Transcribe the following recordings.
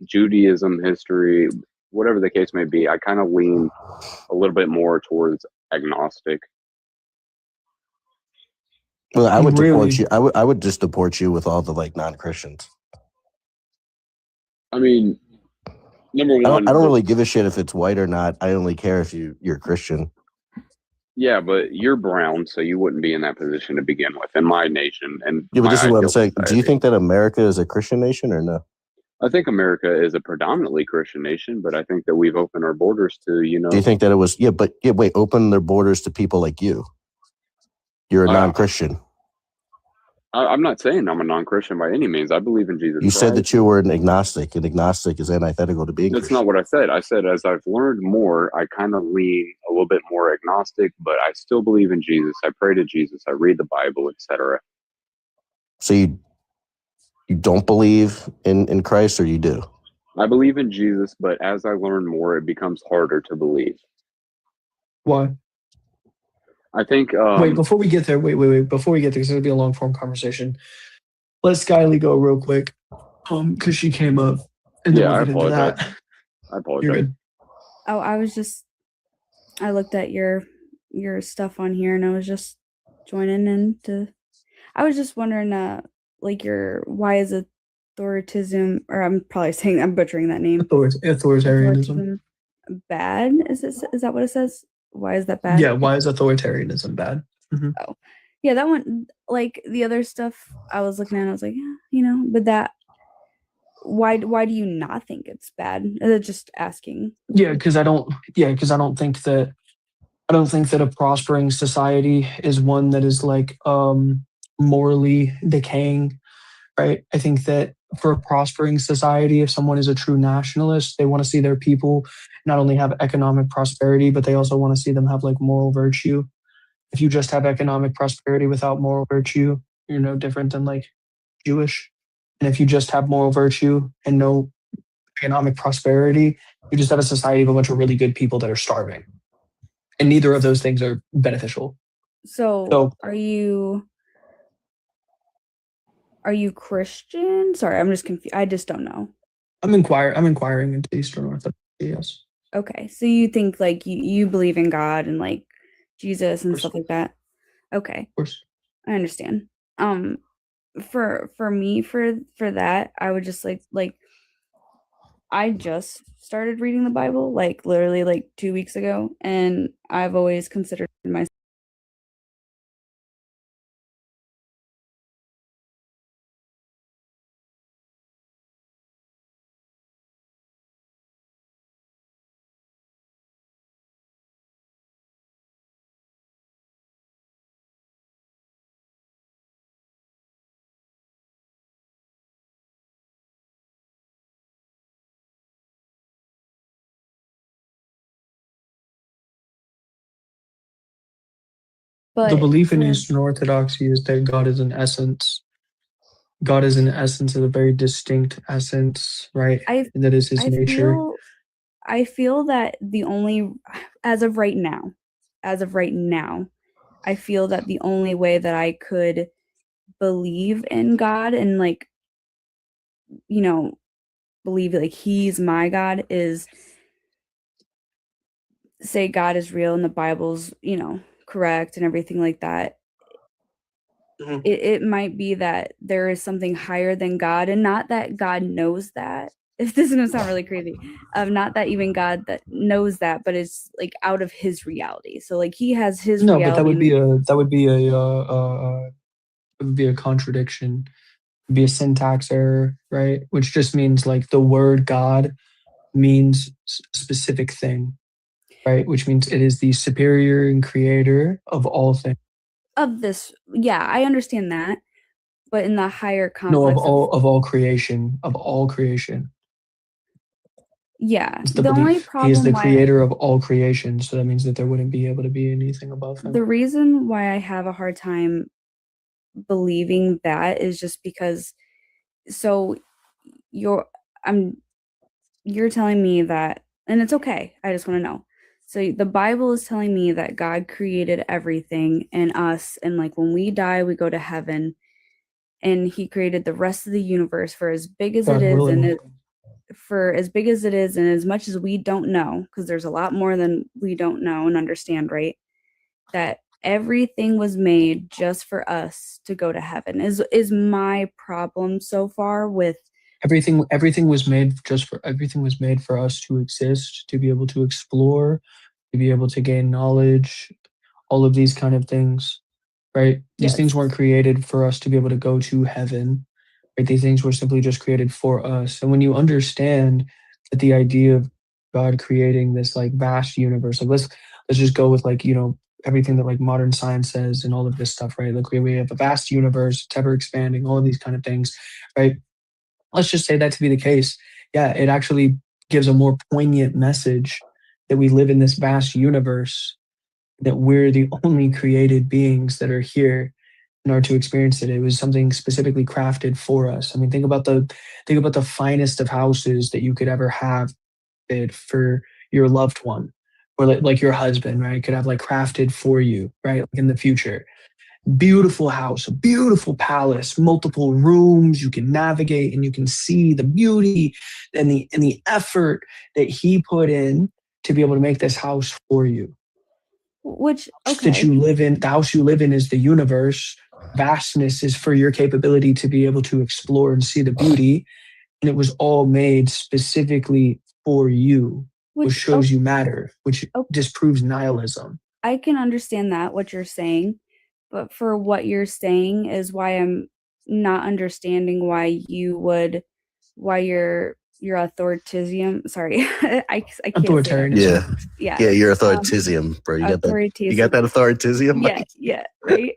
Judaism history, whatever the case may be, I kind of lean a little bit more towards agnostic. Well, I would deport Really? you. I would just deport you with all the like non-Christians. I mean, number one, I don't really give a shit if it's white or not. I only care if you're Christian. yeah, but you're brown, so you wouldn't be in that position to begin with in my nation and Yeah, but my this is what I'm ideal saying. Do you society. think that America is a Christian nation or no? I think America is a predominantly Christian nation, but I think that we've opened our borders to, Do you think that it was? Yeah, but wait, open their borders to people like you. You're a non-Christian. I'm not saying I'm a non-Christian by any means. I believe in Jesus You Christ. said that you were an agnostic, and agnostic is antithetical to being That's Christian. not what I said. I said as I've learned more, I kind of lean a little bit more agnostic, but I still believe in Jesus. I pray to Jesus. I read the Bible, etc. So you don't believe in Christ, or you do? I believe in Jesus, but as I learn more, it becomes harder to believe. Why? I think. Wait, before we get there, before we get there, because it'll be a long form conversation. Let Skyly go real quick, because she came up, and then Yeah, we'll I get into apologize. that. I apologize. You're good. Oh, I looked at your stuff on here, and I was just joining into. I was just wondering, like why is authoritism, or I'm butchering that name. Authoritarianism bad? Is that what it says? Why is that bad? Yeah, why is authoritarianism bad? Mm-hmm. Oh, yeah, that one. Like the other stuff I was looking at, I was like, yeah, but that. Why do you not think it's bad? Just asking. Yeah, because I don't think that a prospering society is one that is like morally decaying, right? I think that for a prospering society, if someone is a true nationalist, they want to see their people not only have economic prosperity, but they also want to see them have like moral virtue. If you just have economic prosperity without moral virtue, you're no different than like Jewish. And if you just have moral virtue and no economic prosperity, you just have a society of a bunch of really good people that are starving. And neither of those things are beneficial. So are you Christian? Sorry, I'm just confused. I just don't know. I'm inquiring into Eastern Orthodoxy, yes. Okay. So you think like you believe in God and like Jesus and stuff like that? Okay. Of course. I understand. For me for that, I would just like I just started reading the Bible like literally like 2 weeks ago, and I've always considered myself the belief in Eastern Orthodoxy is that God is an essence. God is an essence, of a very distinct essence, right? And that is his nature. I feel that the only, as of right now, I feel that the only way that I could believe in God and like, believe like he's my God is say God is real and the Bible's, correct and everything like that. Mm-hmm. It might be that there is something higher than God, and not that God knows that. If this is gonna sound really crazy, not that even God that knows that, but it's like out of his reality. So like he has his reality. But that would be a contradiction. It'd be a syntax error, right? Which just means like the word God means specific thing, right? Which means it is the superior and creator of all things. Of this, yeah, I understand that, but in the higher complex, no, of all creation. Yeah, the only problem he is the creator of all creation, so that means that there wouldn't be able to be anything above him. The reason why I have a hard time believing that is just because, so you're telling me that, and it's okay. I just want to know. So the Bible is telling me that God created everything and us, and like when we die, we go to heaven, and he created the rest of the universe for as big as it is, and for as big as it is and as much as we don't know, because there's a lot more than we don't know and understand, right? That everything was made just for us to go to heaven is my problem so far with everything was made for us to exist, to be able to explore, to be able to gain knowledge, all of these kind of things, right? These things weren't created for us to be able to go to heaven, right? These things were simply just created for us. And when you understand that the idea of God creating this like vast universe, like let's just go with like, everything that like modern science says and all of this stuff, right? Like we have a vast universe, it's ever expanding, all of these kind of things, right? Let's just say that to be the case. Yeah, it actually gives a more poignant message that we live in this vast universe, that we're the only created beings that are here in order to experience it. It was something specifically crafted for us. I mean, think about the finest of houses that you could ever have it for your loved one, or like your husband, right? Could have like crafted for you, right? Like in the future. Beautiful house, a beautiful palace, multiple rooms. You can navigate and you can see the beauty and the effort that he put in to be able to make this house for you. which That you live in, the house you live in is the universe. Vastness is for your capability to be able to explore and see the beauty. And it was all made specifically for you, which shows you matter, which disproves nihilism. I can understand that, what you're saying, but for what you're saying is why I'm not understanding why your authoritarianism, sorry, I can't authoritarianism. Yeah, your authoritarianism, bro. You got that authoritarianism? Yeah, right.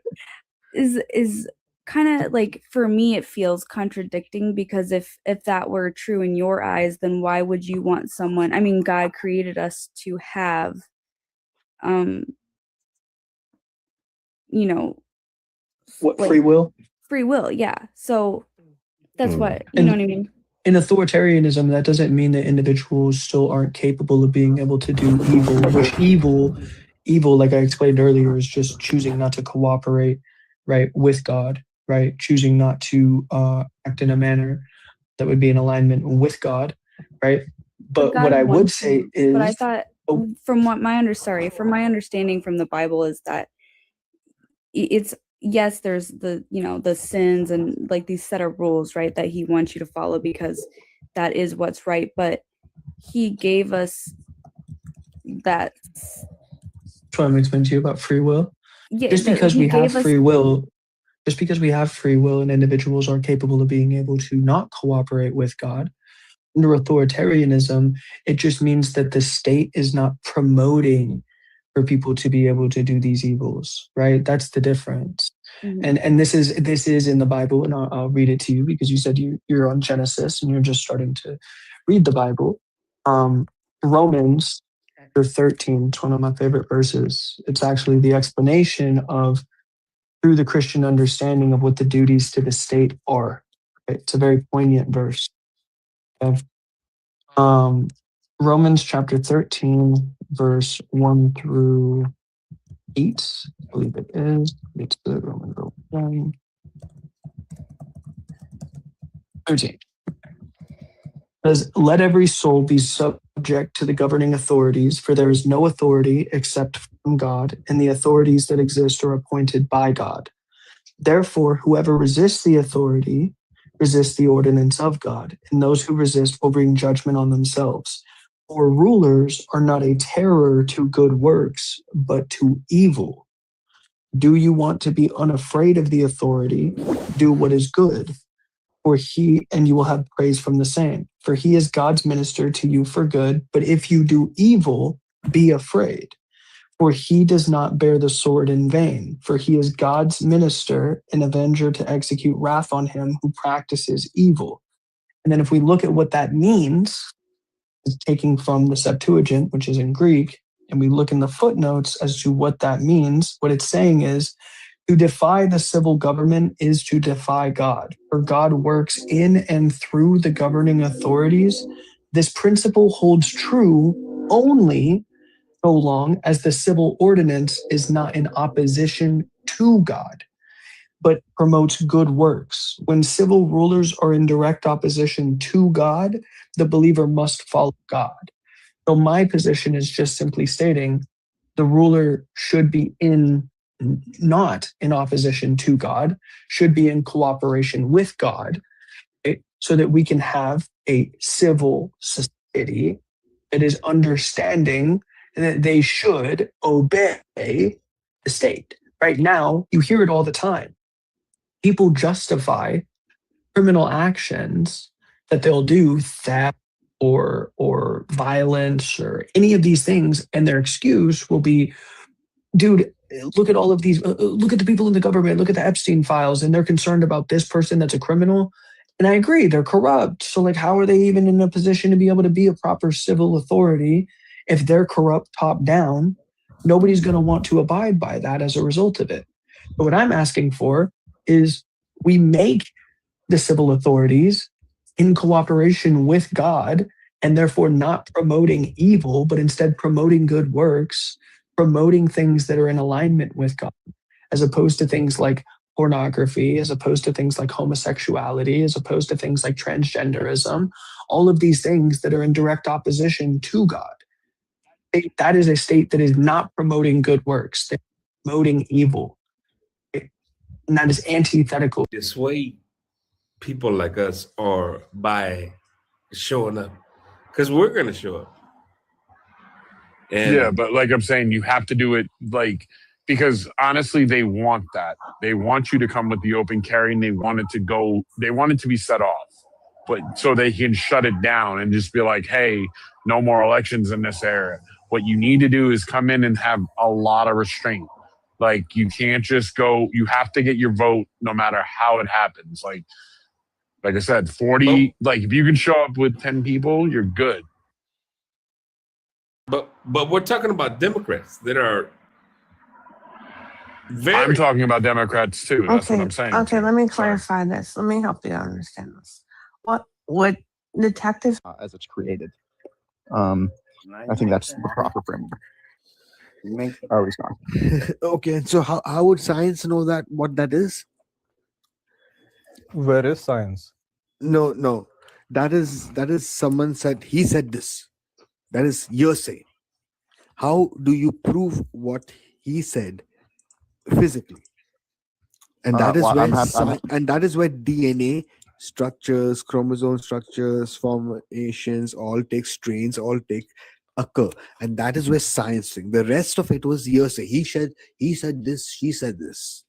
Is kind of like, for me it feels contradicting, because if that were true in your eyes, then why would you want someone, I mean, God created us to have what, free will? Free will, yeah. So that's what, you know what I mean? In authoritarianism, that doesn't mean that individuals still aren't capable of being able to do evil, which evil, like I explained earlier, is just choosing not to cooperate, right, with God, right? Choosing not to act in a manner that would be in alignment with God, right? But what I would say is, but I thought, from my understanding from the Bible is that it's, yes, there's the sins and like these set of rules, right, that he wants you to follow because that is what's right, but he gave us that. That's what I'm explaining to you about free will. Yeah, just because we have free will and individuals are capable of being able to not cooperate with God, under authoritarianism, it just means that the state is not promoting for people to be able to do these evils, right? That's the difference. Mm-hmm. And this is in the Bible, and I'll read it to you because you said you're on Genesis and you're just starting to read the Bible. Romans chapter 13, it's one of my favorite verses. It's actually the explanation of, through the Christian understanding of what the duties to the state are. Right? It's a very poignant verse. Okay? Romans chapter 13, verse 1 through 8, I believe it is. It's the Roman 1. 13. Says, let every soul be subject to the governing authorities, for there is no authority except from God, and the authorities that exist are appointed by God. Therefore, whoever resists the authority resists the ordinance of God, and those who resist will bring judgment on themselves. For rulers are not a terror to good works, but to evil. Do you want to be unafraid of the authority? Do what is good. And you will have praise from the same. For he is God's minister to you for good. But if you do evil, be afraid. For he does not bear the sword in vain. For he is God's minister, an avenger to execute wrath on him who practices evil. And then if we look at what that means, taking from the Septuagint, which is in Greek, and we look in the footnotes as to what that means, what it's saying is, to defy the civil government is to defy God, for God works in and through the governing authorities. This principle holds true only so long as the civil ordinance is not in opposition to God. but promotes good works. When civil rulers are in direct opposition to God, the believer must follow God. So my position is just simply stating the ruler should be not in opposition to God, should be in cooperation with God, so that we can have a civil society that is understanding that they should obey the state. Right now, you hear it all the time. People justify criminal actions that they'll do, theft or violence or any of these things, and their excuse will be, dude, look at all of these, look at the people in the government, look at the Epstein files, and they're concerned about this person that's a criminal. And I agree, they're corrupt. So, like, how are they even in a position to be able to be a proper civil authority if they're corrupt top down? Nobody's going to want to abide by that as a result of it. But what I'm asking for is we make the civil authorities in cooperation with God, and therefore not promoting evil, but instead promoting good works, promoting things that are in alignment with God, as opposed to things like pornography, as opposed to things like homosexuality, as opposed to things like transgenderism, all of these things that are in direct opposition to God. That is a state that is not promoting good works, they're promoting evil. And that is antithetical. Dissuade people like us or by showing up, because we're going to show up. And yeah, but like I'm saying, you have to do it because honestly, they want that. They want you to come with the open carry, and they want it to be set off, but so they can shut it down and just be like, hey, no more elections in this area. What you need to do is come in and have a lot of restraint. Like, you can't just go, you have to get your vote no matter how it happens. Like I said, 40, if you can show up with 10 people, you're good. But we're talking about Democrats that are I'm talking about Democrats too. That's what I'm saying. Okay, let me clarify this. Let me help you understand this. What detectives as it's created. I think that's the proper framework. Oh, he's gone. Okay, so how would science know that what that is? Where is science? No. That is someone said, he said this. That is hearsay. How do you prove what he said physically? And that is that is where DNA structures, chromosome structures, formations all take strains, occur. And that is where science thing. The rest of it was hearsay. He said this, she said this.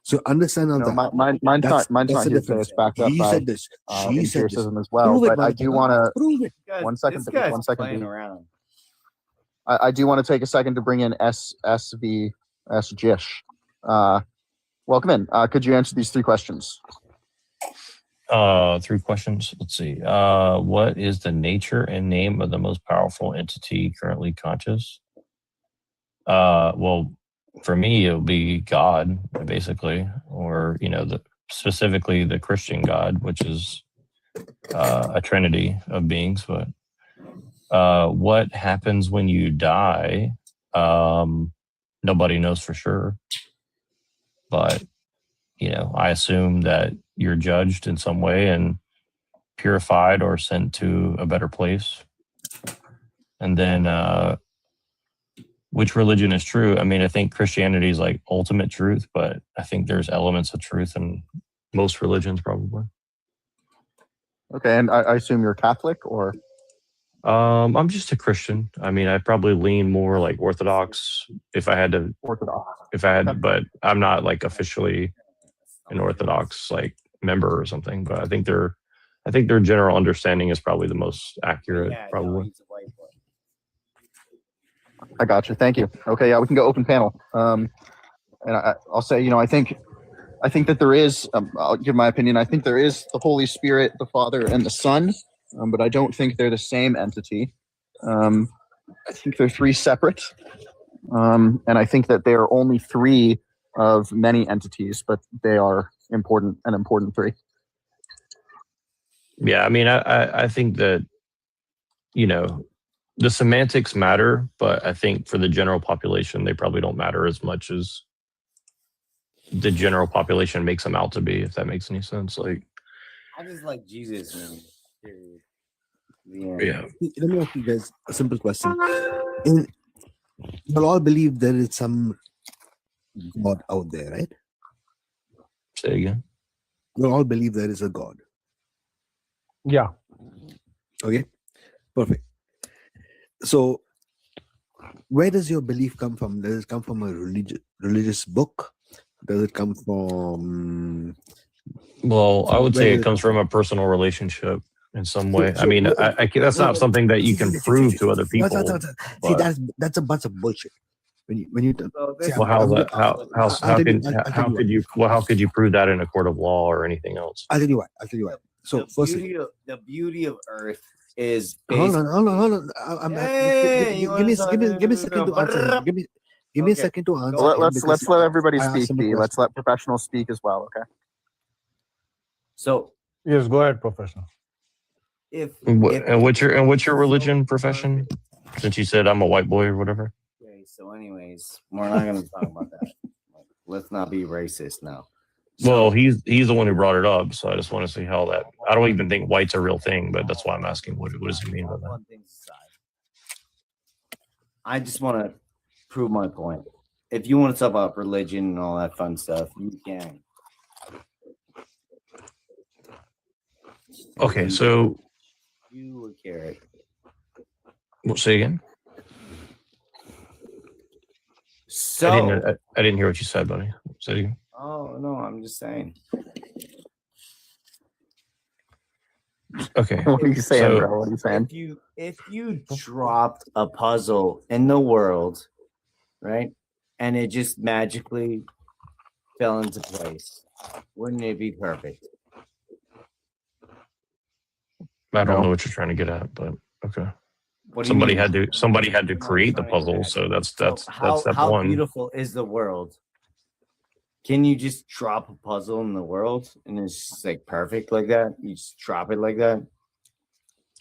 So understand on that. Mine's not hearsay. It's backed up by said this. She said this. empiricism as well. Prove it, But I do want to prove it. one second. Around. I do want to take a second to bring in SVS Jish. Welcome in. Could you answer these 3 questions? 3 questions. Let's see. What is the nature and name of the most powerful entity currently conscious? Well, for me, it would be God, basically, or specifically the Christian God, which is a trinity of beings. But what happens when you die? Nobody knows for sure. But I assume that you're judged in some way and purified or sent to a better place. And then which religion is true? I mean, I think Christianity is like ultimate truth, but I think there's elements of truth in most religions probably. Okay, and I assume you're Catholic, or? I'm just a Christian. I mean, I'd probably lean more like Orthodox if I had to. But I'm not like officially an Orthodox like member or something. But I think their general understanding is probably the most accurate, probably. I got you. Thank you. Okay, yeah, we can go open panel. And I'll say, I think that there is. I'll give my opinion. I think there is the Holy Spirit, the Father, and the Son, but I don't think they're the same entity. I think they're 3 separate, and I think that they are only 3 of many entities, but they are important 3. Yeah, I mean, I think that the semantics matter, but I think for the general population, they probably don't matter as much as the general population makes them out to be, if that makes any sense. Like, I just like Jesus, man. Period. yeah. Let me ask you guys a simple question. You'll all believe there is some God out there, right? Say again. You'll all believe there is a God. Yeah. Okay, perfect. So, where does your belief come from? Does it come from a religious book? Does it come from? Well, I would Where say does it it comes come from a personal relationship in some from? way. I mean, that's not something that you can prove to other people. See, But, that's a bunch of bullshit. When you see, well, how's that? How could you prove that in a court of law or anything else? I'll tell you what. So, firstly, the beauty of Earth is hold based. on. Give me a second to answer. Give me a Okay. second to answer. Well, let's let everybody I asked speak. him a B. question. Let's let professionals speak as well. Okay. So Yes, go ahead, professional. What's your religion, profession? Since you said I'm a white boy or whatever. Okay, so anyways, we're not gonna talk about that. Like, let's not be racist now. Well, he's the one who brought it up, so I just want to see how that. I don't even think white's a real thing, but that's why I'm asking. What does he mean by that? One thing aside, I just want to prove my point. If you want to talk about religion and all that fun stuff, you can. Okay, so You would care it. we'll say again. So I didn't hear what you said, buddy. Say it again. oh no, I'm just saying. Okay. What are you saying, bro? What are you saying? If you dropped a puzzle in the world, right, and it just magically fell into place, wouldn't it be perfect? I don't know what you're trying to get at, but okay. What do you mean? Somebody had to create the puzzle, so that's step how one. beautiful is the world? Can you just drop a puzzle in the world and it's just like perfect like that? You just drop it like that?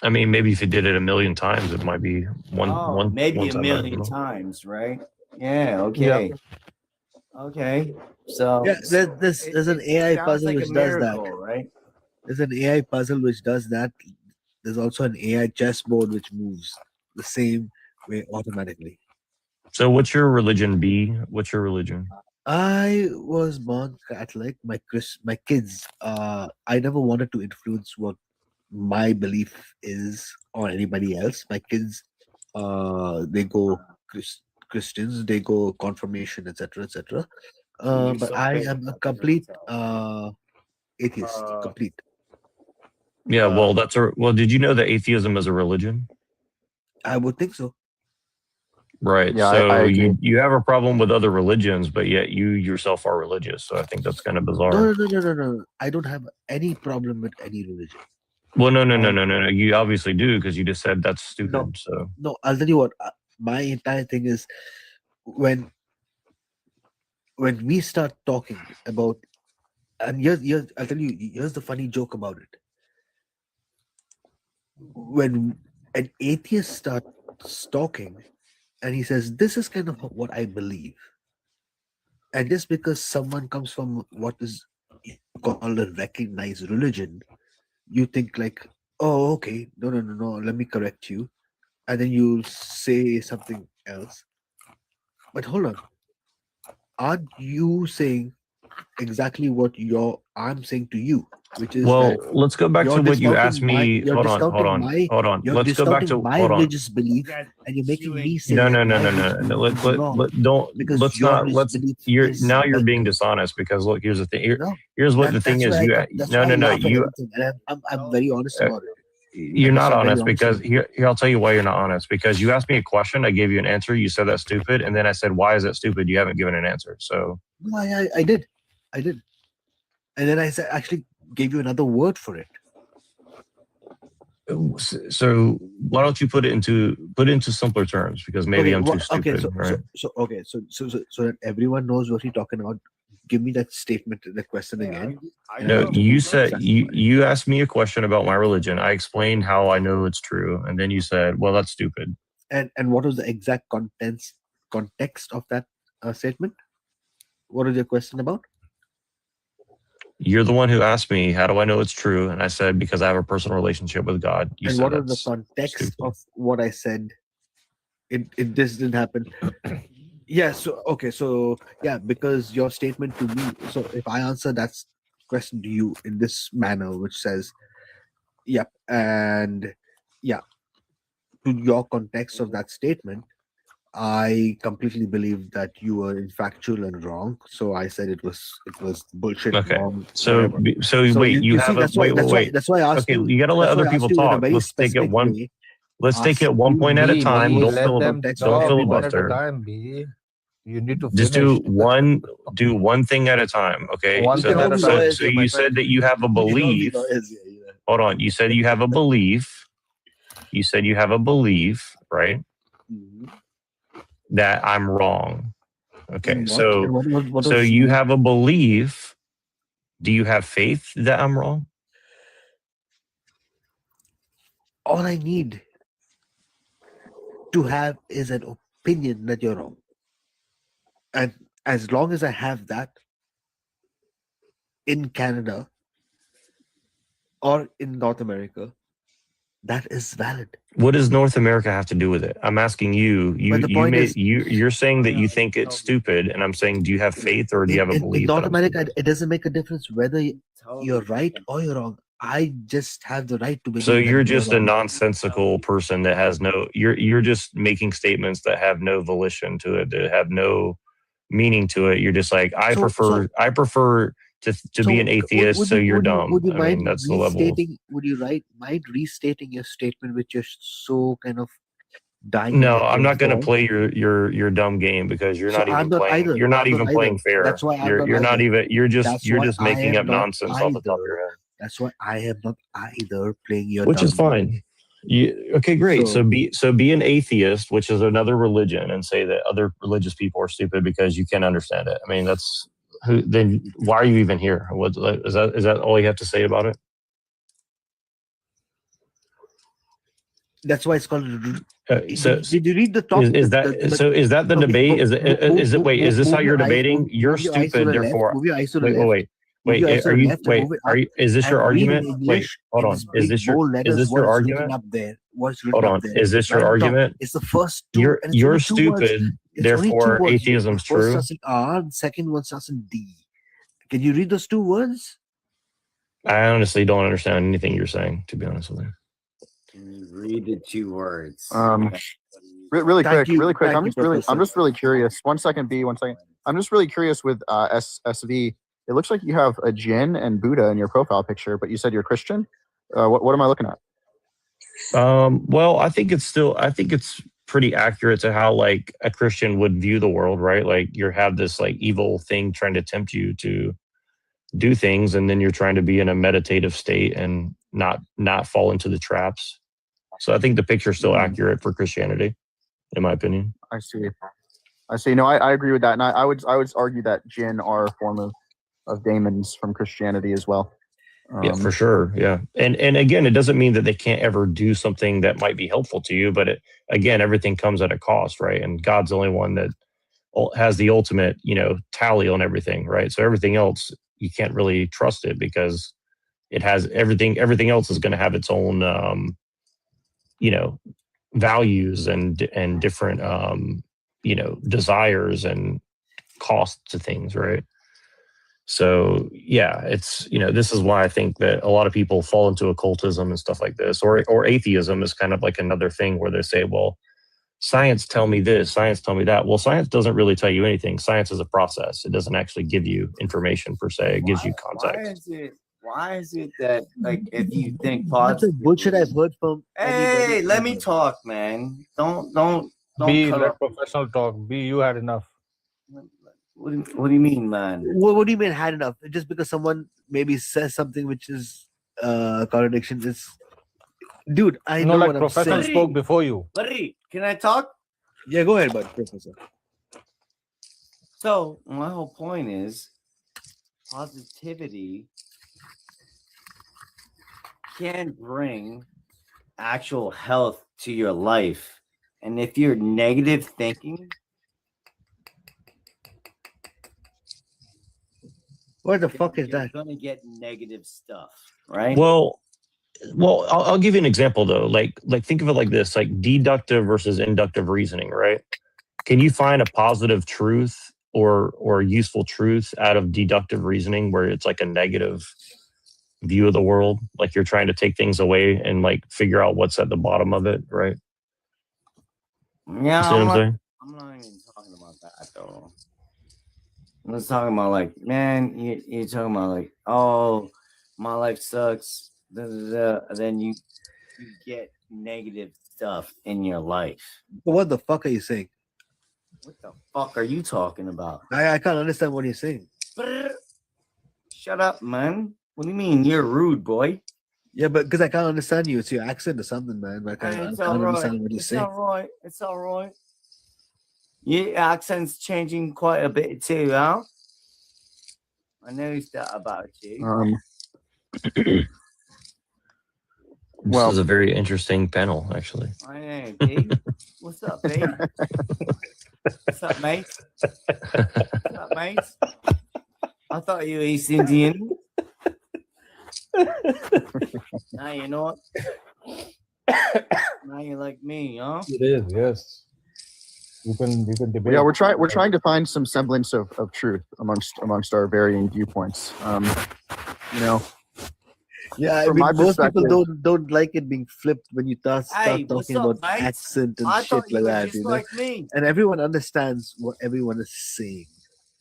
I mean, maybe if you did it a million times, it might be one. Maybe one a time million times, right? Yeah. Okay. Yeah. Okay. So Yeah, there's an AI sounds puzzle like a which does that. miracle, right? There's an AI puzzle which does that. There's also an AI chessboard which moves the same way automatically. So, what's your religion, B? What's your religion? I was born Catholic. My kids. I never wanted to influence what my belief is on anybody else. My kids, they go Christians. They go confirmation, etc., etc. But I am a complete atheist. Complete. Yeah, well, did you know that atheism is a religion? I would think so. Right. Yeah, so I agree. you have a problem with other religions, but yet you yourself are religious. So I think that's kind of bizarre. No. I don't have any problem with any religion. Well, no. You obviously do because you just said that's stupid. No. So No, I'll tell you what. My entire thing is when we start talking about, and here's I'll tell you. Here's the funny joke about it. When an atheist starts talking, and he says, "This is kind of what I believe," and just because someone comes from what is called a recognized religion, you think like, "Oh, okay, no, let me correct you," and then you say something else. But hold on, aren't you saying exactly what I'm saying to you, which is well, that let's go back to what you asked me. You're Hold on. You're Let's go back discounting to my religious belief, and you're making me say No. that my religious belief is wrong because your religious belief is You're right. being dishonest because look, here's the thing. No, Here's what the thing that's is. why I laugh at You. everything, and I'm very honest about it. You're not honest because here I'll tell you why you're not honest because you asked me a question, I gave you an answer, you said that's stupid, and then I said why is that stupid? You haven't given an answer. So no, I did, and then I said actually gave you another word for it. So why don't you put it into simpler terms because maybe I'm too stupid, right? So that everyone knows what you're talking about. Give me that statement, that question again. No, you said you asked me a question about my religion. I explained how I know it's true, and then you said, "Well, that's stupid." And what was the exact context of that statement? What is your question about? You're the one who asked me, how do I know it's true? And I said, because I have a personal relationship with God. You And said what was the that's context stupid. of what I said? It this didn't happen. Yeah. So okay. So yeah, because your statement to me. So if I answer that question to you in this manner, which says, "Yep," and yeah, to your context of that statement, I completely believe that you were infactual and wrong. So I said it was bullshit, Okay. wrong, So, whatever. so wait, you you have see, a, that's why I asked Okay, you. you got to let That's why other I asked people you in a talk. very Let's take it specific one, way. let's take Ask it one you point at a what time. was Don't the context of don't everybody. filibuster. You need to Just finish. do one thing at a time. Okay. One You So can thing all at a be so time. lawyers so here, my you said friend. that you have a You can all be belief. lawyers here. Hold on. You said you have a belief. You said you have a belief, right? Mhm. That I'm wrong. Okay. In what? So What so was you have a belief. Do you have faith that I'm wrong? all I need to have is an opinion that you're wrong. And as long as I have that in Canada or in North America, that is valid. What does North America have to do with it? I'm asking you. But the point is, You're saying that you think it's stupid, and I'm saying, do you have faith or do you have a in belief North that I'm America, stupid? it doesn't make a difference whether you're right or you're wrong. I just have the right to So believe that you're you're just a wrong. nonsensical person that has no. You're just making statements that have no volition to it, that have no meaning to it. You're just like, I prefer to be an atheist, so you're dumb. Would you I mean, mind that's the level. mind restating your statement, which you're so kind of dying No, on the I'm hill not going to for? play your dumb game because you're So not I'm even not playing. either. You're not I'm not even either. playing fair. That's why I'm not You're not either. even. You're That's why just I making am up not nonsense off the top of either. your head. That's why I am not either playing your Which dumb is fine. Okay, great. So- So be an atheist, which is another religion, and say that other religious people are stupid because you can't understand it. I mean, that's then why are you even here? What is that all you have to say about it? That's why it's called. So Did you read the top? is that the Okay, debate? Is it wait? Is this how you're debating? You're Move your eyes to stupid. the left. Therefore, Move your eyes to the wait, left. wait, Move your eyes wait. to Are the you left and wait? move it Are up you? Is this and your read in argument? Wait, English hold in on. this Is big this your? bold Is letters this what your is argument? written up there. What's Hold written up on. there. Is this your Right on top. argument? It's the first two. And it's You're only two words. stupid. It's only two Therefore, words. atheism's The first true. starts in R, the second one starts in D. Can you read those two words? I honestly don't understand anything you're saying, to be honest with you. Can you read the two words? Really Thank quick, you. really quick. Thank you, I'm Professor. just really curious. 1 second, B. 1 second. I'm just really curious with SV. It looks like you have a Jinn and Buddha in your profile picture, but you said you're Christian. What am I looking at? Well, I think it's pretty accurate to how like a Christian would view the world, right? Like you have this like evil thing trying to tempt you to do things, and then you're trying to be in a meditative state and not fall into the traps. So I think the picture's still accurate for Christianity, in my opinion. I see. No, I agree with that, and I would argue that jinn are a form of demons from Christianity as well. Yeah, for sure. Yeah. And again, it doesn't mean that they can't ever do something that might be helpful to you, but again, everything comes at a cost, right? And God's the only one that has the ultimate, tally on everything, right? So everything else, you can't really trust it because it has everything else is going to have its own, values and different, desires and costs to things, right? So yeah, it's this is why I think that a lot of people fall into occultism and stuff like this, or atheism is kind of like another thing where they say, well, science tell me this, science tell me that. Well, science doesn't really tell you anything. Science is a process. It doesn't actually give you information per se. It gives you context. Why is it that like if you think That's the positive, bullshit I've heard from. hey, let me talk, man. Don't B, cut let off. professional talk. B, you had enough. What do you mean, man? What do you mean had enough? Just because someone maybe says something which is contradiction is, dude. I know like what I'm professional saying. spoke before you. Buddy, can I talk? Yeah, go ahead, bud, Professor. So my whole point is positivity can bring actual health to your life. And if you're negative thinking, What the fuck is you're that? gonna get negative stuff, right? Well, I'll give you an example though. Like think of it like this: like deductive versus inductive reasoning, right? Can you find a positive truth or useful truth out of deductive reasoning where it's like a negative view of the world? Like you're trying to take things away and like figure out what's at the bottom of it, right? Yeah, You see what I'm saying? I'm not even talking about that though. I'm just talking about like, man, you're talking about like, oh, my life sucks. Da, da, da, and then you get negative stuff in your life. What the fuck are you saying? What the fuck are you talking about? I can't understand what you're saying. Shut up, man. What do you mean? You're rude, boy. Yeah, but because I can't understand you. It's your accent or something, man. Like, I It's can't all right. understand what you're It's saying. all right. It's all right. Your accent's changing quite a bit too, huh? I noticed that about you. This is a very interesting panel, actually. I know, B. What's up, B? What's up, mate? What's up, mate? I thought you were East Indian. Now you're not. Now you're like me, huh? It is, yes. You can debate. Yeah, we're trying to find some semblance of truth amongst our varying viewpoints. You know. Yeah, I From mean, my most people perspective- don't like it being flipped when you start Hey, talking what's up, about mate? accent and I shit thought you like were that, just you know. like me. And everyone understands what everyone is saying,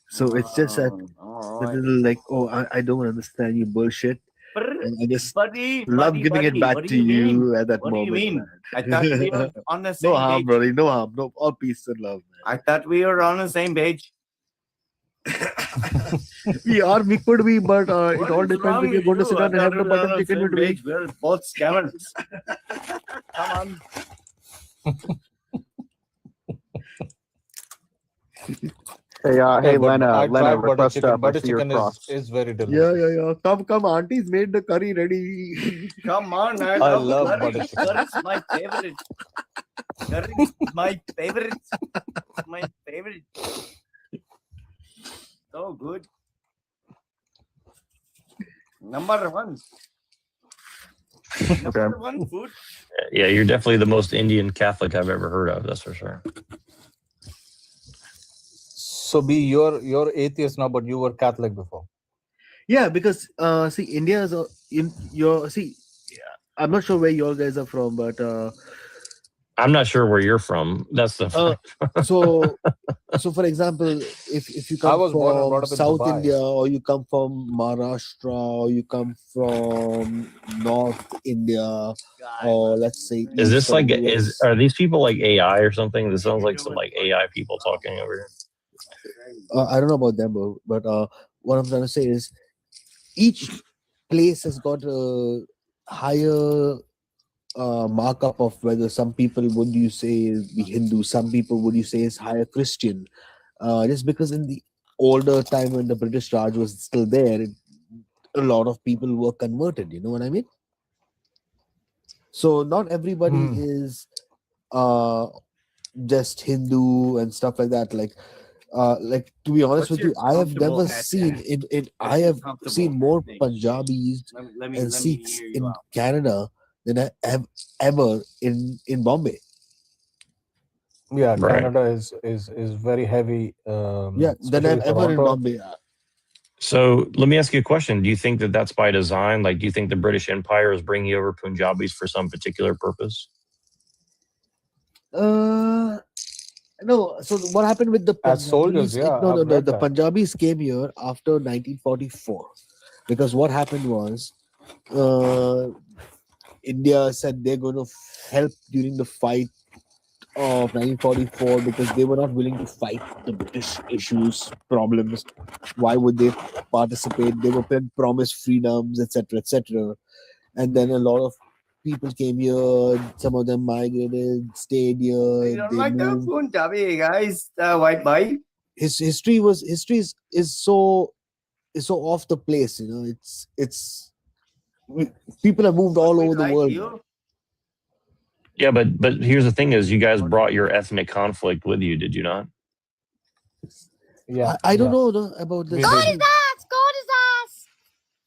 so it's just that all the right. little like, oh, I don't understand you bullshit, and I just Buddy, love giving it back what do to you mean? you at that What do you moment. mean? Man. I thought we were on the same No harm, page. brother. No harm. No, all peace and love, I thought we were on the same page. man. We could be, but it all depends if you're going to sit down and have the butter chicken with me. We're both scammers. Come on. Hey, Hey, but Lena, I tried butter request chicken. up. I Butter see your chicken cross. is very delicious. Yeah. Come. Auntie's made the curry ready. Come on, I love love butter curry. chicken. Curry's my favorite. Curry's my favorite. My favorite. So good. Number one. Number one food. Yeah, you're definitely the most Indian Catholic I've ever heard of. That's for sure. So, B, you're atheist now, but you were Catholic before. Yeah, because see, India is in your see. I'm not sure where you all guys are from, but I'm not sure where you're from. That's the so for example, if you I come was born and from brought up in South Dubai. India, or you come from Maharashtra, or you come from North India, or let's say Is East this or like West. are these people like AI or something? This sounds like some like AI people talking over here. I don't know about them, but what I'm trying to say is each place has got a higher markup of whether some people would you say is be Hindu, some people would you say is higher Christian. Just because in the older time when the British Raj was still there, a lot of people were converted. You know what I mean? So not everybody is just Hindu and stuff like that. Like to be honest with you, I have never seen I have seen more Punjabis and Sikhs in Canada than I have ever in Bombay. Yeah, Right. Canada is very heavy. Yeah, than especially I've ever in Toronto. Bombay. So let me ask you a question. Do you think that that's by design? Like, do you think the British Empire is bringing over Punjabis for some particular purpose? No. So what happened with the As soldiers, Punjabis? yeah, No. I've read The that. Punjabis came here after 1944, because what happened was, India said they're going to help during the fight of 1944 because they were not willing to fight the British issues, problems. Why would they participate? They were promised freedoms, etc., etc. And then a lot of people came here. Some of them migrated, stayed here. You don't They like the moved. Punjabi guys, the white boy? His history is so off the place. You know, people have moved all over the world. Yeah, but here's the thing: is you guys brought your ethnic conflict with you, did you not? Yeah, I don't know about this. We did. God is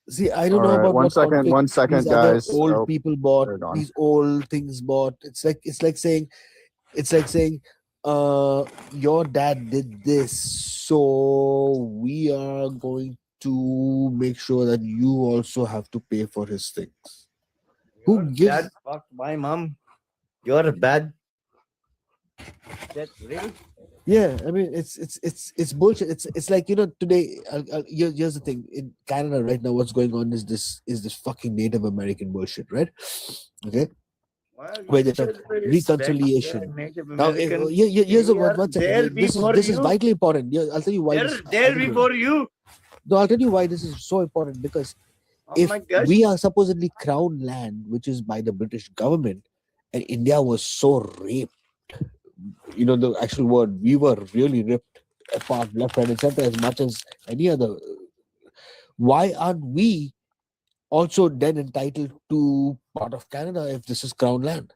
See, I don't All know right, about what conflict one second, these other guys. old Oh, people bought, they're gone. these old things bought. It's like saying, your dad did this, so we are going to make sure that you also have to pay for his things. Who Your gives? dad fucked my mom. You're bad. That's real. Yeah, I mean it's bullshit. It's like, today. Here's the thing in Canada right now. What's going on is this fucking Native American bullshit, right? Okay, Why are where you they talk celebrating reconciliation. Native Now, American? here's a They one are second. there This before is you. vitally important. Yeah, I'll tell you why. They're there before you. No, I'll tell you why this is so important, because Oh if my gosh. we are supposedly crown land, which is by the British government, and India was so raped, the actual word, we were really ripped apart left, right, and center as much as any other. Why aren't we also then entitled to part of Canada if this is crown land?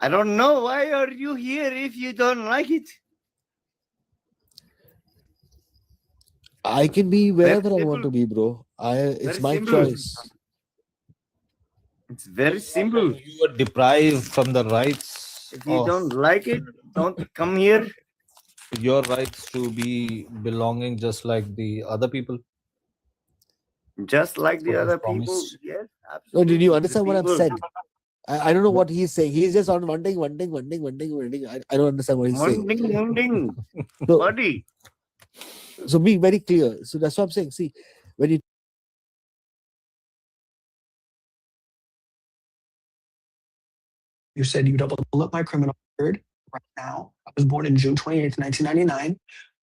I don't know. Why are you here if you don't like it? I can be wherever Very I want to simple. be, bro. It's Very my simple. choice. It's very simple. You were deprived from the rights If you of don't like it, don't come here. your rights to be belonging just like the other people. Just like the What was other people. promised. Yes, No, absolutely. did you The understand what I've people. said? I don't know what he's saying. He's just on wanting. I don't understand what he's saying. Munding. So, Body. so being very clear. So that's what I'm saying. See, when you said you double up my criminal record right now. I was born in June 28th, 1999.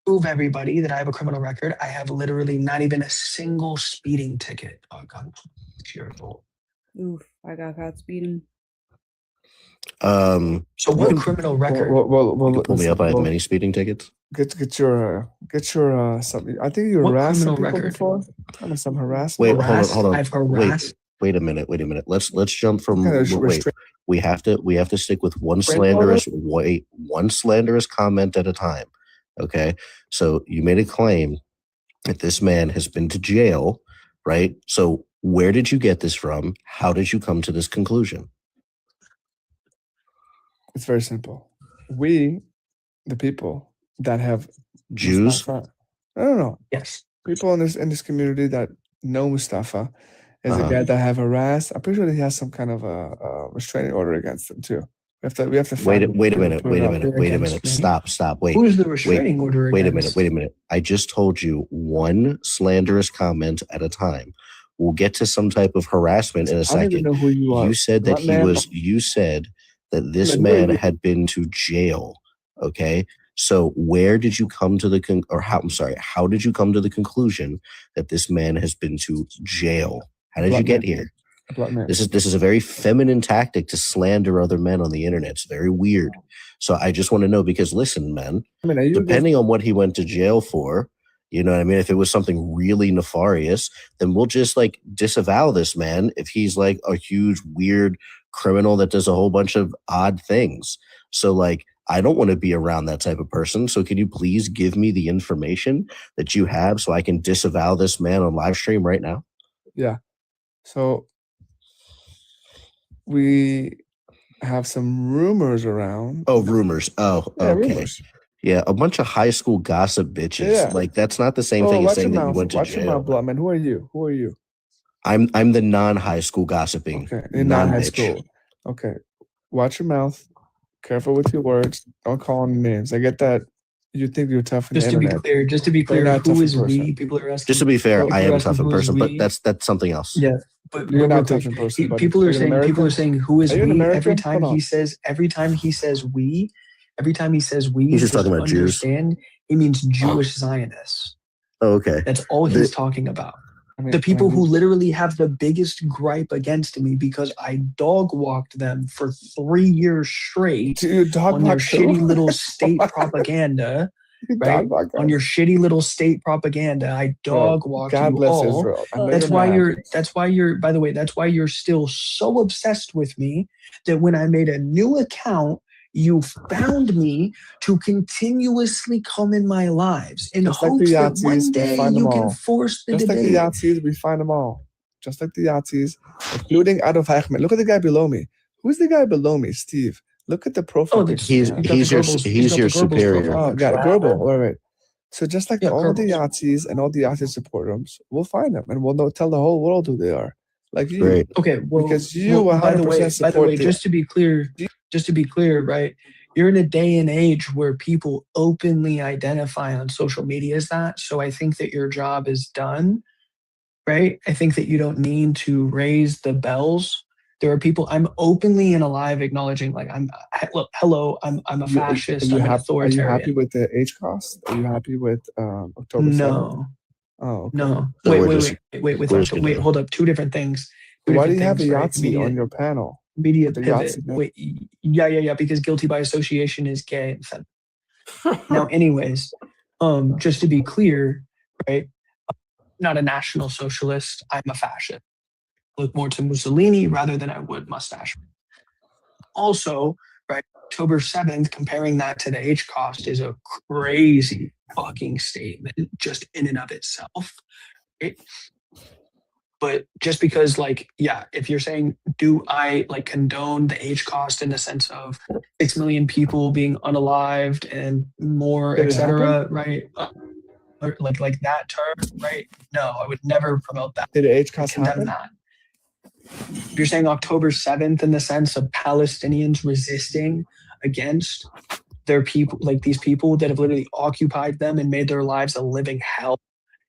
Prove everybody that I have a criminal record. I have literally not even a single speeding ticket. Oh, God, 6 years old. Oof, I got caught speeding. So what criminal record? You can pull me up. I have many speeding tickets. Get your something. I think you What harassed some criminal people record? before. Kind of some harassment. Wait, Harassed? hold on. I've harassed. Wait a minute. Let's jump from. Kind of Wait, restraint. we have to stick with one Grandfather? slanderous comment at a time. Okay, so you made a claim that this man has been to jail, right? So where did you get this from? How did you come to this conclusion? It's very simple. We, the people that have Jews? Mustafa, no. Yes. People in this community that know Mustafa is a guy that have harassed. I'm pretty sure that he has some kind of a restraining order against him too. We have to Wait a find minute. Stop. Wait. Who's the restraining order against? Wait a minute. I just told you one slanderous comment at a time. We'll get to some type of harassment in a I don't even second. know who you are. You said that you said that this man had been to jail. Okay. So where did you come to how did you come to the conclusion that this man has been to jail? How did you get here? This is a very feminine tactic to slander other men on the internet. It's very weird. So I just want to know, because listen, man, depending on what he went to jail for, you know what I mean? If it was something really nefarious, then we'll just like disavow this man if he's like a huge, weird criminal that does a whole bunch of odd things. So like, I don't want to be around that type of person. So can you please give me the information that you have so I can disavow this man on live stream right now? Yeah. So we have some rumors around. Oh, rumors. Oh, Yeah, okay. rumors. Yeah, a bunch of high school gossip bitches. Yeah. Like that's not the same thing as saying that you went to Watch your jail. mouth, blood man. Who are you? I'm the non-high school gossiping. Okay, in non-high bitch. school. Okay, watch your mouth. Careful with your words. Don't call them names. I get that. You think you're tough in the internet. Just to be But you're clear, not a who tough is in we? person. People are asking. Just to be fair, people I are am a asking tough in who is person, but we. that's something else. Yeah, but You're real not quick, tough in person, buddy. people are Are you an saying American? who is Are you an we American? every time Hold on. he says we. Every time he says we, He's just talking about Jews. understand he means Jewish Zionists. Oh, okay. That's all he's talking about. The people who literally have the biggest gripe against me because I dog walked them for 3 years straight on their shitty little state propaganda. Right? On your shitty little state propaganda, I dog walked God you bless all. Israel. I know That's you're why mad. by the way, that's why you're still so obsessed with me that when I made a new account, You found me to continuously come in my lives in Just like the hopes that Yahtzees, one we day find them you can all. force the Just like the debate. Yahtzees, we find them all. Just like the Yahtzees, including Adolf Eichmann. Look at the guy below me. Who's the guy below me, Steve? Look at the profile Oh, picture. He's got the he's your Goebbels- he's got your the Goebbels superior. profile. Oh, got Goebbels. Wait. So just like Yeah, all the Goebbels. Yahtzees and all the Yahtzee supporters, we'll find them and we'll tell the whole world who they are. Like you. Great. Okay, well, Because you well, by the 100% way, support just to be clear, right? You're in a day and age where people openly identify on social media as that. So I think that your job is done, right? I think that you don't need to raise the bells. There are people. I'm openly and alive acknowledging, like, hello, I'm a fascist. I'm an Are you authoritarian. happy with the H cost? Are you happy with October 7th? No. Oh, okay. No. So Wait, we're wait, just- wait, wait, wait, we're just wait, gonna- hold up. Two different things. Why do you have a right? Yahtzee on your panel? Media The pivot. Yahtzee, no? Wait, yeah, because guilty by association is gay and fem. Now, anyways, just to be clear, right? I'm not a national socialist. I'm a fascist. I look more to Mussolini rather than I would mustache. Also, right, October 7th, comparing that to the H cost is a crazy fucking statement just in and of itself. Right? But just because, like, yeah, if you're saying, do I like condone the H cost in the sense of 6 million people being unalived and more, Did it etc., right? Or like that term, right? No, I would never promote that. Did the H I cost condemn happen? that. If you're saying October 7th in the sense of Palestinians resisting against their people, like these people that have literally occupied them and made their lives a living hell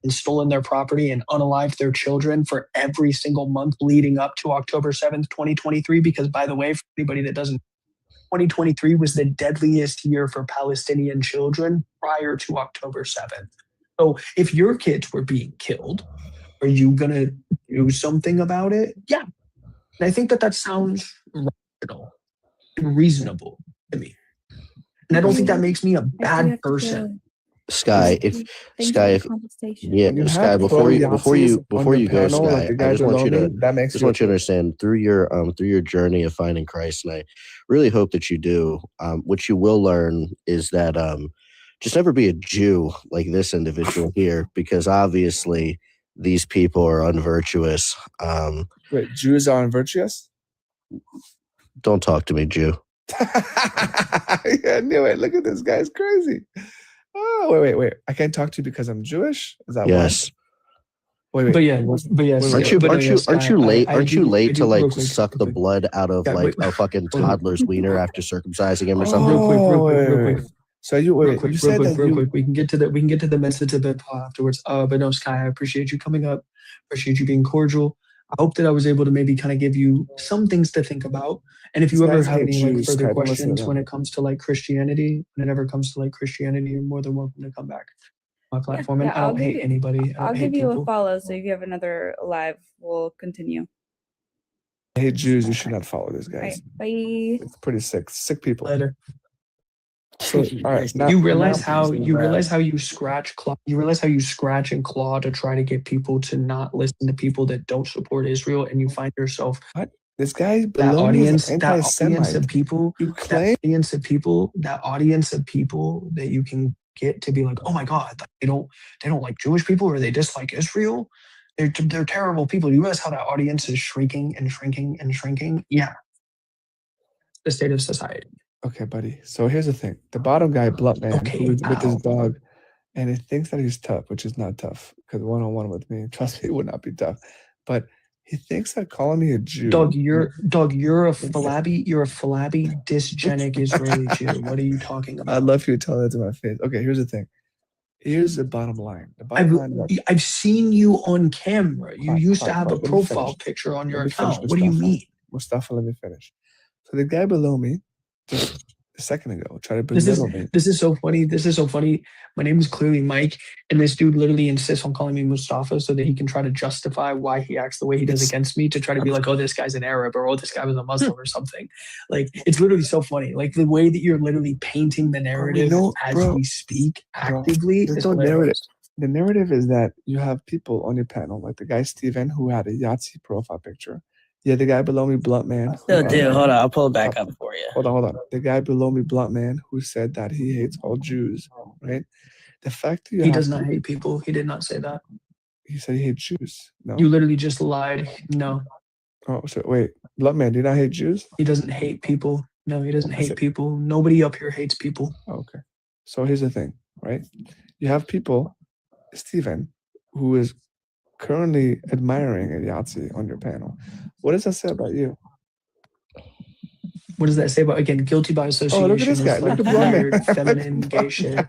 and stolen their property and unalived their children for every single month leading up to October 7th, 2023. Because, by the way, for anybody that doesn't, 2023 was the deadliest year for Palestinian children prior to October 7th. So if your kids were being killed, are you going to do something about it? Yeah. And I think that sounds rational and reasonable to me. And I don't think that makes me a bad person. Sky, if yeah, When you Sky, have before you Yahtzees on your go, panel, Sky, like the I guy just want you below to me, that makes just you want you to okay. understand through your journey of finding Christ, and I really hope that you do. What you will learn is that just never be a Jew like this individual here, because obviously these people are unvirtuous. Wait, Jews are unvirtuous? Don't talk to me, Jew. Yeah, I knew it. Look at this guy's crazy. Oh, wait. I can't talk to you because I'm Jewish? Is that Yes. why? Wait. But yes, Aren't you late? Aren't you late to like suck the quick. blood out of Yeah, like wait. a fucking toddler's wiener after circumcising him or Oh, something? real quick. So you said that real quick. We can get to the message a bit afterwards. But no, Sky, I appreciate you coming up. Appreciate you being cordial. I hope that I was able to maybe kind of give you some things to think about. And if you These ever guys have hate any like Jews, further Sky. Don't listen to questions them. when it comes to like Christianity, when it ever comes to like Christianity, you're more than welcome to come back to my platform. And I don't hate anybody. I'll give you a follow. So if you have another live, we'll continue. I hate Jews. You should not follow these All right, guys. bye. It's pretty sick. Sick people. Later. So, all right. You realize how you scratch and claw to try to get people to not listen to people that don't support Israel, and you find yourself what? This guy that below me is audience, an that audience of anti-Semite. people, You claim that audience of people that you can get to be like, oh my God, they don't like Jewish people, or they dislike Israel. They're terrible people. You realize how that audience is shrinking and shrinking and shrinking? Yeah, the state of society. Okay, buddy. So here's the thing: the bottom guy, blunt man, who is with his dog, and he thinks that he's tough, which is not tough. Because one-on-one with me, trust me, it would not be tough. But he thinks that calling me a Jew. Dog, you're a flabby, dysgenic Israeli Jew. What are you talking about? I'd love for you to tell that to my face. Okay, here's the thing. Here's the bottom line. The bottom line. I've seen you on camera. You used to have a let me profile finish. picture on your Let me finish, account. What do you Mustafa. mean? Mustafa, let me finish. So the guy below me, just a second ago, tried to This belittle me. is so funny. My name is clearly Mike, and this dude literally insists on calling me Mustafa so that he can try to justify why he acts the way he does against me, to try to be like, oh, this guy's an Arab, or oh, this guy was a Muslim or something. Like, it's literally so funny. Like, the way that you're literally painting the narrative as we speak actively There's is no narrative. hilarious. The narrative is that you have people on your panel, like the guy Steven, who had a Yahtzee profile picture. Yeah, the guy below me, blunt man. Dude, hold on. I'll pull it back up for you. you. Hold on. The guy below me, Blunt Man, who said that he hates all Jews, right? The fact that you He have does not hate people. He did not say that. he said he hates Jews. No. You literally just lied. No, Oh, so wait, Blunt Man, do you not hate Jews? he doesn't hate people. No, he doesn't I hate said- people. Nobody up here hates people. Okay. So here's the thing, right? You have people, Stephen, who is currently admiring a Yahtzee on your panel. What does that say about you? What does that say about, again, guilty by association? Oh, look at this guy. Is Look like at Blunt Man. weird, feminine, gay shit.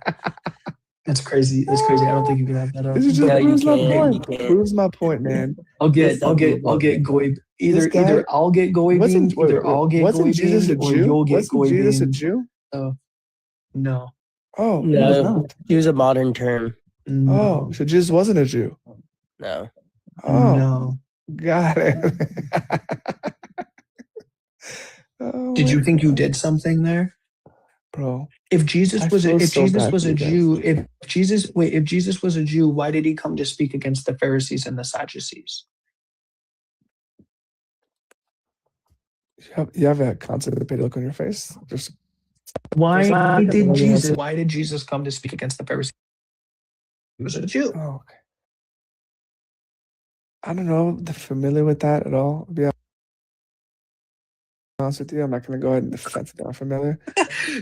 That's crazy. That's crazy. I don't think you can have that up. This is No, just you proves my can't. You point. can't. Proves my point, man. I'll get This goy. This guy Either I'll get goy wasn't beamed, either I'll get wasn't goy Jesus a beamed, or Jew? you'll get Wasn't goy Jesus a beamed. Jew? No. Oh, he was No, not. he was a modern term. Oh, No. so Jesus wasn't a Jew. No. Oh, No. got it. Oh, Did you my think you God. did something there? Bro, If Jesus I was feel if so Jesus bad was for a you guys. Jew, if Jesus was a Jew, why did he come to speak against the Pharisees and the Sadducees? You have a constipated look on your face. Just Why Let did me answer. Jesus come to speak against the Pharisees? He was a Jew. Oh, okay. I don't know. They're familiar with that at all. To be honest with you, I'm not going to go ahead and defend that I'm familiar.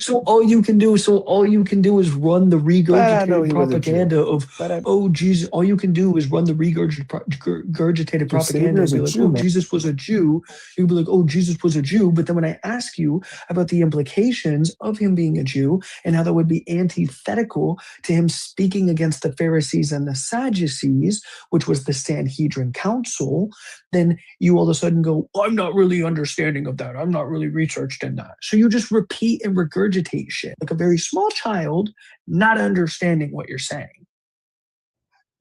So all you can do is run the But I know regurgitated he was a Jew. propaganda of, But I, oh Jesus. All you can do is run the regurgitated your propaganda savior and is be a like, Jew, oh man. Jesus was a Jew. You'd be like, oh Jesus was a Jew. But then when I ask you about the implications of him being a Jew and how that would be antithetical to him speaking against the Pharisees and the Sadducees, which was the Sanhedrin Council, then you all of a sudden go, I'm not really understanding of that. I'm not really researched in that. So you just repeat and regurgitate shit like a very small child, not understanding what you're saying.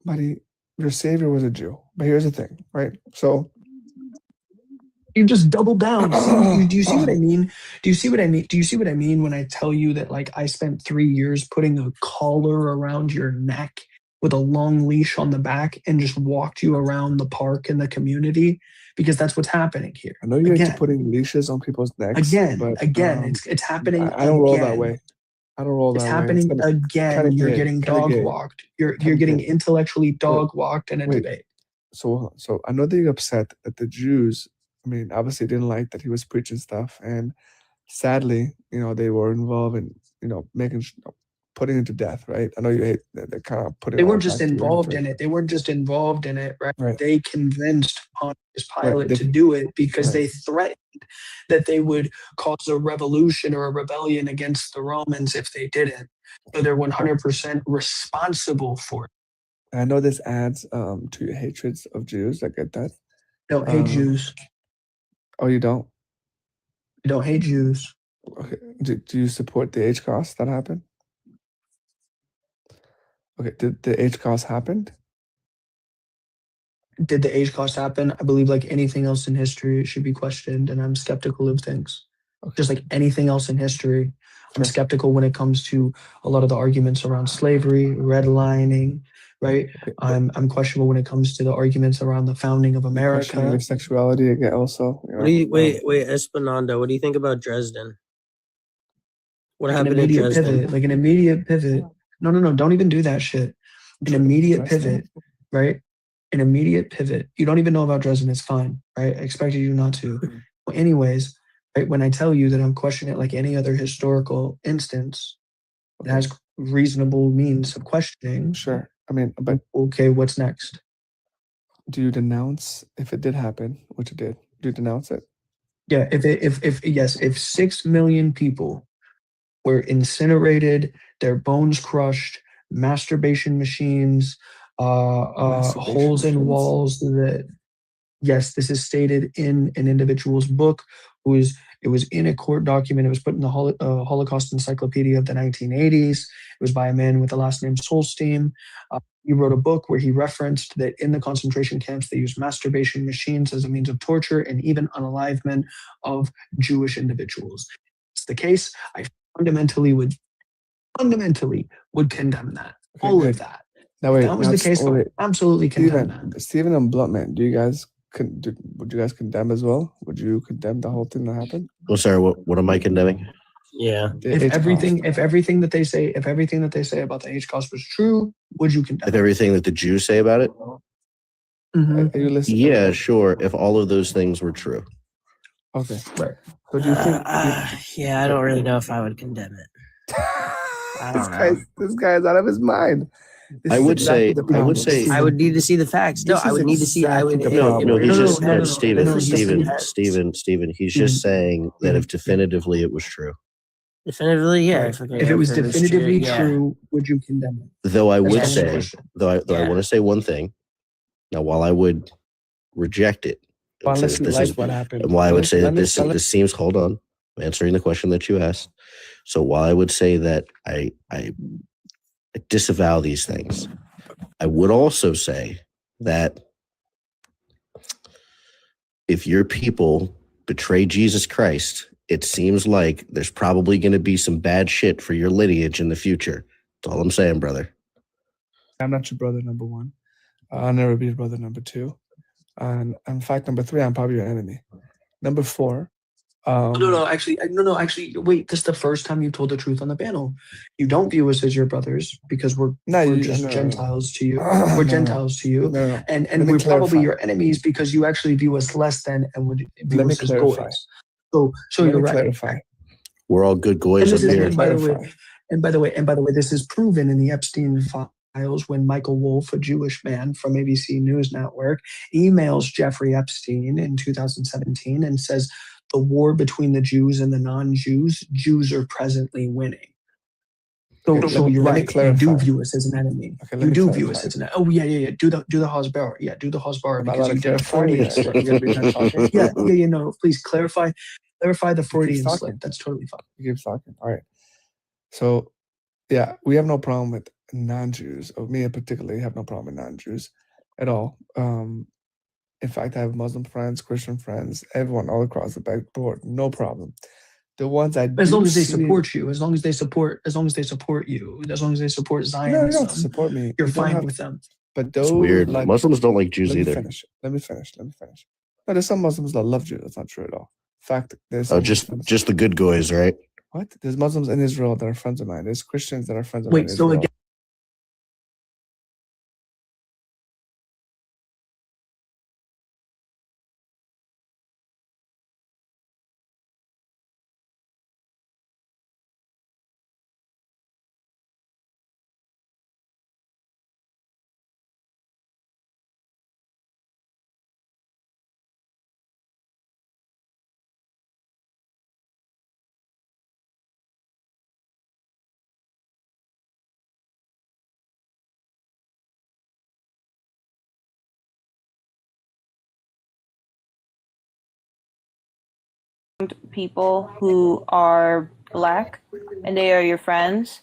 Buddy, your savior was a Jew. But here's the thing, right? So You just double down. Do you see what I mean? Do you see what I mean? Do you see what I mean when I tell you that, like, I spent 3 years putting a collar around your neck with a long leash on the back and just walked you around the park and the community? Because that's what's happening here. I know you're into Again, putting leashes on people's necks, but it's happening I don't roll that again. way. I don't roll It's that way. happening again. You're getting dog gay. walked. You're getting gay. intellectually dog walked in a Wait. debate. So I know that you're upset that the Jews, I mean, obviously didn't like that he was preaching stuff, and sadly, they were involved in, putting him to death, right? I know you hate that they kind of put it They all weren't just back to him involved first. in it. They weren't just involved in it, right? Right. They convinced Pontius Pilate They- to do it because right. they threatened that they would cause a revolution or a rebellion against the Romans if they didn't. So they're 100% responsible for it. I know this adds to your hatreds of Jews. I get that. Don't hate Jews. Oh, you don't? You don't hate Jews. Okay. Do you support the H cost that happened? Okay. Did the H cost happen? Did the age cost happen? I believe, like anything else in history, it should be questioned, and I'm skeptical of things. Okay. Just like anything else in history, I'm Sure. skeptical when it comes to a lot of the arguments around slavery, redlining, right? Okay. I'm questionable when it comes to the arguments around the founding of Questioning America. your sexuality again, also. What do you wait, Esplananda? What do you think about Dresden? What Like an happened in immediate Dresden? pivot, like an immediate pivot. No, don't even do that shit. An immediate Dresden? pivot, right? An immediate pivot. You don't even know about Dresden. It's fine, right? I expected you not to. Well, anyways, right, when I tell you that I'm questioning it like any other historical instance, it has reasonable means of questioning. Sure. I mean, but Okay, what's next? do you denounce if it did happen, which it did? Do you denounce it? Yeah, if 6 million people were incinerated, their bones crushed, masturbation machines, holes in machines? walls that, yes, this is stated in an individual's book. It was in a court document. It was put in the Holocaust Encyclopedia of the 1980s. It was by a man with the last name Solstein. He wrote a book where he referenced that in the concentration camps, they used masturbation machines as a means of torture and even unalivement of Jewish individuals. It's the case. I fundamentally would condemn that. Okay, All good. of that. Now If wait, that was the case, I would absolutely condemn that. Stephen and Bluntman, do you guys would you guys condemn as well? Would you condemn the whole thing that happened? Well, sorry, what am I condemning? Yeah. The If Holocaust. everything that they say about the Holocaust was true, would you condemn If everything that the Jews say about it? Mhm. Are you listening? Yeah, sure. If all of those things were true. Okay. Right. So do you think? Yeah, I don't really know if I would condemn it. I don't know. This guy is out of his mind. This I is would exactly say, the I problem, would say, I would need to see the facts. No, This I would is need to see. I would. exactly the problem. no, he's No, just, no, no, no, Steven, no, Steven, he's just saying that if definitively it was true. Definitively, yeah. Right. If it was definitively yeah. true, would you condemn it? Though I would That's the say, question. though I want to say one thing. Now, while I would reject it, and say Unless that you like what happened. and while I would say that Let me- this seems, hold on, I'm answering the question that you asked. So while I would say that I disavow these things, I would also say that if your people betray Jesus Christ, it seems like there's probably going to be some bad shit for your lineage in the future. That's all I'm saying, brother. I'm not your brother, number one. I'll never be your brother, number two. And in fact, number three, I'm probably your enemy. Number four. No, actually, wait. This is the first time you told the truth on the panel. You don't view us as your brothers because we're just Gentiles to you. We're Gentiles to you, and we're probably your enemies because you actually view us less than and would view us as goys. So you're right. Clarify. We're all good goys up here. And by the way, this is proven in the Epstein files when Michael Wolff, a Jewish man from ABC News Network, emails Jeffrey Epstein in 2017 and says, the war between the Jews and the non-Jews, Jews are presently winning. So you're right. You do view us as an enemy. Okay, you do view us as an enemy. Oh yeah. Do the Hasbara. Yeah, do the Hasbara because you did a Freudian slip. Yeah. No, please clarify the Freudian slip. That's totally fine. You keep talking. All right. So, yeah, we have no problem with non-Jews. Or me in particular, have no problem with non-Jews at all. In fact, I have Muslim friends, Christian friends, everyone all across the board, no problem. The ones I as long as they support you, as long as they support you, as long as they support Zionism, no, you don't have to support me. You're fine with them. But those it's weird. Muslims don't like Jews either. Let me finish. No, there's some Muslims that love Jews. That's not true at all. In fact, there's just the good goys, right? What? There's Muslims in Israel that are friends of mine. There's Christians that are friends of mine. Wait, so again. People who are black and they are your friends,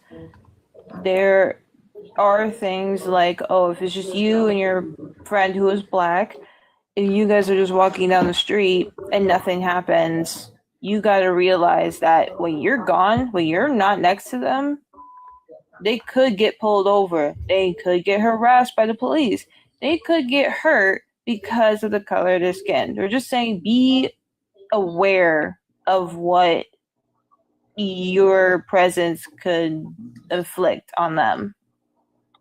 there are things like, oh, if it's just you and your friend who is black, if you guys are just walking down the street and nothing happens, you got to realize that when you're gone, when you're not next to them, they could get pulled over, they could get harassed by the police, they could get hurt because of the color of their skin. They're just saying, be aware of what your presence could inflict on them.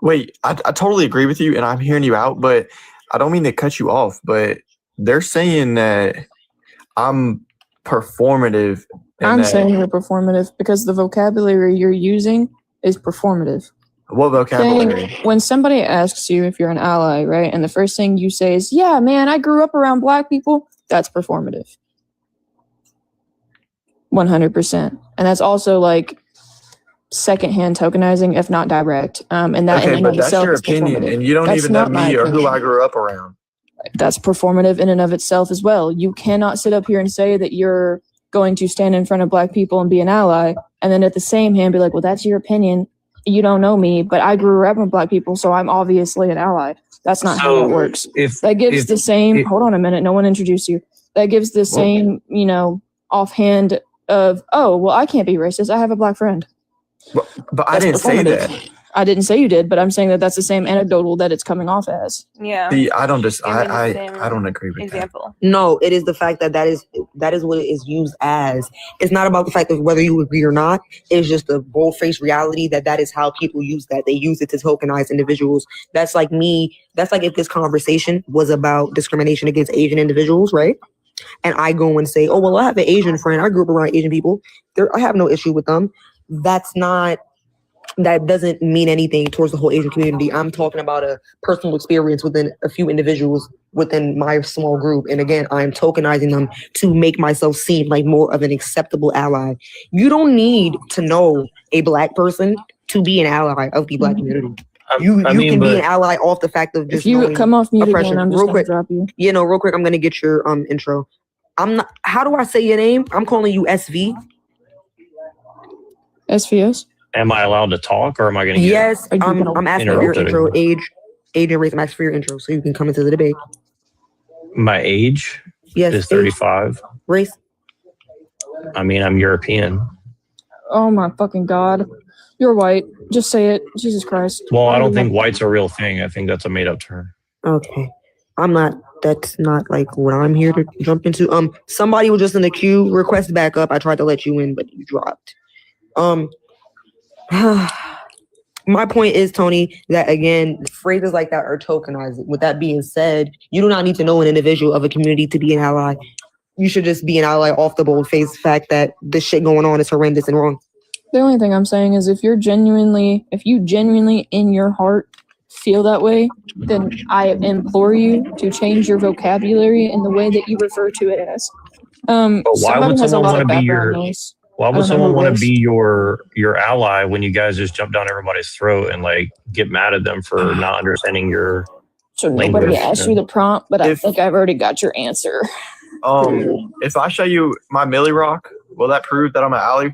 Wait, I totally agree with you, and I'm hearing you out, but I don't mean to cut you off, but they're saying that I'm performative. I'm saying you're performative because the vocabulary you're using is performative. What vocabulary? Saying, when somebody asks you if you're an ally, right, and the first thing you say is, yeah, man, I grew up around black people, that's performative. 100%. And that's also like secondhand tokenizing, if not direct. And that okay, in but of that's itself your is opinion, and you don't that's even know not my me or who opinion. I grew up around. That's performative in and of itself as well. You cannot sit up here and say that you're going to stand in front of black people and be an ally, and then at the same hand be like, well, that's your opinion. You don't know me, but I grew up with black people, so I'm obviously an ally. That's not how that works. That gives the same, hold on a minute, no one introduced you. That gives the same, offhand of, oh, well, I can't be racist. I have a black friend. But I didn't say that. I didn't say you did, but I'm saying that that's the same anecdotal that it's coming off as. Yeah. See, I don't just Give me the I same I don't agree with example. No, it is the fact that that is what it is used as. It's not about the fact of whether you agree or not. It's just the bold-faced reality that is how people use that. They use it to tokenize individuals. That's like me. That's like if this conversation was about discrimination against Asian individuals, right? And I go and say, oh, well, I have an Asian friend. I grew up around Asian people. I have no issue with them. That doesn't mean anything towards the whole Asian community. I'm talking about a personal experience within a few individuals within my small group. And again, I'm tokenizing them to make myself seem like more of an acceptable ally. You don't need to know a Black person to be an ally of the Black community. You can be an ally off the fact of just If you knowing come off mute oppression. again, I'm just Real gonna quick, drop you. real quick, I'm gonna get your intro. I'm not. How do I say your name? I'm calling you SV. SVS. Am I allowed to talk, or am I going to get Yes, I'm asking for your interrupted intro, again? age and race. I'm asking for your intro so you can come into the debate. My age Yes, is 35. Race. I mean, I'm European. Oh my fucking god. You're white. Just say it. Jesus Christ. Well, I don't think white's a real thing. I think that's a made-up term. Okay, I'm not. That's not like what I'm here to jump into. Somebody was just in the queue. Request back up. I tried to let you in, but you dropped. My point is, Tony, that again, phrases like that are tokenized. With that being said, you do not need to know an individual of a community to be an ally. You should just be an ally off the bold face fact that this shit going on is horrendous and wrong. The only thing I'm saying is if you genuinely in your heart feel that way, then I implore you to change your vocabulary in the way that you refer to it as. But why Somebody would has a someone lot want of to be background your? noise. Why I would don't know someone who want to is. be your ally when you guys just jump down everybody's throat and like get mad at them for not understanding your So language? nobody asked you the prompt, but I think I've already got your answer. If I show you my Millie Rock, will that prove that I'm an ally?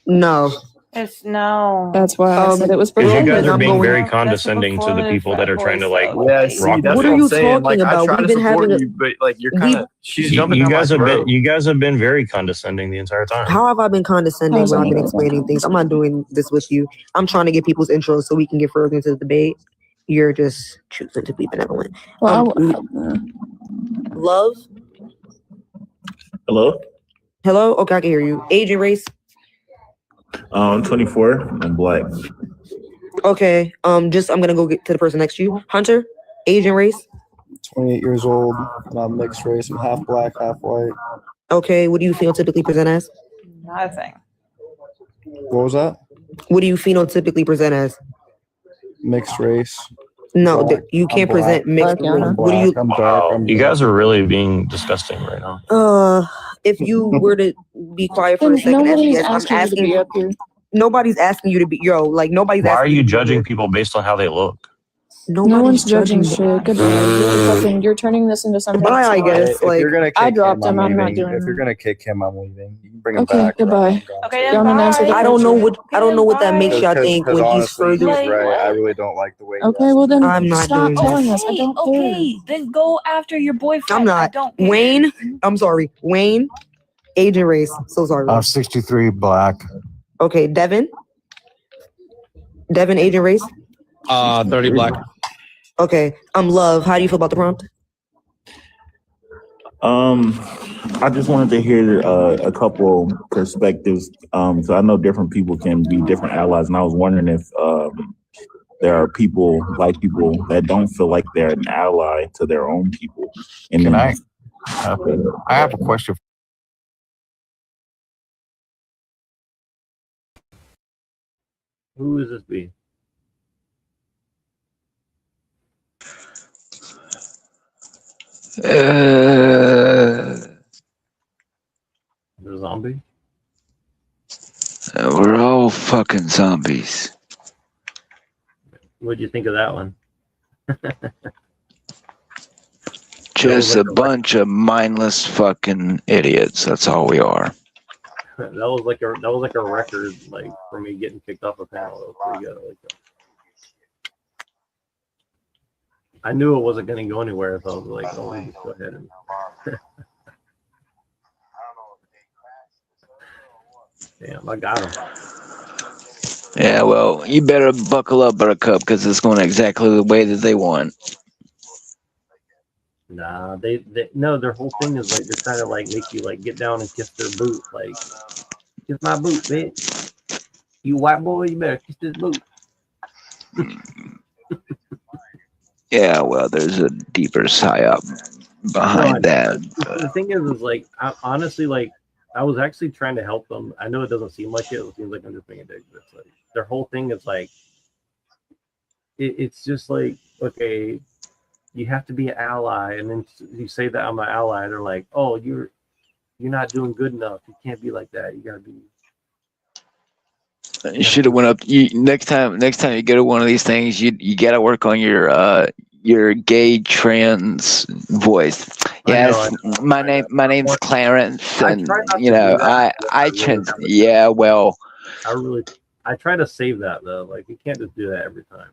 No. It's no. That's why I said it was Because you guys performative. are being very condescending to the people that are trying to like Yeah, see, rock that's with what you. I'm saying. Like, I try We've to been support having you, but like you're kind of she's jumping You down my guys have throat. been very condescending the entire time. How have I been condescending when I've been explaining things? I'm not doing this with you. I'm trying to get people's intros so we can get further into the debate. You're just choosing to be benevolent. Love. Hello? Hello? Okay, I can hear you. Age and race. I'm 24. I'm Black. Okay. I'm gonna go get to the person next to you. Hunter, age and race. 28 years old, and I'm mixed race. I'm half black, half white. Okay. What do you phenotypically present as? Nothing. What was that? What do you phenotypically present as? Mixed race. No, Black. you I'm can't black. present mixed. I'm What do you? black, I'm dark. I'm You guys are really being disgusting right now. If you were to be quiet for a second, Nobody's SBS, I'm asking you to asking. be up here. Nobody's asking you to be nobody's Why are asking you to be judging here. people based on how they look? No one's judging them. shit. Goodbye. You're turning this into something. Goodbye, I guess. If you're gonna kick I dropped him, him. I'm not leaving. doing If you're that. gonna kick him, I'm leaving. You can bring him Okay, back. goodbye. Okay, Y'all then didn't answer the bye. I don't know what that makes y'all think Because when he's honestly, he's further. right. I really don't like the way. Okay, well then I'm not stop doing telling that. us. I don't care. Okay, then go after your boyfriend. I'm not. Wayne, I'm sorry. Wayne, age and race. So sorry. 63 Black. Okay, Devin, age and race. 30 Black. Okay, Love. How do you feel about the prompt? I just wanted to hear a couple perspectives. So I know different people can be different allies, and I was wondering if there are people, Black people, that don't feel like they're an ally to their own people. And Can then, I have a question. Who is this be? The zombie? We're all fucking zombies. What'd you think of that one? Just a bunch of mindless fucking idiots. That's all we are. That was like a record, like for me getting kicked off a panel. That was pretty good. I like that. I knew it wasn't going to go anywhere, so I was like, "Oh, just go ahead and." Damn, I got him. Yeah, well, you better buckle up, Buttercup, because it's going exactly the way that they want. Nah, they no, their whole thing is like they're trying to like make you like get down and kiss their boot, like kiss my boot, bitch. You white boy, you better kiss this boot. Yeah, well, there's a deeper psyop behind that. The thing is like I honestly like I was actually trying to help them. I know it doesn't seem like it. It seems like I'm just being a dick, but it's like their whole thing is like it's just like okay, you have to be an ally, and then you say that I'm an ally, they're like, oh, you're not doing good enough. You can't be like that. You gotta be. You should have went up. Next time you go to one of these things, you got to work on your gay trans voice. Yes, my name's Clarence, and I trans. Yeah, well, I try to save that though. Like you can't just do that every time.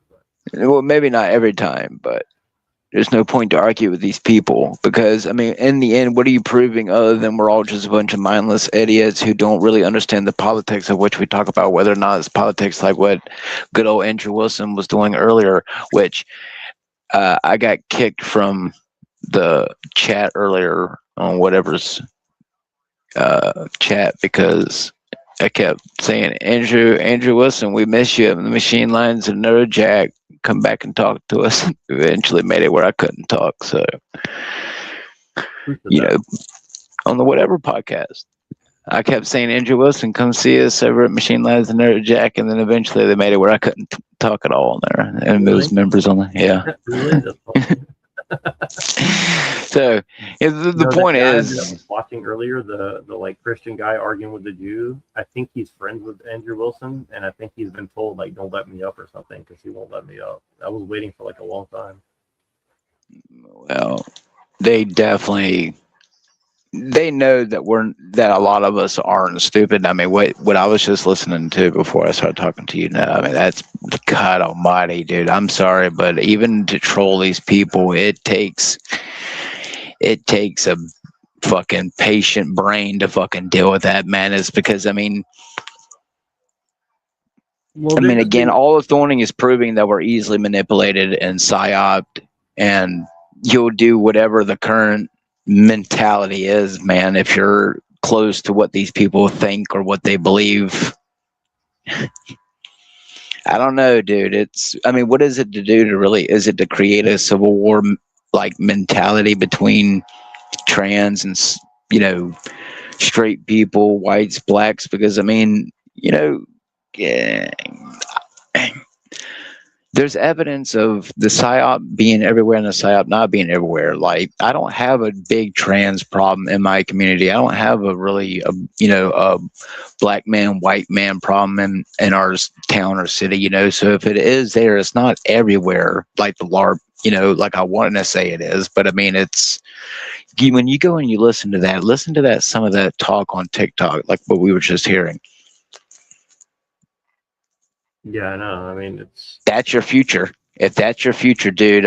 well, maybe not every time, but there's no point to argue with these people because, I mean, in the end, what are you proving other than we're all just a bunch of mindless idiots who don't really understand the politics of which we talk about, whether or not it's politics like what good old Andrew Wilson was doing earlier, which I got kicked from the chat earlier on whatever's chat because I kept saying, Andrew Wilson, we miss you. The machine lines and Neuro Jack come back and talk to us. Eventually made it where I couldn't talk. So, on the whatever podcast, I kept saying, Andrew Wilson, come see us over at Machine Lines and Neuro Jack. And then eventually they made it where I couldn't talk at all on there. And it was members on there. Yeah. Really? So the point is, I was watching earlier the like Christian guy arguing with the Jew. I think he's friends with Andrew Wilson, and I think he's been told like don't let me up or something because he won't let me up. I was waiting for like a long time. well, they definitely know that a lot of us aren't stupid. I mean, what I was just listening to before I started talking to you now, I mean, that's God almighty, dude. I'm sorry, but even to troll these people, it takes a fucking patient brain to fucking deal with that, man. It's because, I mean, again, all the thorning is proving that we're easily manipulated and psyoped, and you'll do whatever the current mentality is, man, if you're close to what these people think or what they believe. I don't know, dude. What is it to do to really, is it to create a civil war like mentality between trans and, straight people, whites, blacks? Because, yeah, there's evidence of the psyop being everywhere and the psyop not being everywhere. Like, I don't have a big trans problem in my community. I don't have a black man, white man problem in our town or city, So if it is there, it's not everywhere like the LARP, like I want to say it is. But it's, when you go and you listen to that, some of that talk on TikTok, like what we were just hearing. Yeah, I know. That's your future. If that's your future, dude,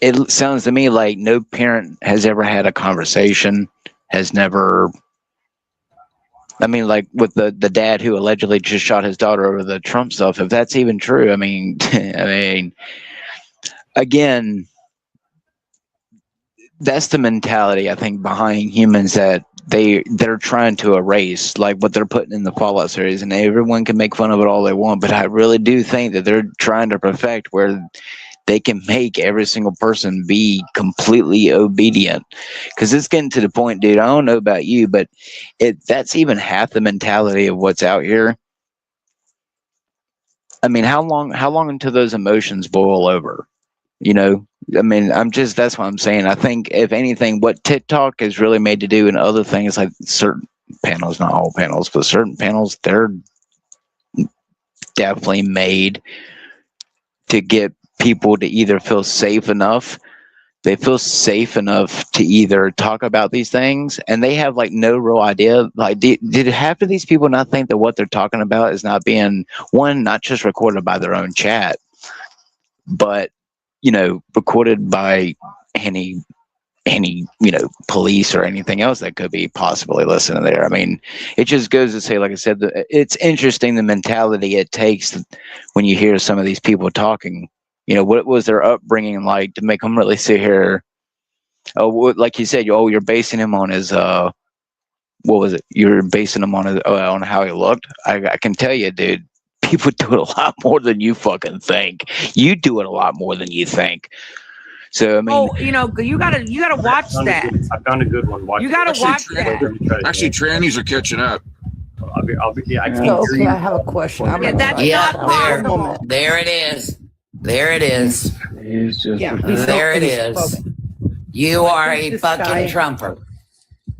it sounds to me like no parent has ever had a conversation, has never. Like with the dad who allegedly just shot his daughter over the Trump stuff. If that's even true, again, that's the mentality I think behind humans that they're trying to erase, like what they're putting in the Fallout series, and everyone can make fun of it all they want, but I really do think that they're trying to perfect where they can make every single person be completely obedient. Because it's getting to the point, dude, I don't know about you, but that's even half the mentality of what's out here. How long until those emotions boil over? That's what I'm saying. I think if anything, what TikTok is really made to do, and other things like certain panels, not all panels, but certain panels, they're definitely made to get people to either feel safe enough. They feel safe enough to either talk about these things, and they have like no real idea. Like, did half of these people not think that what they're talking about is not being, one, not just recorded by their own chat, but recorded by any any, police or anything else that could be possibly listening there. I mean, it just goes to say, like I said, it's interesting the mentality it takes when you hear some of these people talking. What was their upbringing like to make them really sit here? Oh, like you said, you're basing him on his what was it? You're basing him on how he looked. I can tell you, dude. People do it a lot more than you fucking think. You do it a lot more than you think. So I mean, you gotta watch that. I found a good one. Watch You gotta watch that. Actually, trannies are catching up. I can't So, hear okay, you. I have a question. That's not possible. There it is. There it is. He's just There it is. You are a fucking Trumper.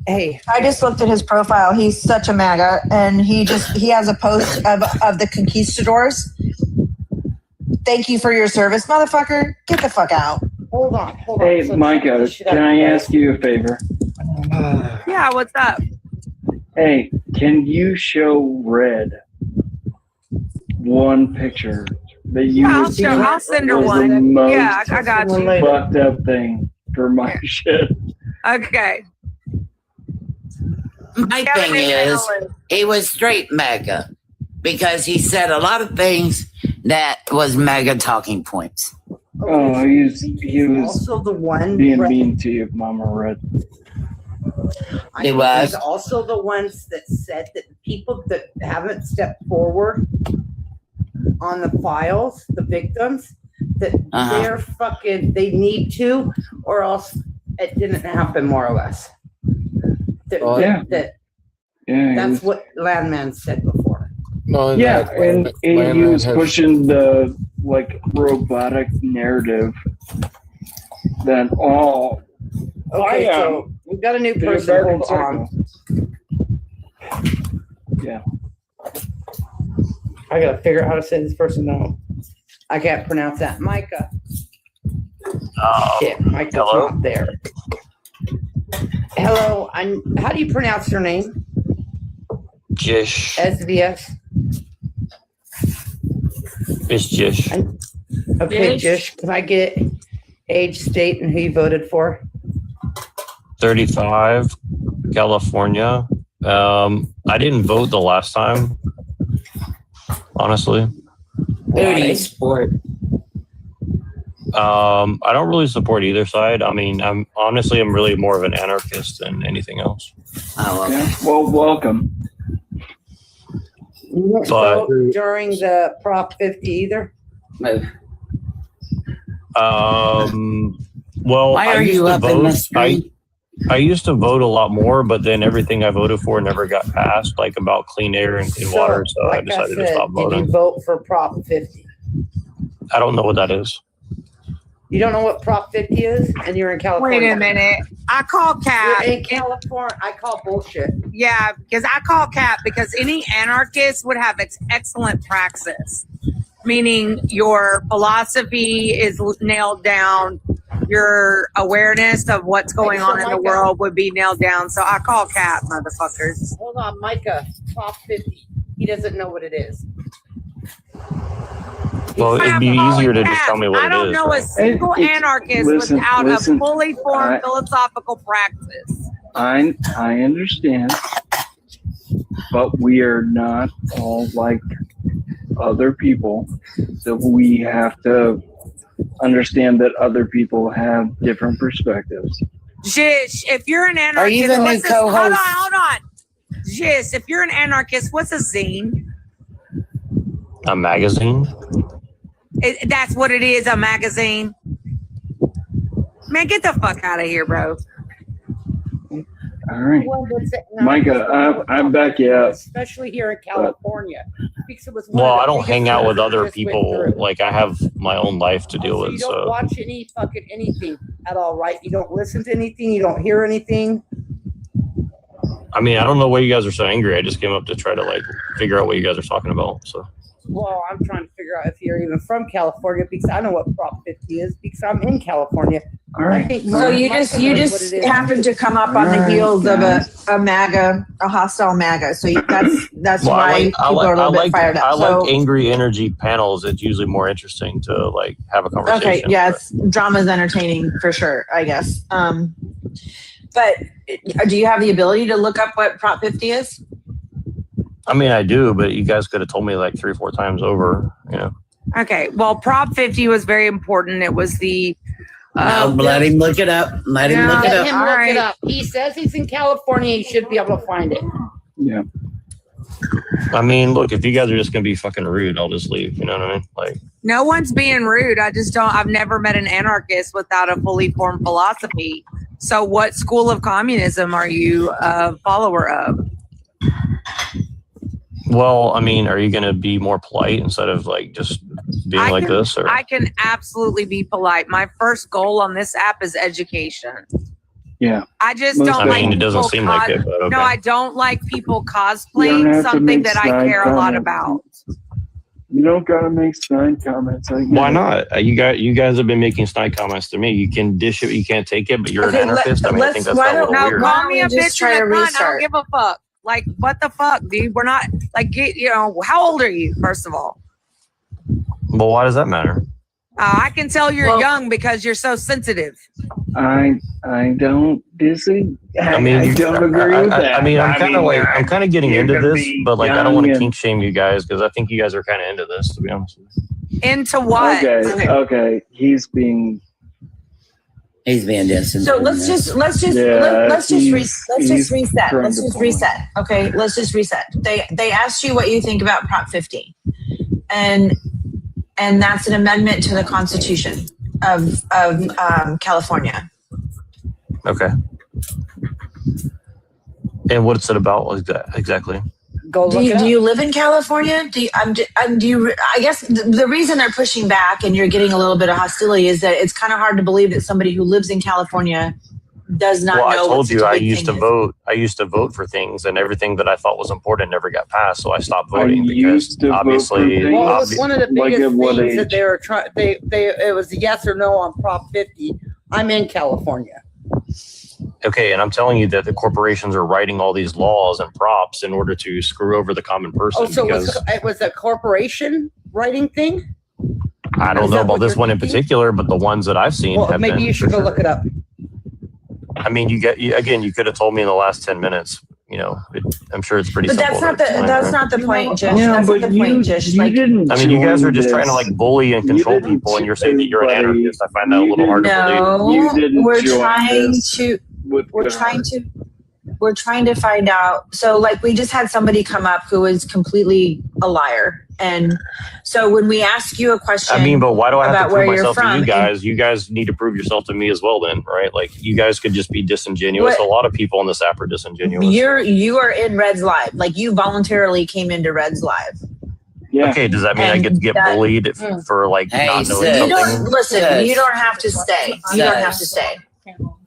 Hey, I just looked at his profile. He's such a MAGA, and he has a post of the conquistadors. Thank you for your service, motherfucker. Get the fuck out. Hold on. Hey, Micah, can I ask you a favor? Yeah, what's up? Hey, can you show Red one picture that you I'll send her was one. the most Yeah, I got you. fucked up thing for my shit? Okay. My thing is, he was straight MAGA because he said a lot of things that was MAGA talking points. Oh, he was also the one being mean to you, Mama Red. He was. He's also the ones that said that people that haven't stepped forward on the files, the victims, that they're fucking, they need to, or else it didn't happen, more or less. That's what Landman said before. Yeah, and he was pushing the robotic narrative that all. Okay, so we've got a new person. Hold on. Yeah. I gotta figure out how to say this person name. I can't pronounce that. Micah. Shit, Micah's not there. Hello, how do you pronounce your name? Jish. SVS. It's Jish. Okay, Jish, can I get age, state, and who you voted for? 35, California. I didn't vote the last time, honestly. Who do you support? I don't really support either side. I mean, I'm really more of an anarchist than anything else. Oh, okay. Yeah, well, welcome. You didn't But- vote during the Prop 50 either? No. Well, Why I are used you to up in vote. the street? I used to vote a lot more, but then everything I voted for never got passed, like about clean air and clean water. So I decided to stop did voting. you vote for Prop 50? I don't know what that is. You don't know what Prop 50 is? And you're in California. Wait a minute. I call Cap. You're in California. I call bullshit. Yeah, because I call Cap because any anarchist would have excellent praxis, meaning your philosophy is nailed down, your awareness of what's going on in the world would be nailed down. So I call Cap, motherfuckers. Hold on, Micah. Prop 50. He doesn't know what it is. Well, it'd be easier to just tell me what I it don't is. know a single anarchist without a fully formed philosophical practice. I understand, but we are not all like other people. So we have to understand that other people have different perspectives. Jish, if you're an anarchist, Are you the new co-host? Hold on. Jish, if you're an anarchist, what's a zine? A magazine? That's what it is, a magazine. Man, get the fuck out of here, bro. All right, Micah, I'm back. Yeah, Especially here in California. Because it was Well, I don't hang out with other people. Like, I have my own life to deal So with. you don't So watch any fucking anything at all, right? You don't listen to anything. You don't hear anything. I mean, I don't know why you guys are so angry. I just came up to try to figure out what you guys are talking about. So Well, I'm trying to figure out if you're even from California because I know what Prop 50 is because I'm in California. All right. I think So you Micah just knows what it is. happened to come up on the heels of a MAGA, a hostile MAGA. So that's Well, why people are a little bit fired up. I So like angry energy panels. It's usually more interesting to have a conversation. okay, yeah, it's drama's entertaining for sure, I guess. But do you have the ability to look up what Prop 50 is? I mean, I do, but you guys could have told me like 3 or 4 times over, Okay. Well, Prop 50 was very important. It was the. Let him look it up. Let him look it Let up. him look it up. He says he's in California. He should be able to find it. Yeah. I mean, look, if you guys are just going to be fucking rude, I'll just leave. You know what I mean? Like, No one's being rude. I've never met an anarchist without a fully formed philosophy. So what school of communism are you a follower of? well, I mean, are you going to be more polite instead of like just being like this? Or I can absolutely be polite. My first goal on this app is education. Yeah. I just Most don't I like mean, it doesn't people seem like it, but okay. No, I don't like people You don't cosplaying have to something make that I snide care a lot comments. about. You don't gotta make snide comments. I get Why it. not? You guys have been making snide comments to me. You can dish it, you can't take it, but you're Okay, an anarchist. I mean, I think that's why a little don't- weird. why Call don't me we a just bitch try in to the front. I restart? don't give a fuck. Like, what the fuck, dude? We're not like how old are you, first of all? Well, why does that matter? I can tell you're young because you're so sensitive. I don't disagree. I mean, I don't agree with that. I mean, I'm kind of getting you're into gonna this, be but like, I don't want to young kink shame you guys because I think you guys are kind of into this, to be honest with you. Into what? Okay. He's being distant. So let's just Yeah, let's he's just reset. trying Let's to just point. reset. Okay, let's just reset. They asked you what you think about Prop 50, and that's an amendment to the Constitution of California. Okay. And what's it about exactly? Go Do look it up. you live in California? I guess the reason they're pushing back and you're getting a little bit of hostility is that it's kind of hard to believe that somebody who lives in California does not Well, I know what told such you a I big used to thing is. vote. I used to vote for things, and everything that I thought was important never got passed. So I stopped I voting because used to vote for obviously, things. Well, it was one of the Like biggest at what things that age? they were trying. It was yes or no on Prop 50. I'm in California. okay, and I'm telling you that the corporations are writing all these laws and props in order to screw over the common person. Oh, so because it was a corporation writing thing? I don't Is know that about what this you're one in thinking? particular, but the ones that I've seen Well, have maybe been. you should go look it up. I mean, you could have told me in the last 10 minutes. I'm sure it's pretty But simple. that's not the point, Josh. Yeah, That's not but the point, Josh. Like, didn't. I mean, you guys are join just trying to this. like bully and control You didn't people, and you're saying that you're an buddy. anarchist. I find that a little hard to believe. no, You didn't we're join trying this to with we're good trying heart. to we're trying to find out. So like we just had somebody come up who was completely a liar. And so when we ask you a question, I mean, but why do I have to about prove where you're myself to from, you guys? You guys need to prove yourself to me as well then, right? Like you guys could just be disingenuous. What- A lot of people on this app are disingenuous. you are in Red's Live. Like you voluntarily came into Red's Live. Yeah. Okay, does that mean I get to get bullied for like not knowing You something? don't listen. Sis. You don't have to stay. You don't have to stay.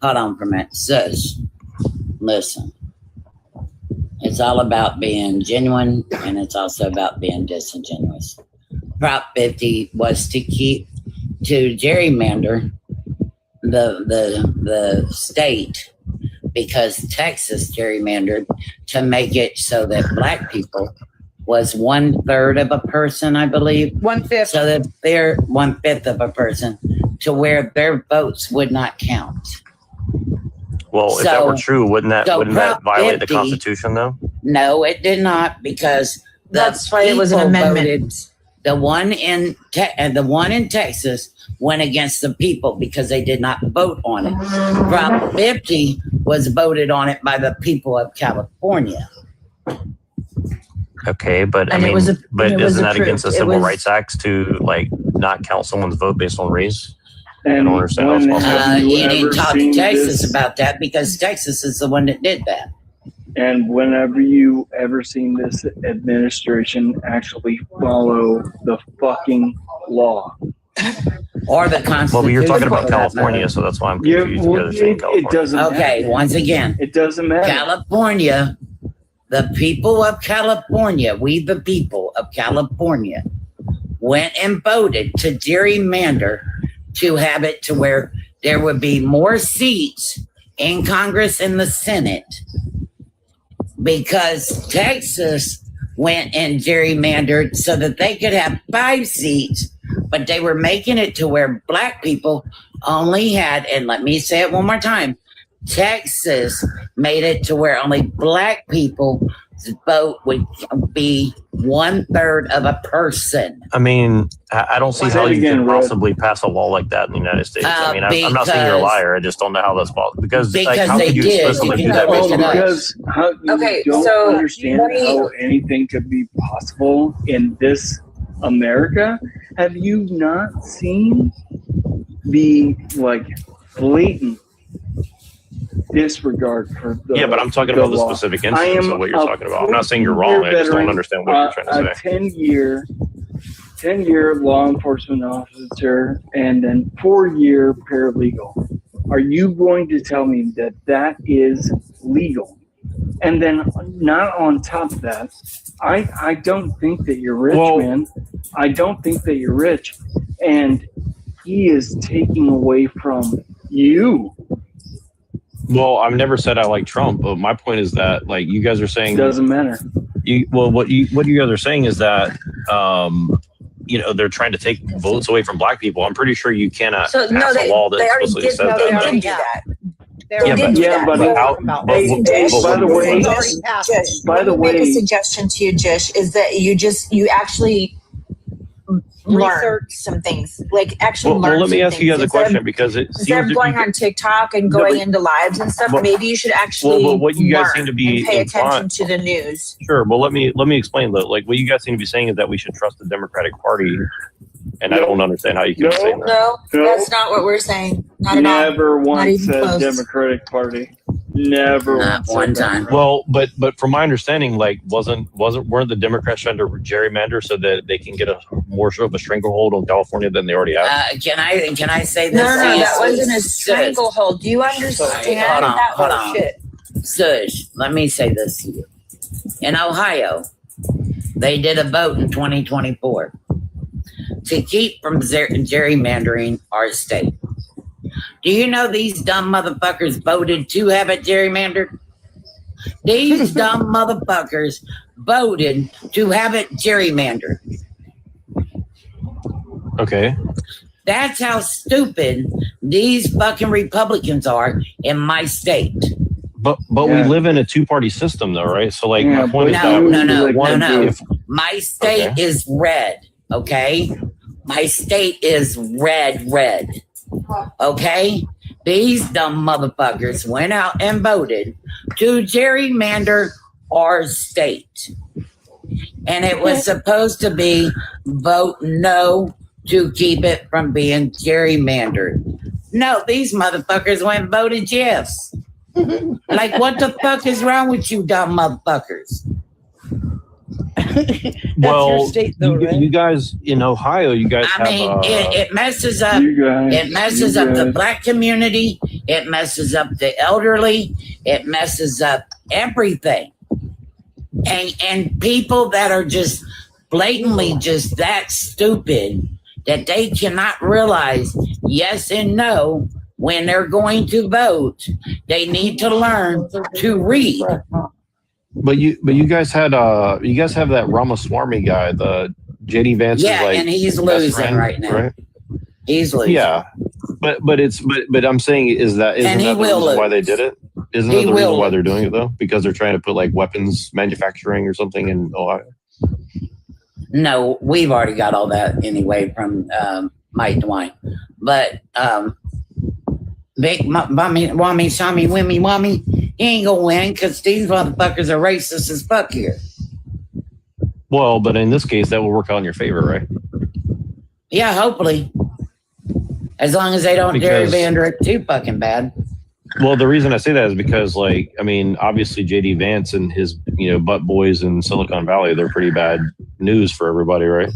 Hold on for a minute. Sis, listen. It's all about being genuine, and it's also about being disingenuous. Prop 50 was to gerrymander the state because Texas gerrymandered to make it so that black people was 1/3 of a person, I believe. 1/5. So that they're 1/5 of a person to where their votes would not count. Well, if that were true, wouldn't that Prop violate the 50 Constitution though? No, it did not because That's why it was an people amendment. voted. The one in Texas went against the people because they did not vote on it. Prop 50 was voted on it by the people of California. Okay, but And I it mean, was but and it was isn't that against the approved. It Civil was- Rights Act to like not count someone's vote based on race? I And don't understand how it's when possible. have You didn't ever talk to seen Texas this? about that because Texas is the one that did that. And whenever you ever seen this administration actually follow the fucking law? Or the Constitution. Well, but you're talking about for that California, matter. so that's why I'm Yeah, confused. well, You guys are saying it California. doesn't Okay, matter. once again, It doesn't matter. California, the people of California, we the people of California, went and voted to gerrymander to have it to where there would be more seats in Congress and the Senate because Texas went and gerrymandered so that they could have 5 seats, but they were making it to where black people only had, and let me say it one more time, Texas made it to where only black people vote would be 1/3 of a person. I mean, I don't see Say how it you again, can Red. possibly pass a law like that in the United States. I mean, I'm not saying you're a Because- liar. I just don't know how that's possible. Because like, Because how they could you did. explicitly You do can that? look Based it on up. Because how you Okay, don't so understand let me- how anything could be possible in this America. Have you not seen the blatant disregard for the Yeah, but I'm talking the about the law? specific I instance am of what you're a talking about. I'm not saying you're 14-year wrong. I just don't veteran, understand what you're trying to say. a 10-year law enforcement officer and then 4-year paralegal. Are you going to tell me that that is legal? And then not on top of that, I don't think that you're rich, man. I don't think that you're rich. And he is taking away from you. Well, I've never said I like Trump, but my point is that like you guys are saying Doesn't matter. What you guys are saying is that they're trying to take votes away from black people. I'm pretty sure you cannot So pass no, a law that they already explicitly did. says that. They right? did do that. Yeah, They did do that. but By the way, by the make a way, suggestion to you, Jish, is that you actually learn some things, like actually learn. Well, let me some ask you things. guys a question because it Instead seems of going on TikTok and going into lives and stuff, maybe you should actually but what you guys learn seem to be and pay implying- attention to the news. Sure. Well, let me explain though. Like what you guys seem to be saying is that we should trust the Democratic Party, and I don't understand how you can say that. No, that's not what we're saying. Not at all. never Not once even said close. Democratic Party. Never Not once one said time. that. Well, but from my understanding, like weren't the Democrats trying to gerrymander so that they can get a more of a stranglehold on California than they already have? Can I say this? No, that to you? wasn't a stranglehold. Do you understand that hold whole on. shit? Sush, let me say this to you. In Ohio, they did a vote in 2024 to keep from gerrymandering our state. Do you know these dumb motherfuckers voted to have it gerrymandered? These dumb motherfuckers voted to have it gerrymandered. Okay. That's how stupid these fucking Republicans are in my state. But we live in a two-party system though, right? So like my point is No. that My state is red, okay? My state is red. Okay? These dumb motherfuckers went out and voted to gerrymander our state. And it was supposed to be vote no to keep it from being gerrymandered. No, these motherfuckers went and voted yes. Like, what the fuck is wrong with you dumb motherfuckers? well, state, though, right? you guys in Ohio, you guys I mean, it messes up. It messes up the black community. It messes up the elderly. It messes up everything. And people that are just blatantly just that stupid that they cannot realize yes and no when they're going to vote. They need to learn to read. But you guys had you guys have that Ramaswamy guy, the JD Vance's and he's best losing friend, right now. right? He's losing. Yeah, but I'm saying isn't that the reason why they did it? Isn't that the reason why they're doing it though? Because they're trying to put like weapons manufacturing or something in Ohio. No, we've already got all that anyway from Mike DeWine. But Big Wami, Shami, Wimmy, Wami, he ain't gonna win because these motherfuckers are racist as fuck here. Well, but in this case, that will work out in your favor, right? Yeah, hopefully. As long as they don't gerrymander it too fucking bad. Well, the reason I say that is because, like, I mean, obviously JD Vance and his, butt boys in Silicon Valley, they're pretty bad news for everybody, right?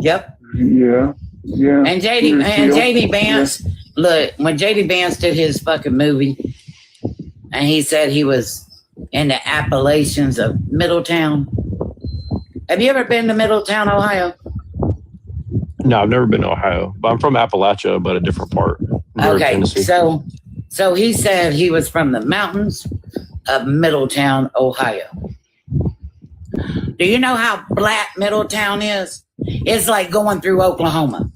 Yep. Yeah. And JD Vance, look, when JD Vance did his fucking movie, and he said he was in the Appalachians of Middletown. Have you ever been to Middletown, Ohio? No, I've never been to Ohio, but I'm from Appalachia, but a different part. Okay, Tennessee. so he said he was from the mountains of Middletown, Ohio. Do you know how black Middletown is? It's like going through Oklahoma.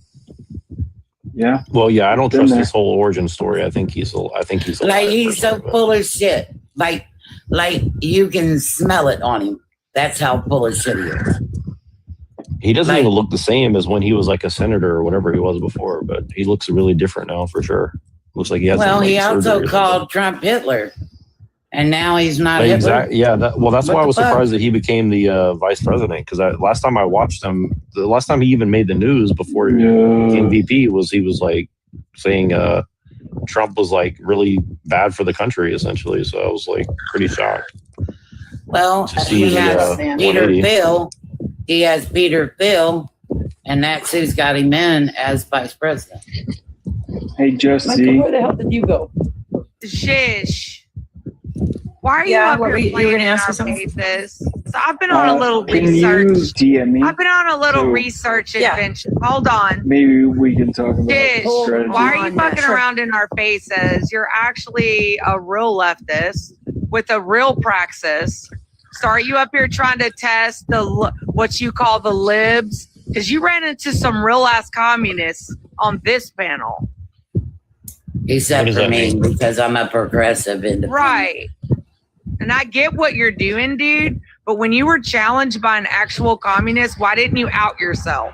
Yeah. Well, yeah, I don't Been trust there. his whole origin story. I think he's a Like he's so full of shit. Like you can smell it on him. That's how full of shit he is. He doesn't even look the same as when he was like a senator or whatever he was before, but he looks really different now for sure. Looks like he has. Well, some, he also surgery or called Trump Hitler, and now he's not Hitler. Exactly. Yeah. That's What why I the was fuck? surprised that he became the vice president. Because last time I watched him, the last time he even made the news before he became VP he was like saying Trump was like really bad for the country essentially. So I was like pretty shocked. Well, To see he has the, Peter 180. Phil. He has Peter Phil, and that's who's got him in as vice president. Hey, Jesse. Where the hell did you go? Shish. Why are you Yeah, up what here were you playing gonna in ask our me something? faces? So I've been on a little Can research. you DM me? I've been on a little So research adventure. Hold on. maybe we can talk about Shish, strategy. why are you fucking around in our faces? You're actually a real leftist with a real praxis. So are you up here trying to test what you call the libs? Because you ran into some real ass communists on this panel. Except for me, because I'm a progressive independent. Right. And I get what you're doing, dude. But when you were challenged by an actual communist, why didn't you out yourself?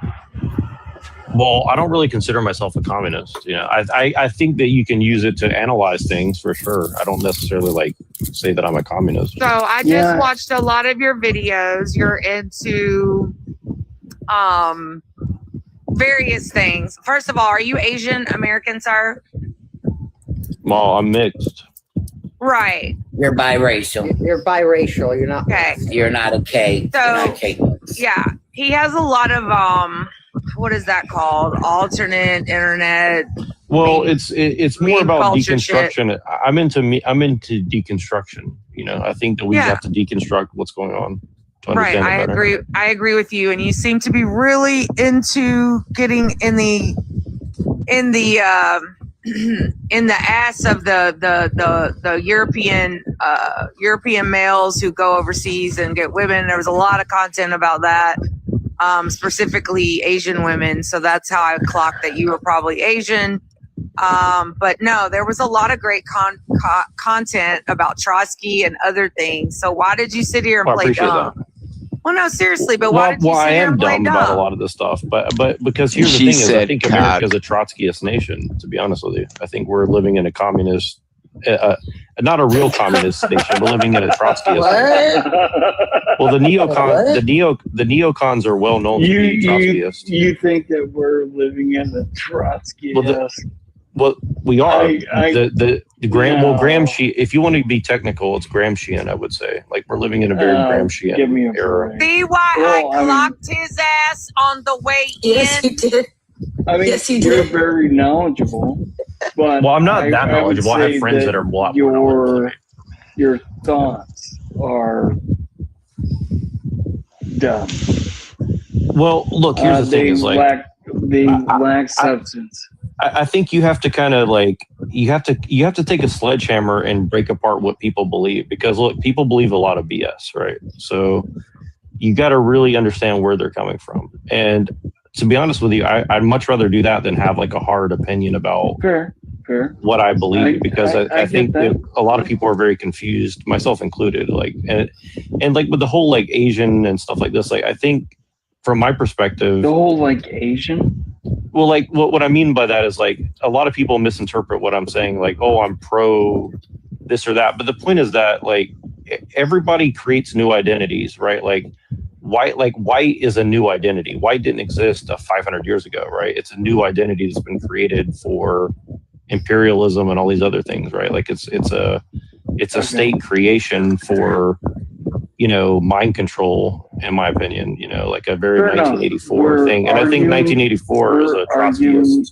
Well, I don't really consider myself a communist. You know, I think that you can use it to analyze things for sure. I don't necessarily like say that I'm a communist. So I just watched a lot of your videos. You're into various things. First of all, are you Asian American, sir? Well, I'm mixed. Right. You're biracial. You're biracial. You're not. Okay. You're not a K. So, You're not a K. Yeah, he has a lot of what is that called? Alternate internet. Well, it's more about culture deconstruction. I'm into deconstruction. You know, I think that we have to deconstruct what's going on to Right, understand I it better. agree. I agree with you, and you seem to be really into getting in the in the ass of the European males who go overseas and get women. There was a lot of content about that, specifically Asian women. So that's how I clocked that you were probably Asian. But no, there was a lot of great content about Trotsky and other things. So why did you sit here and Well, I play appreciate dumb? that. Well, no, seriously, but why did you I sit here am and play dumb dumb? about a lot of this stuff, but because here's the She thing is, I said think cock. America's a Trotskyist nation. To be honest with you, I think we're living in a communist, not a real communist nation. We're living in a Trotskyist nation. Well, the neocons are well known to be Trotskyist. You think that we're living in the Trotsky? Well, we are. I- the No. Gramsci. If you want to be technical, it's Gramscian. I would say, like we're living in a very Gramscian give me a era. See why Well, I I mean- clocked his ass on the way Yes, in? you did. I mean, Yes, you you're did. very knowledgeable, but Well, I'm not that would knowledgeable. I have say friends that are a lot more knowledgeable than me. your thoughts are dumb. Well, look, here's the thing: They is like lack substance. I think you have to kind of like you have to take a sledgehammer and break apart what people believe, because look, people believe a lot of BS, right? So you got to really understand where they're coming from. And to be honest with you, I'd much rather do that than have like a hard opinion about Fair. what I believe, because I get think that. that a lot of people are very confused, myself included. Like and like with the whole like Asian and stuff like this, like I think from my perspective, The whole like Asian. well, like what I mean by that is like a lot of people misinterpret what I'm saying, like, oh, I'm pro this or that. But the point is that like everybody creates new identities, right? Like white is a new identity. White didn't exist 500 years ago, right? It's a new identity that's been created for imperialism and all these other things, right? Like it's a state creation for, you know, mind control, in my opinion, you know, like a very Fair enough. 1984 We're thing. And I think arguing- 1984 is a Trotskyist.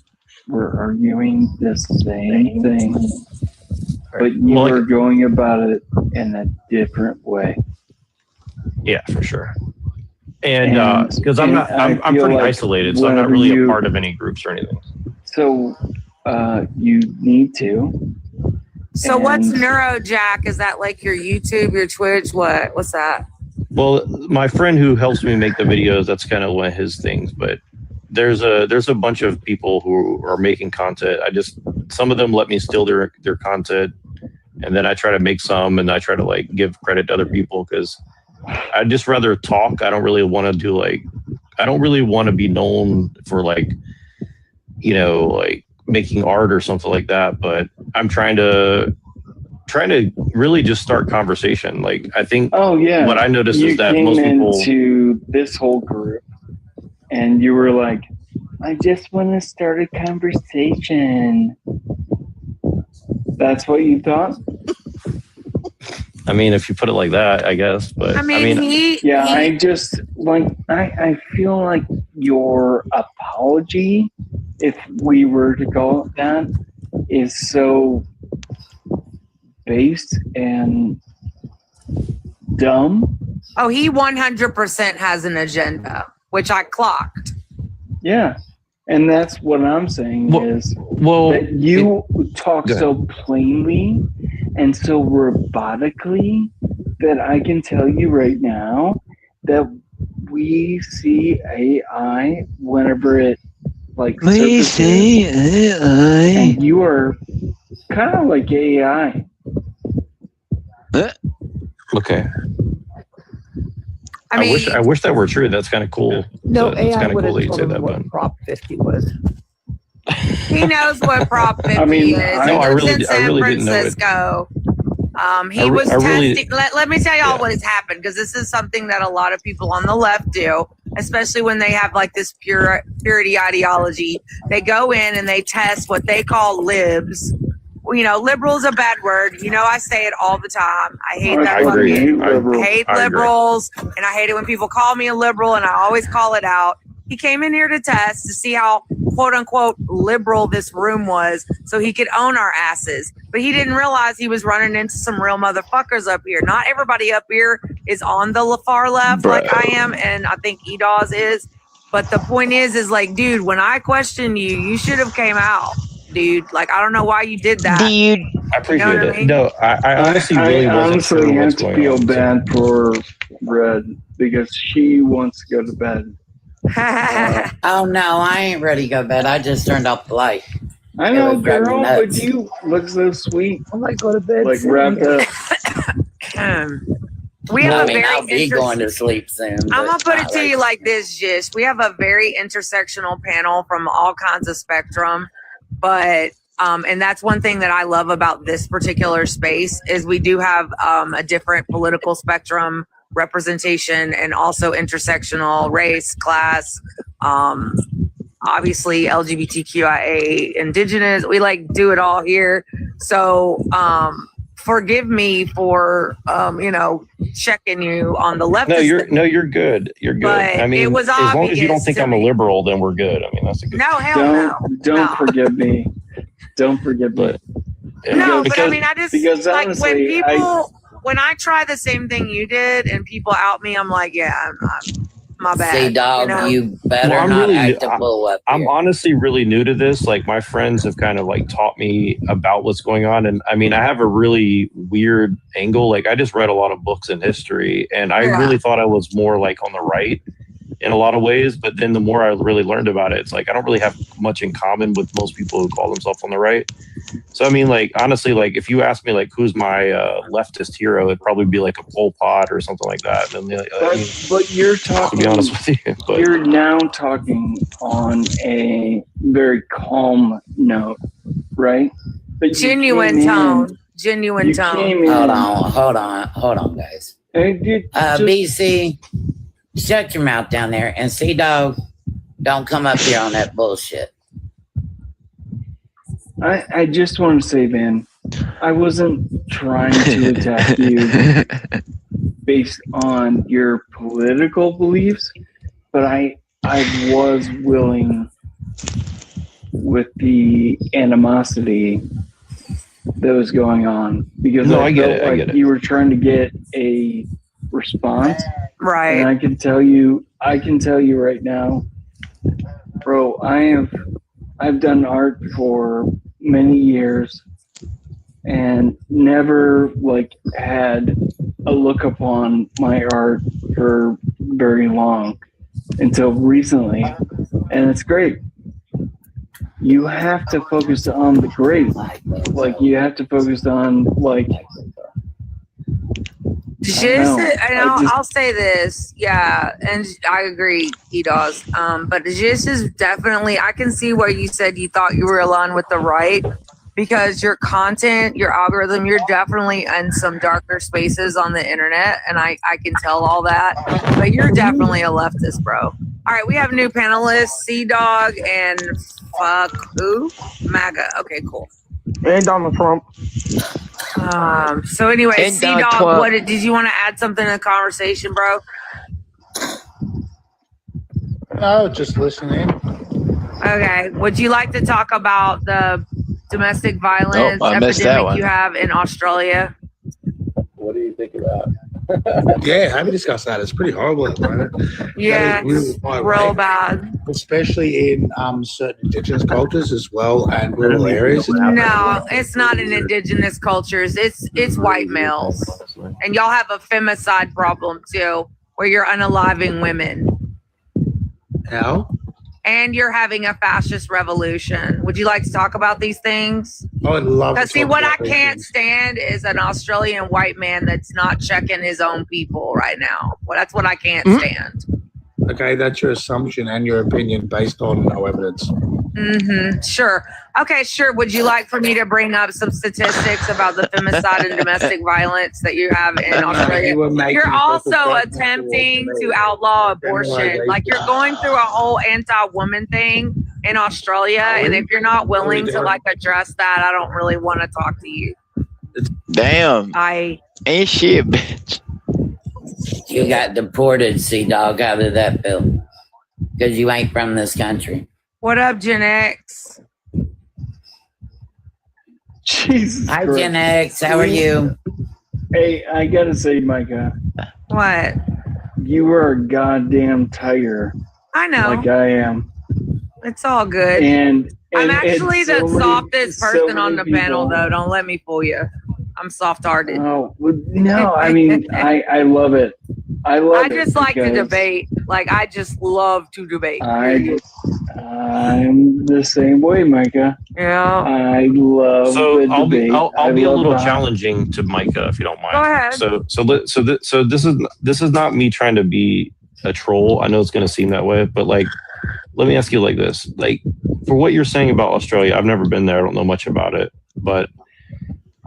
We're arguing the same thing, but you Well, like- are going about it in a different way. Yeah, for sure. And And- because I'm and not, I'm I feel pretty like isolated, so I'm not whenever really a you- part of any groups or anything. So you need to. So what's And- Neuro Jack? Is that like your YouTube, your Twitch? What's that? Well, my friend who helps me make the videos, that's kind of one of his things. But there's a bunch of people who are making content. Some of them let me steal their content, and then I try to make some, and I try to like give credit to other people because I'd just rather talk. I don't really want to do I don't really want to be known for like making art or something like that. But I'm trying to really just start conversation. Like I think what I noticed is that most people into this whole group and you were like, I just want to start a conversation. That's what you thought? I mean, if you put it like that, I guess. But I just like I feel like your apology, if we were to call it that, is so based and dumb. Oh, he 100% has an agenda, which I clocked. Yeah. And that's what I'm saying that you talk so plainly and so robotically that I can tell you right now that we see AI whenever it We see AI. And you are kind of like AI. Okay. I wish that were true. That's kind of cool. No, It's AI kind of would cool have that you told say him that, what but Prop 50 was. He knows what Prop 50 I mean, is. no, I He lives really- in I San really didn't know it. Francisco. He I was really- testing. Let me tell y'all what has happened, because this is something that a lot of people on the left do, especially when they have like this purity ideology. They go in and they test what they call libs. Liberal is a bad word. I say it all the time. I hate that. I agree. I hate I agree. liberals, and I hate it when people call me a liberal, and I always call it out. He came in here to test to see how quote unquote liberal this room was so he could own our asses. But he didn't realize he was running into some real motherfuckers up here. Not everybody up here is on the far left like I am, and I think EDAWS is. But the point is like, dude, when I questioned you, you should have came out, dude. Like, I don't know why you did that. Dude. I appreciate what I it. mean? No, I honestly really wasn't honestly sure have what's to going feel on. bad for Red because she wants to go to bed. Oh no, I ain't ready to go to bed. I just turned off the light. I It know, was driving me girl, nuts. but you look so sweet. I might go to bed. Like soon. wrapped up. We have I mean, a very I'll be going to sleep soon. I'm but gonna put it not to right you like this, Jish. We have a very intersectional panel from all kinds of spectrum, but and that's one thing that I love about this particular space is we do have a different political spectrum representation and also intersectional race, class, obviously LGBTQIA, indigenous. We do it all here. So forgive me for checking you on the left. No, you're good. You're good. But I mean, it was as long as you don't obvious think to I'm a liberal, then we're good. I mean, that's a good. No, hell no. Don't forgive me. Don't forgive me. No, but I mean, I just because like when honestly, people when I try the same thing you did and people out me, I'm like, yeah, I'm my bad. See, dog, you better Well, I'm not really- act a fool up I'm here. honestly really new to this. Like my friends have kind of taught me about what's going on. And I mean, I have a really weird angle. Like I just read a lot of books in history and I really thought I was more on the right in a lot of ways. But then the more I really learned about it, it's I don't really have much in common with most people who call themselves on the right. So, I mean, honestly, if you ask me, who's my leftist hero, it'd probably be a Pol Pot or something like that. And, but you're talking, to be honest with you, but you're now talking on a very calm note, right? But you Genuine came in- tone. Genuine you tone. came in- Hold on, guys. BC, shut your mouth down there, and C Dog, don't come up here on that bullshit. I just want to say, Van, I wasn't trying to attack you based on your political beliefs, but I was willing with the animosity that was going on because No, I I get felt it, I like get it. you were trying to get a response. Right. And I can tell you right now, bro, I've done art for many years and never had a look upon my art for very long until recently. and it's great. You have to focus on the great. Like, you have to focus on, like, I'll say this, yeah, and I agree, E-Dawes. But this is definitely, I can see why you said you thought you were aligned with the right, because your content, your algorithm, you're definitely in some darker spaces on the internet, and I can tell all that, but you're definitely a leftist, bro. All right, we have new panelists, Sea-Dog and fuck who? MAGA. Okay, cool. And Donald Trump. So anyway, And Donald Sea-Dog, Trump. what did you want to add something to the conversation, bro? No, just listening. Okay. Would you like to talk about the domestic violence I missed that epidemic one. you have in Australia? What do you think of that? Yeah, happy to discuss that. It's pretty horrible at the moment. Yeah, That is really it's quite real right. bad. Especially in certain indigenous cultures as well and rural areas. No, it's not in indigenous cultures. It's white males, and y'all have a femicide problem too, where you're unaliving women. How? And you're having a fascist revolution. Would you like to talk about these things? I would love to Because see, talk what I about these can't things. stand is an Australian white man that's not checking his own people right now. Well, that's what I can't stand. Okay, that's your assumption and your opinion based on no evidence. Mm-hmm. Sure. Okay, sure. Would you like for me to bring up some statistics about the femicide and domestic violence that you have in Australia? You're also attempting to outlaw abortion. Like, you're going through a whole anti-woman thing in Australia, and if you're not willing to like address that, I don't really want to talk to you. Damn. Ain't she a bitch? You got deported, Sea-Dog. How did that feel? Because you ain't from this country. What up, Gen X? Jesus Hi, Christ. Gen X. How are you? Hey, I gotta say, Micah, What? you are a goddamn tiger. I know. Like I am. It's all good. And I'm actually so the many- softest so person on the many panel, people- though. Don't let me fool you. I'm soft-hearted. Oh, no, I mean, I love it. I love I it. just like to because debate. Like, I just love to debate. I'm the same way, Micah. Yeah. I love So the I'll be debate. I'll I be a love little the- challenging to Micah if you don't mind. Go ahead. So this is not me trying to be a troll. I know it's going to seem that way, but like, let me ask you like this: like, for what you're saying about Australia, I've never been there. I don't know much about it, but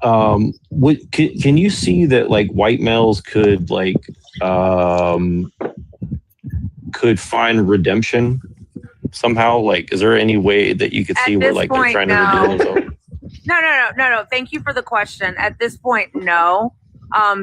can you see that like white males could like could find redemption somehow? Like, is there any way that you could see where like they're trying to redeem themselves? No. Thank you for the question. At this point, no.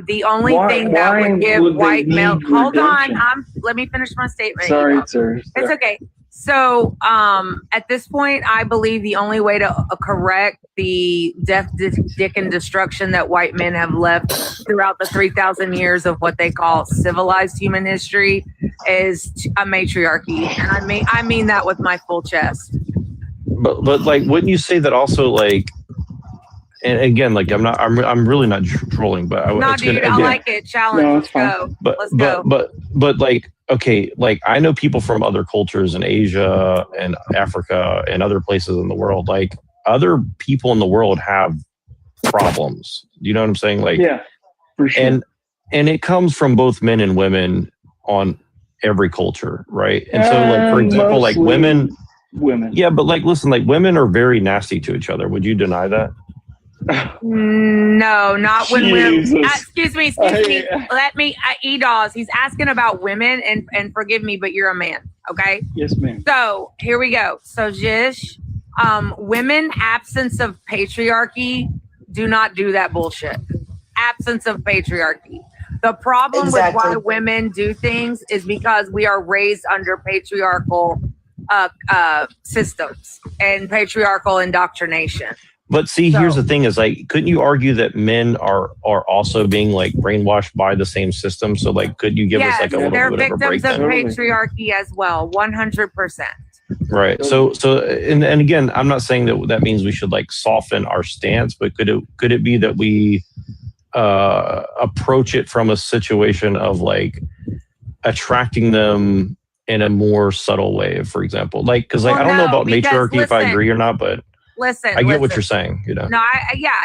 The only Why- thing that why would give would they white male. need Hold on. redemption? Let me finish my statement. Sorry, sir. It's okay. So, at this point, I believe the only way to correct the death, dick, and destruction that white men have left throughout the 3,000 years of what they call civilized human history is a matriarchy, and I mean that with my full chest. But like, wouldn't you say that also like? And again, like I'm really not trolling, but No, it's dude, gonna, I again, like it. Challenge. Let's go. Let's go. But like, okay, like I know people from other cultures in Asia and Africa and other places in the world. Like, other people in the world have problems. You know what I'm saying? Like, yeah, for sure. And it comes from both men and women on every culture, right? And so, like, for example, like women. Yeah, but like, listen, like women are very nasty to each other. Would you deny that? No, not when women. Jesus. Excuse me. Let me. E-Dawes. He's asking about women, and forgive me, but you're a man. Okay. Yes, ma'am. So here we go. So Jish, women, absence of patriarchy, do not do that bullshit. Absence of patriarchy. The problem with why women do things is because we are raised under patriarchal systems and patriarchal indoctrination. But see, here's the thing: is like, couldn't you argue that men are also being like brainwashed by the same system? So, like, could you give us like a little they're bit of a victims of breakdown? patriarchy as well, 100%. Right. So, and again, I'm not saying that means we should like soften our stance, but could it be that we approach it from a situation of like attracting them in a more subtle way, for example. Like, because like, Well, I don't know no, about because matriarchy if I listen. agree or not, but Listen, I get what listen. you're saying, you know.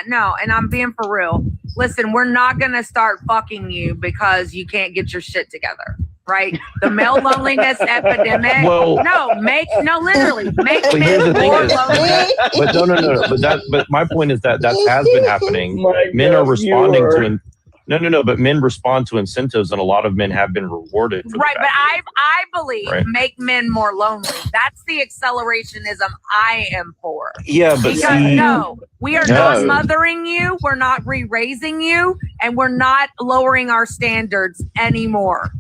No, and I'm being for real. Listen, we're not gonna start fucking you because you can't get your shit together, right? The male loneliness epidemic. Well, literally, make but here's the men thing more is, lonely. but no. But my point is that has been happening. Men are responding to but men respond to incentives, and a lot of men have been rewarded for Right, the but fact I believe Right. make men more lonely. That's the accelerationism I am for. Yeah, but because see, no, we are No. not mothering you, we're not re-raising you, and we're not lowering our standards anymore.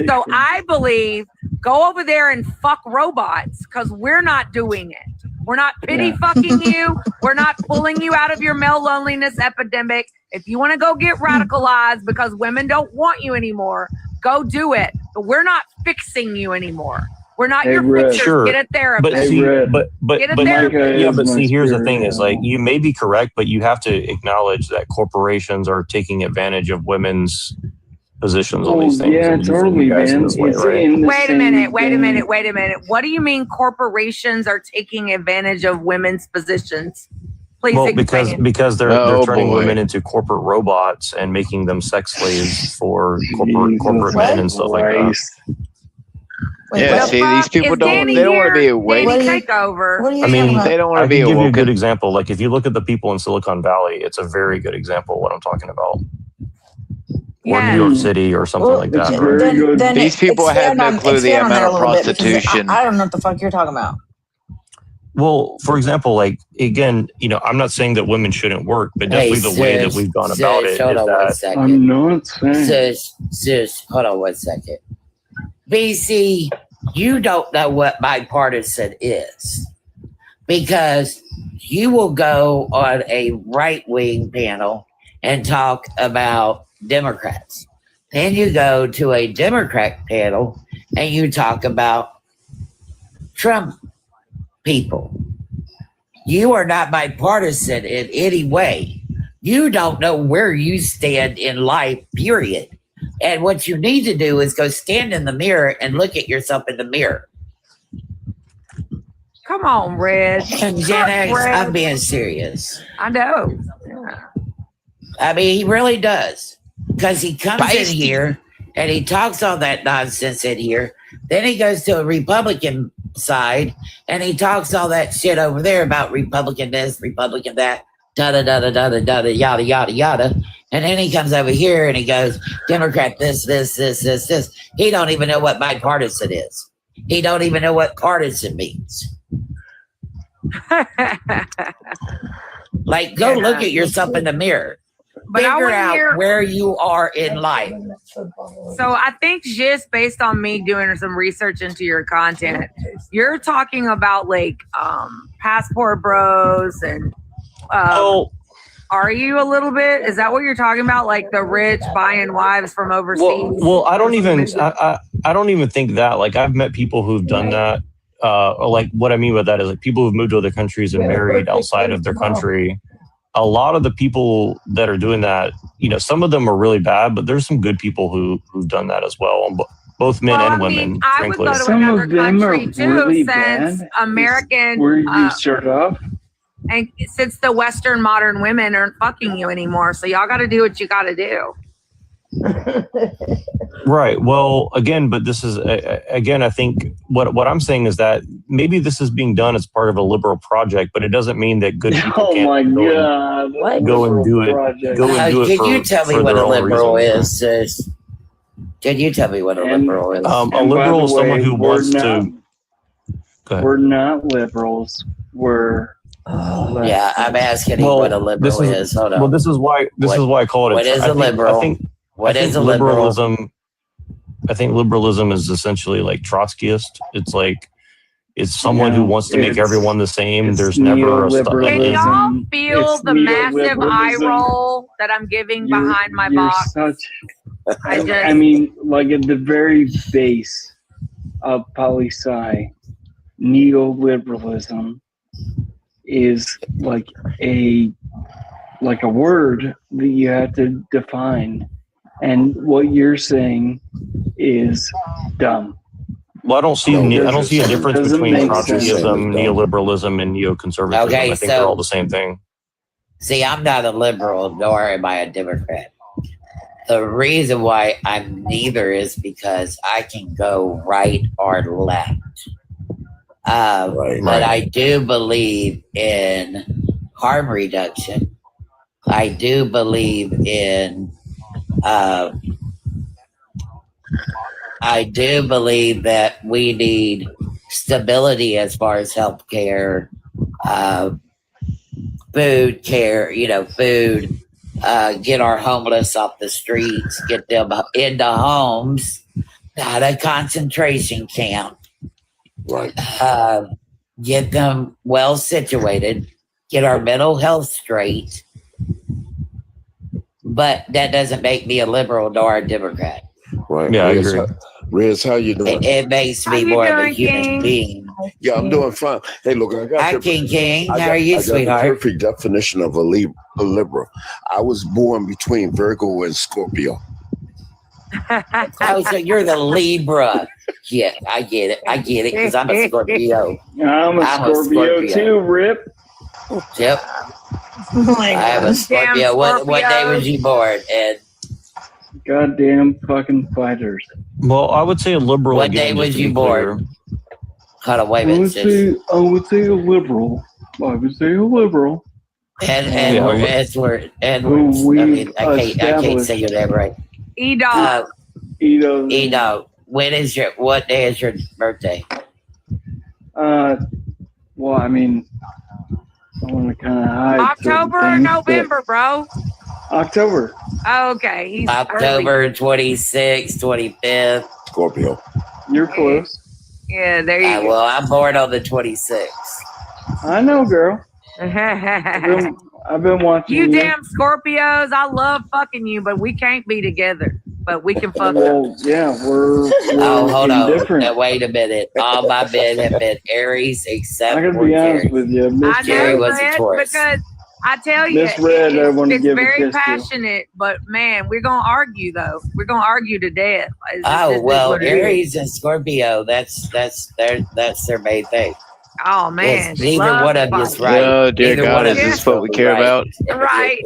So I believe go over there and fuck robots because we're not doing it. We're not pity fucking you. We're not pulling you out of your male loneliness epidemic. If you want to go get radicalized because women don't want you anymore, go do it. But we're not fixing you anymore. We're not your fixers. Sure. Get a therapist. But see, but Get a therapist. yeah, but see, here's the thing: is like you may be correct, but you have to acknowledge that corporations are taking advantage of women's positions on these things. Yeah, and using totally, you guys in man. this way, It's right? in the Wait a same minute, wait a vein. minute, wait a minute. What do you mean corporations are taking advantage of women's positions? Please Well, explain. because they're Oh, turning boy. women into corporate robots and making them sex slaves for corporate men and stuff like that. Yeah, see, these people don't want to be awake. Take over. I mean, They don't want I to be can give you a good awoken. example. Like if you look at the people in Silicon Valley, it's a very good example of what I'm talking about. Or New York City or something like that. Right? Then These people have expand no on- clue the expand on amount that of a little bit, because prostitution. I don't know what the fuck you're talking about. Well, for example, like again, I'm not saying that women shouldn't work, but definitely the way that we've gone about it is hold on one that second. I'm not saying. Sis, hold on one second. BC, you don't know what bipartisan is because you will go on a right-wing panel and talk about Democrats. Then you go to a Democrat panel and you talk about Trump people. You are not bipartisan in any way. You don't know where you stand in life, period. And what you need to do is go stand in the mirror and look at yourself in the mirror. Come on, Red. And Gen X, I'm being serious. I know. I mean, he really does. Because he comes in here and he talks all that nonsense in here. Then he goes to a Republican side and he talks all that shit over there about Republican this, Republican that, da da da da da da da, yada yada yada. And then he comes over here and he goes, Democrat this, this, this, this, this. He don't even know what bipartisan is. He don't even know what partisan means. Like, go look at yourself in the mirror. But I Figure wanna out hear- where you are in life. So I think just based on me doing some research into your content, you're talking about like passport bros and are you a little bit? Is that what you're talking about? Like the rich buying wives from overseas? Well, I don't even think that. Like I've met people who've done that. Like what I mean by that is like people who've moved to other countries and married outside of their country. A lot of the people that are doing that, some of them are really bad, but there's some good people who've done that as well. Both men and women, I frankly. would go to Some another of them are country too, really since bad. American Where you start off. and since the Western modern women aren't fucking you anymore, so y'all got to do what you got to do. Right. Well, again, but this is again. I think what I'm saying is that maybe this is being done as part of a liberal project, but it doesn't mean that good people Oh can't my go god! go and do it. Go and do it Can for, you tell me for what their a own liberal reasons. is, sis? Can you tell me what a liberal is? A And by liberal the is someone way, who we're wants not- to. Go ahead. We're not liberals. We're Yeah, I'm asking you what a liberal is. Hold on. Well, this is why I call it. What is a liberal? What I think is a liberal? liberalism. I think liberalism is essentially like Trotskyist. It's like it's someone who wants to make it's- everyone the same. it's There's never a Can y'all feel It's the massive eye neoliberalism. roll that I'm giving behind my you're box? I mean, like at the very base of poli-sci, neoliberalism is like a word that you have to define, and what you're saying is dumb. Well, I don't see a difference doesn't between make Trotskyism, sense. neoliberalism, and neoconservatism. Okay, I think they're all the same thing. See, I'm not a liberal, nor am I a Democrat. The reason why I'm neither is because I can go right or left. But I do believe in harm reduction. I do believe in I do believe that we need stability as far as healthcare, food care, food, get our homeless off the streets, get them into homes, not a concentration camp. Right. Get them well situated, get our mental health straight. But that doesn't make me a liberal nor a Democrat. Right. Yeah, I agree. Riz, how you doing? It makes me more of a human being. Yeah, I'm doing fine. Hey, look, I got Hi, King. How are you, I sweetheart? got the perfect definition of a liberal. I was born between Virgo and Scorpio. Oh, so you're the Libra. Yeah, I get it. Because I'm a Scorpio. I'm a Scorpio too, Rip. Yep. I am a Scorpio. What day was you born, Ed? Goddamn fucking fighters. Well, I would say a liberal. What day was you born? Hold on, wait a minute. I would say a liberal. Edwards. I can't say your name right. Edo. Edo. What day is your birthday? Well, I mean, I want to kind of hide. October or November, bro? October. Oh, okay. He's October 26th, 25th. Scorpio. You're close. Yeah, there you go. Well, I'm born on the 26th. I know, girl. I've been watching you. Damn Scorpios. I love fucking you, but we can't be together. But we can fuck well, up. Yeah, we're hold on. different. Now, wait a minute. All my men have been Aries except I gotta for be honest Jerry. with you. I Jerry know, was a Red, Taurus. because I tell you, Miss Red, I want to it's give a very kiss to. passionate, but man, we're gonna argue though. We're gonna argue to death. Aries and Scorpio, that's their main thing. Oh man, Yes, neither one of you is right. Oh dear Neither God, one is of this you what we care right. about? Right.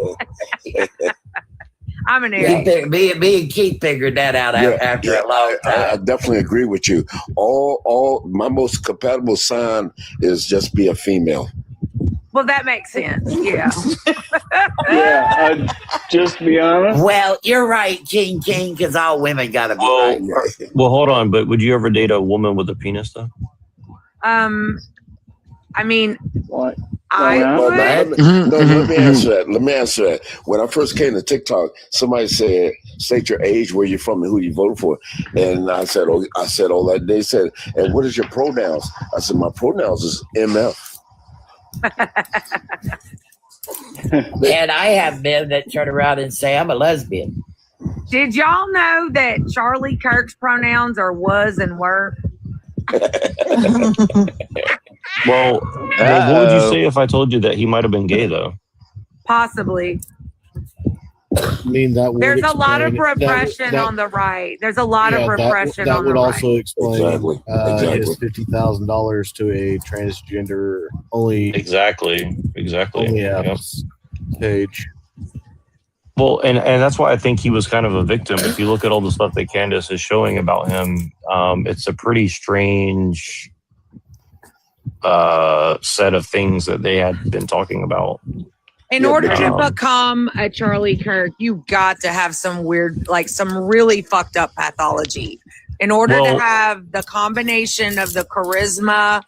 I'm an Aries. Me and Keith figured that out after a long time. I definitely agree with you. All my most compatible sign is just be a female. Well, that makes sense. Yeah. Yeah, just be honest. Well, you're right, King, because all women gotta be right. Well, hold on, but would you ever date a woman with a penis, though? I mean, what? I would. Let me answer that. When I first came to TikTok, somebody said, "State your age, where you're from, and who you voted for." And I said, all that. They said, "And what is your pronouns?" I said, "My pronouns is MF." And I have men that turn around and say, "I'm a lesbian." Did y'all know that Charlie Kirk's pronouns are was and were? Well, what would you say if I told you that he might have been gay, though? Possibly. I mean, that would There's a lot of explain- repression on the right. There's a lot of repression that on would the also right. explain his $50,000 to a transgender only. Exactly. Only page. Well, and that's why I think he was kind of a victim. If you look at all the stuff that Candace is showing about him, it's a pretty strange set of things that they had been talking about. In order to become a Charlie Kirk, you got to have some weird, like some really fucked up pathology. In order to have the combination of the charisma,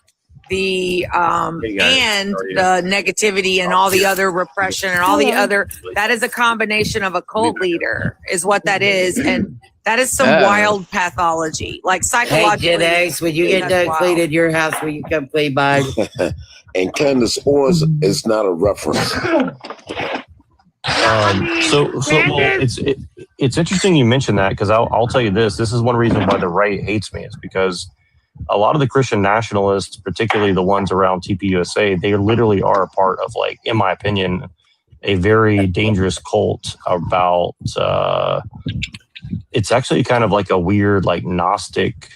the and the negativity and all the other repression and all the other, that is a combination of a cult leader, is what that is, and that is some wild pathology, like psychologically. Hey, Gen X, when you get done cleaning your house, will you come clean mine? And Candace Owens is not a reference. It's interesting you mentioned that, because I'll tell you this is one reason why the right hates me, is because a lot of the Christian nationalists, particularly the ones around TPUSA, they literally are a part of, like, in my opinion, a very dangerous cult about it's actually kind of like a weird, like, Gnostic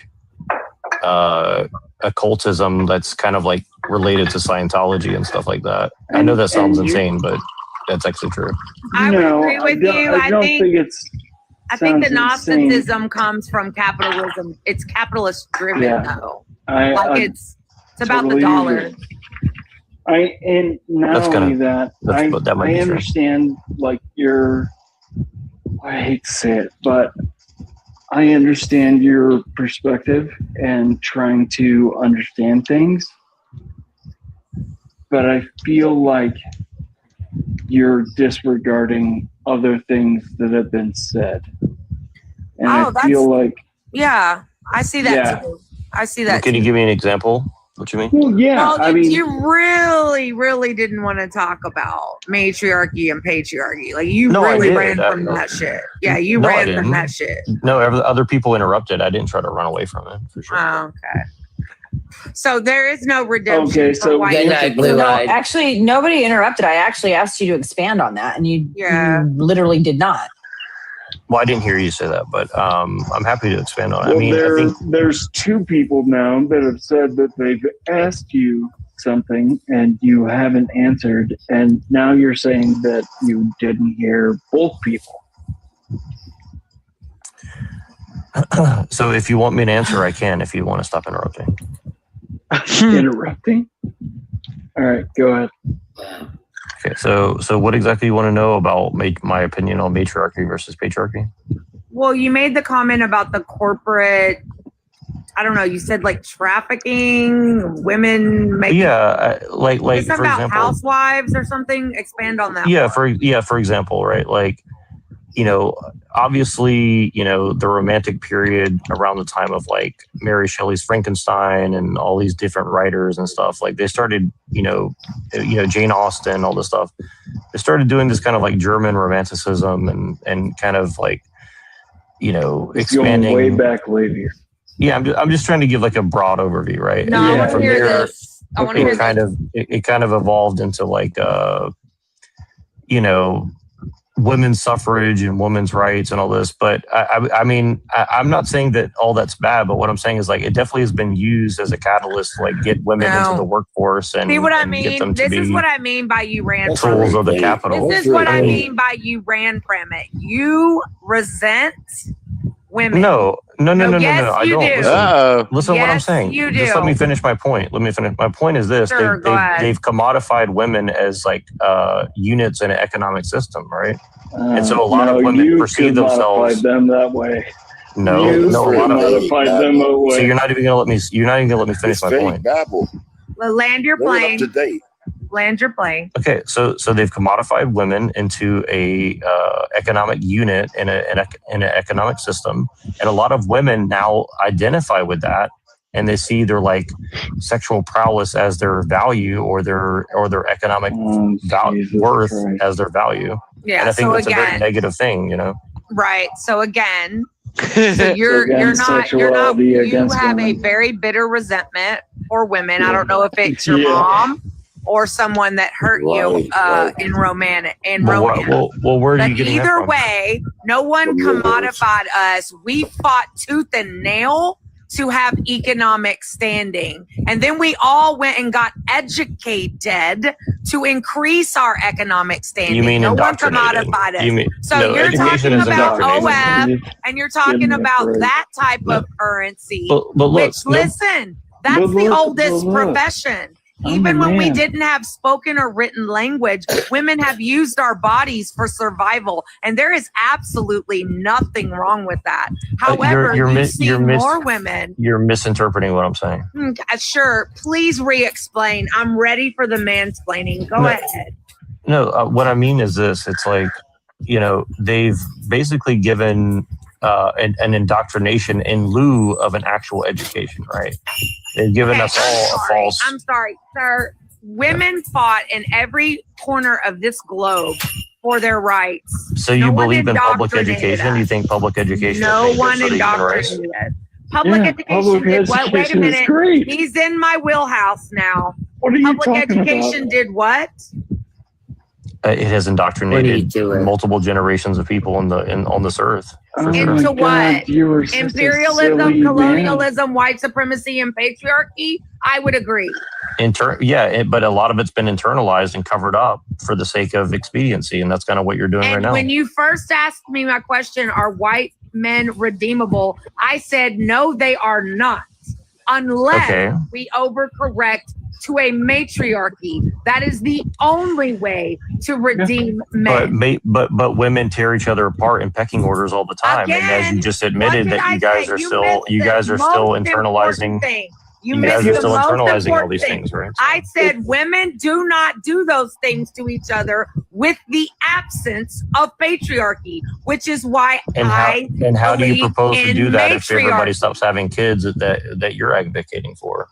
occultism that's kind of like related to Scientology and stuff like that. I know that sounds insane, but that's actually true. I would agree with you. I don't think it's. I think the sounds Gnosticism comes from capitalism. It's capitalist driven, though. It's about the totally dollar. agree. And not That's only gonna- that, that might I be true. understand like your. I hate to say it, but I understand your perspective and trying to understand things, but I feel like you're disregarding other things that have been said. And I feel like, yeah, I see that too. I see that. Can you too. give me an example? What you mean? Well, yeah, Well, you really, really didn't want to talk about matriarchy and patriarchy. Like you No, I really did. ran from that shit. Yeah, you No, I ran didn't. from that shit. No, other people interrupted. I didn't try to run away from it, for sure. Oh, okay. So there is no redemption. Okay, for so white people. No, actually, nobody interrupted. I actually asked you to expand on that, and you literally did not. Well, I didn't hear you say that, but I'm happy to expand on it. well, I mean, I think there's two people now that have said that they've asked you something and you haven't answered, and now you're saying that you didn't hear both people. so. If you want me to answer, I can. If you want to stop interrupting. Interrupting? All right, go ahead. Okay, so what exactly you want to know about my opinion on matriarchy versus patriarchy? Well, you made the comment about the corporate. I don't know. You said like trafficking, women making. Yeah, like It's for about example. housewives or something. Expand on that. Yeah, for example, right? Like, obviously, the Romantic period around the time of like Mary Shelley's Frankenstein and all these different writers and stuff. Like they started, Jane Austen, all this stuff. They started doing this kind of like German romanticism and kind of like, expanding. Going way back later. Yeah, I'm just trying to give like a broad overview, right? No, And I then want to from hear there, this. I want to hear this. it kind of evolved into like women's suffrage and women's rights and all this. But I mean, I'm not saying that all that's bad, but what I'm saying is like it definitely has been used as a catalyst to like get women into the workforce and See what I and get mean? them to This is be what I mean by you ran from tools it. of the capital. This is what I mean by you ran from it. You resent women. No. Yes, I you don't. do. Listen to what I'm Yes, saying. you Just do. let me finish my point. My point is this: Sure, go ahead. they've commodified women as like units in an economic system, right? And so a lot of women perceive themselves. Them that way. No, You a lot of modified them that way. So you're not even gonna let me. You're not even gonna let me finish my point. Well, land your plane. Land your plane. Okay, so they've commodified women into a economic unit in an economic system, and a lot of women now identify with that, and they see their like sexual prowess as their value or their economic worth as their value. Yeah, and I think so that's a very again- negative thing, Right. So again, so you're not you have a very bitter resentment for women. I don't know if it's your mom or someone that hurt you in romance. Well, where are But you getting that either from? way, no one commodified us. We fought tooth and nail to have economic standing. And then we all went and got educated to increase our economic standing. You mean no one indoctrinated. commodified us. You mean- So no, you're education talking is about indoctrination. OF and you're talking about that type of currency. But look, which, no- listen, that's But the look, oldest but look. profession. I'm Even a when we man. didn't have spoken or written language, women have used our bodies for survival. And there is absolutely nothing wrong with that. However, you see more women. You're misinterpreting what I'm saying. Sure, please re-explain. I'm ready for the mansplaining. Go No. ahead. No, what I mean is this: it's like, they've basically given an indoctrination in lieu of an actual education, right? They've given us all a false. I'm sorry, sir. Women fought in every corner of this globe for their rights. So you one believe in public indoctrinated education? us. You think public education? No is one dangerous for the human race? indoctrinated us. Public Yeah, education public did what? Wait a education is minute. great. He's in my wheelhouse now. What are you Public talking education about? did what? It has indoctrinated multiple generations of people on this earth. For sure. Into what? You were such a Imperialism, silly colonialism, white supremacy, and patriarchy? I would agree. But a lot of it's been internalized and covered up for the sake of expediency, and that's kind of what you're doing right now. When you first asked me my question, are white men redeemable? I said, no, they are not. Unless we overcorrect to a matriarchy. That is the only way to redeem men. But women tear each other apart in pecking orders all the time. Again, and as you just admitted that you guys are still internalizing. You guys are still internalizing all these things, right? I said women do not do those things to each other with the absence of patriarchy, which is why how do you propose to do that if everybody matriarchy. stops having kids that you're advocating for?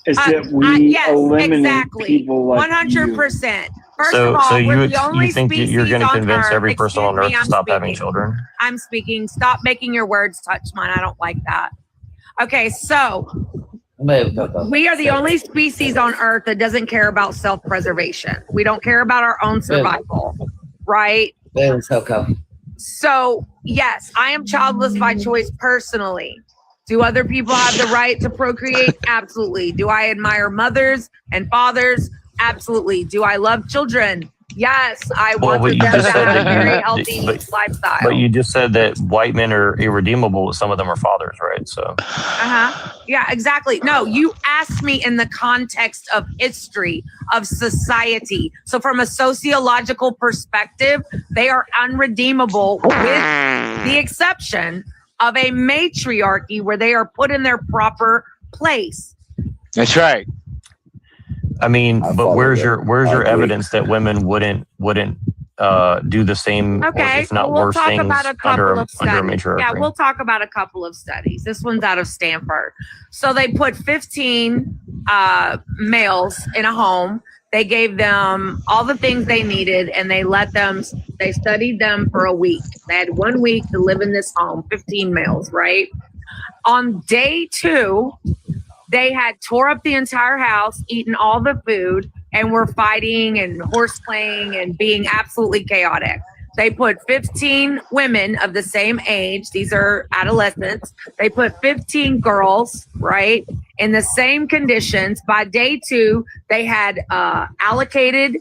Is that we eliminate people like 100%. First So of all, you we're the only think that you're going to species on convince Earth- every person on Excuse Earth me, to stop I'm having speaking. children? I'm speaking. Stop making your words touch mine. I don't like that. Okay, so we are the only species on Earth that doesn't care about self-preservation. We don't care about our own survival, right? So, yes, I am childless by choice personally. Do other people have the right to procreate? Absolutely. Do I admire mothers and fathers? Absolutely. Do I love children? Yes, I want them to have a very healthy lifestyle. But you just said that white men are irredeemable, but some of them are fathers, right? So Yeah, exactly. No, you asked me in the context of history, of society. So from a sociological perspective, they are unredeemable with the exception of a matriarchy where they are put in their proper place. That's right. I mean, but where's your evidence that women wouldn't do the same, or Okay, if not we'll worse talk things about a couple under of a studies. matriarchy? Yeah, we'll talk about a couple of studies. This one's out of Stanford. So they put 15 males in a home. They gave them all the things they needed, and they studied them for a week. They had 1 week to live in this home, 15 males, right? On day 2, they had tore up the entire house, eaten all the food, and were fighting and horseplaying and being absolutely chaotic. They put 15 women of the same age. These are adolescents. They put 15 girls, right, in the same conditions. By day 2, they had allocated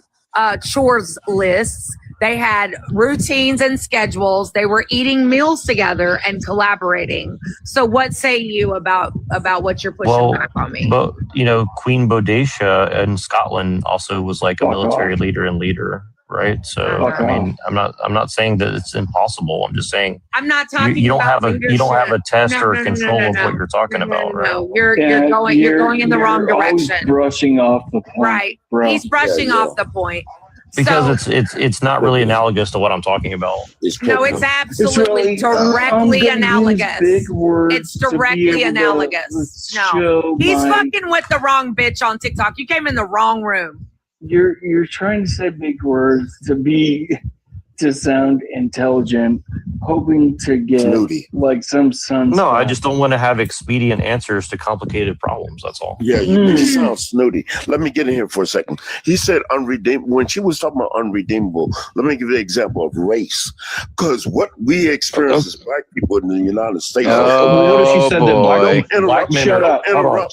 chores lists. They had routines and schedules. They were eating meals together and collaborating. So what say you about what you're pushing back on me? But Queen Boadicea in Scotland also was like a military leader, right? So I mean, I'm not saying that it's impossible. I'm just saying I'm not talking. You don't have a test No, or no, control no, of what you're talking about, right? No, you're going in the wrong direction. Brushing off the point. Right. He's brushing off the point. Because it's not really analogous to what I'm talking about. No, it's absolutely directly analogous. It's directly analogous. No, he's fucking with the wrong bitch on TikTok. You came in the wrong room. You're trying to say big words to sound intelligent, hoping to get like some sun. No, I just don't want to have expedient answers to complicated problems. That's all. Yeah, you make it sound snooty. Let me get in here for a second. He said unredeemable. When she was talking about unredeemable, let me give you an example of race. Because what we experience as black people in the United States. What if she said that black men Shut are? up.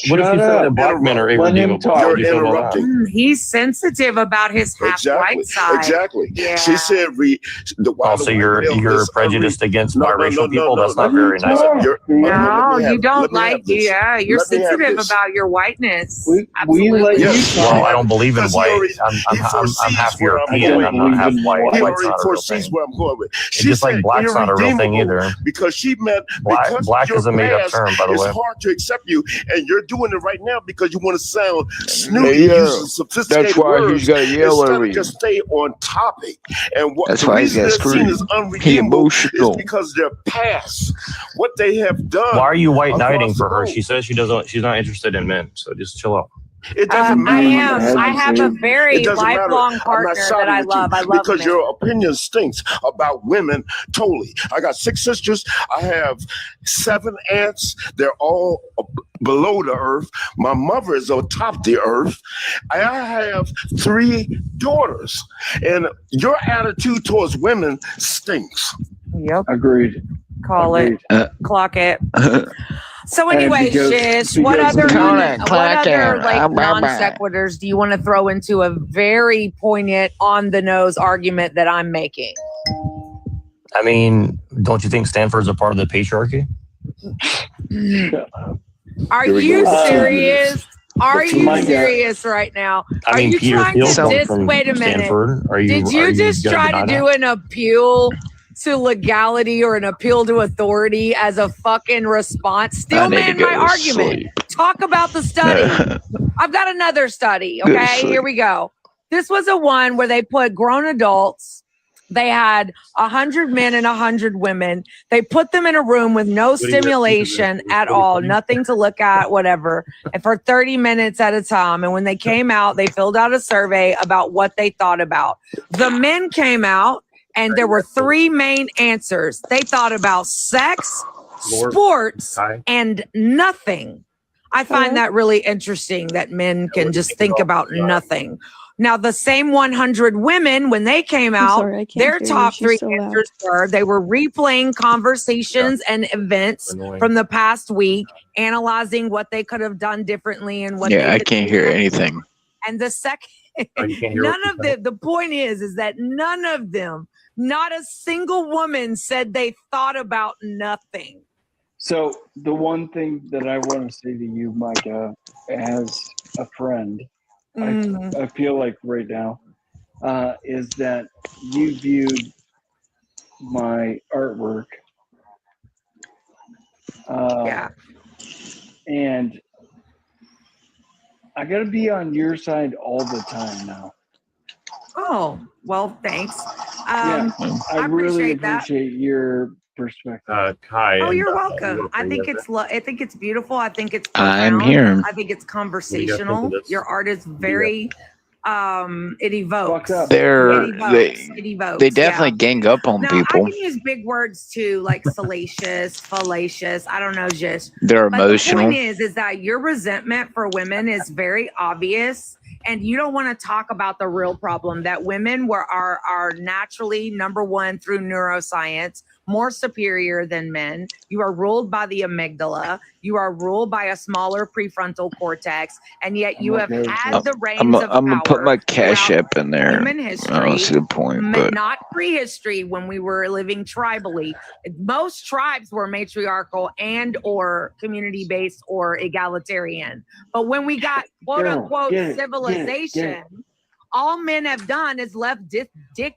What if she said that black men are irredeemable? You're interrupting. He's sensitive about his half white side. Exactly. Yeah. She said Also, you're prejudiced against biracial people. That's not very nice. No, you don't like. Yeah, you're sensitive about your whiteness. Absolutely. Well, I don't believe in white. I'm half European. I'm not half white. He White's already not a real foresees thing. where I'm going with. It's just like black's not a real thing either. Because she meant Black is a made-up term, by the way. It's hard to accept you, and you're doing it right now because you want to sound snooty, using sophisticated That's why words he's got to yell instead over of you. just stay on topic. And what That's the why he's reason got they're seen screwed. as He unredeemable emotional. is because their past, what they have done. Why are you white knighting across for the her? globe. She says she's not interested in men. So just chill out. It doesn't matter. I am. I have a very It doesn't matter. lifelong I'm partner not that siding I with love. I you love because men. your opinion stinks about women totally. I got 6 sisters. I have 7 aunts. They're all below the earth. My mother is on top the earth. I have 3 daughters. And your attitude towards women stinks. Yep. Agreed. Call Agreed. it. Clock it. So anyway, because- Shish, what because other you- like non sequiturs do you want to throw into a very poignant, on the nose argument that I'm making? I mean, don't you think Stanford's a part of the patriarchy? Are Here we you go. serious? Are you My God. serious right now? I Are mean, you Peter trying Thiel to comes from wait a minute? Stanford. Did you just gonna try to deny do that? an appeal to legality or an appeal to authority as a fucking response? Still need to man go my to argument. sleep. Talk about the study. I've got another study. Okay, Sleep. here we go. This was a one where they put grown adults. They had 100 men and 100 women. They put them in a room with no stimulation at all, nothing to look at, whatever, and for 30 minutes at a time. And when they came out, they filled out a survey about what they thought about. The men came out, and there were 3 main answers. They thought about sex, sports, and nothing. I find that really interesting that men can just think about nothing. Now, the same 100 women, when they came out, sorry, I can't their hear you. top She's 3 so loud. answers were they were replaying conversations and events from the past week, analyzing what they could have done differently and what they Yeah, I could can't do hear better. anything. And the second, Oh, you can't hear none what of the point is that none of them, not a single woman said they thought about nothing. So the one thing that I want to say to you, Micah, as a friend, I feel like right now, is that you viewed my artwork. Yeah. And I got to be on your side all the time now. Oh, well, thanks. Yeah, I really appreciate that. appreciate your perspective. Kai. Oh, and, you're you welcome. were I pretty think good it's I think it's beautiful. I think it's I'm profound. here. I think it's What do you guys think conversational. of this? Your art is very it evokes. They're It evokes. they definitely gang up on Now, people. I can use big words too, like salacious, fallacious. I don't know, just. They're But emotional. the point is that your resentment for women is very obvious, and you don't want to talk about the real problem that women are naturally number one through neuroscience, more superior than men. You are ruled by the amygdala. You are ruled by a smaller prefrontal cortex, and yet you have had the reins I'm of gonna put power my cash throughout app in there. human Oh, history, that's a good point, but not prehistory when we were living tribally. Most tribes were matriarchal and or community based or egalitarian. But when we got quote unquote civilization, all men have done is left dick,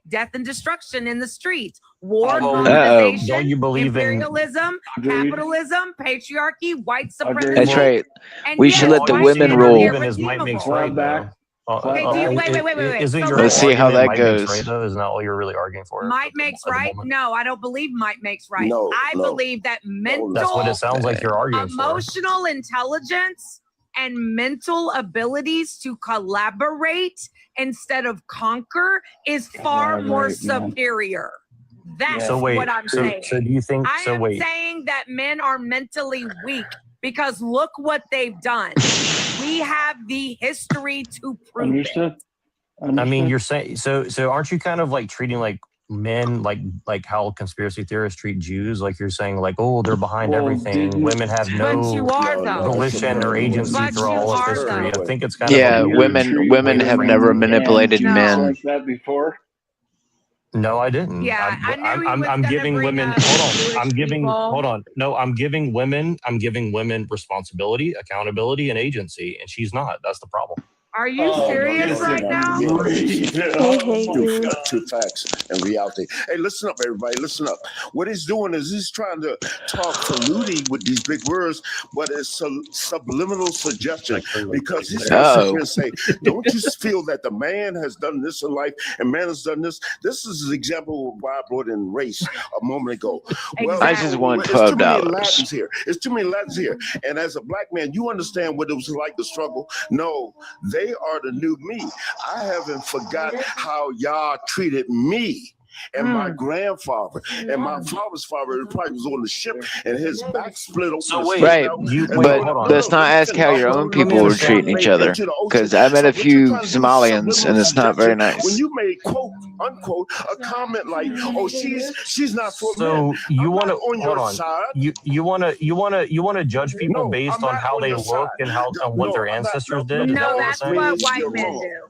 death, and destruction in the streets. War, colonization, don't you believe in? imperialism, capitalism, patriarchy, white supremacy. that's right. And We yet should let the white women men are rule. Even his might makes right, though. Okay, wait. Isn't So your Let's see how argument that might goes. makes right, though? Isn't that all you're really arguing for? Might makes right? No, I don't believe might makes right. No, I believe that mental, That's what it sounds like you're arguing for. emotional intelligence and mental abilities to collaborate instead of conquer is far more superior. That's So wait, what I'm so saying. do you think? I So am wait. saying that men are mentally weak because look what they've done. We have the history to prove it. I mean, you're saying so. Aren't you kind of like treating like men like how conspiracy theorists treat Jews? Like you're saying, like, oh, they're behind everything. Women have But you are, though. volition or agency But through you all of are, history. though. I think it's kind Yeah, of a weird women way to have frame never it. manipulated men. Like that before? No, I didn't. Yeah, I knew he I'm was gonna giving bring women. up Hold on. I'm Jewish giving. people. Hold on. No, I'm giving women. I'm giving women responsibility, accountability, and agency, and she's not. That's the problem. Are you serious right now? Two facts and reality. Hey, listen up, everybody. Listen up. What he's doing is he's trying to talk faluti with these big words, but it's subliminal suggestion because he's going to sit here and say, don't you feel that the man has done this in life and man has done this? This is an example of why I brought in race a moment ago. Well, I just want it's too many $12. Latins here. It's too many Latins here. And as a black man, you understand what it was like to struggle. No, they are the new me. I haven't forgot how y'all treated me and my grandfather and my father's father. He probably was on the ship and his back split open. So right, but let's not ask how your own people were treating each other, because I met a few Somalians and it's not very nice. When you made quote unquote a comment like, "Oh, she's not for men." So you want to on your side. You want to judge people based on how they look and how and what their ancestors did? No, that's what white men do.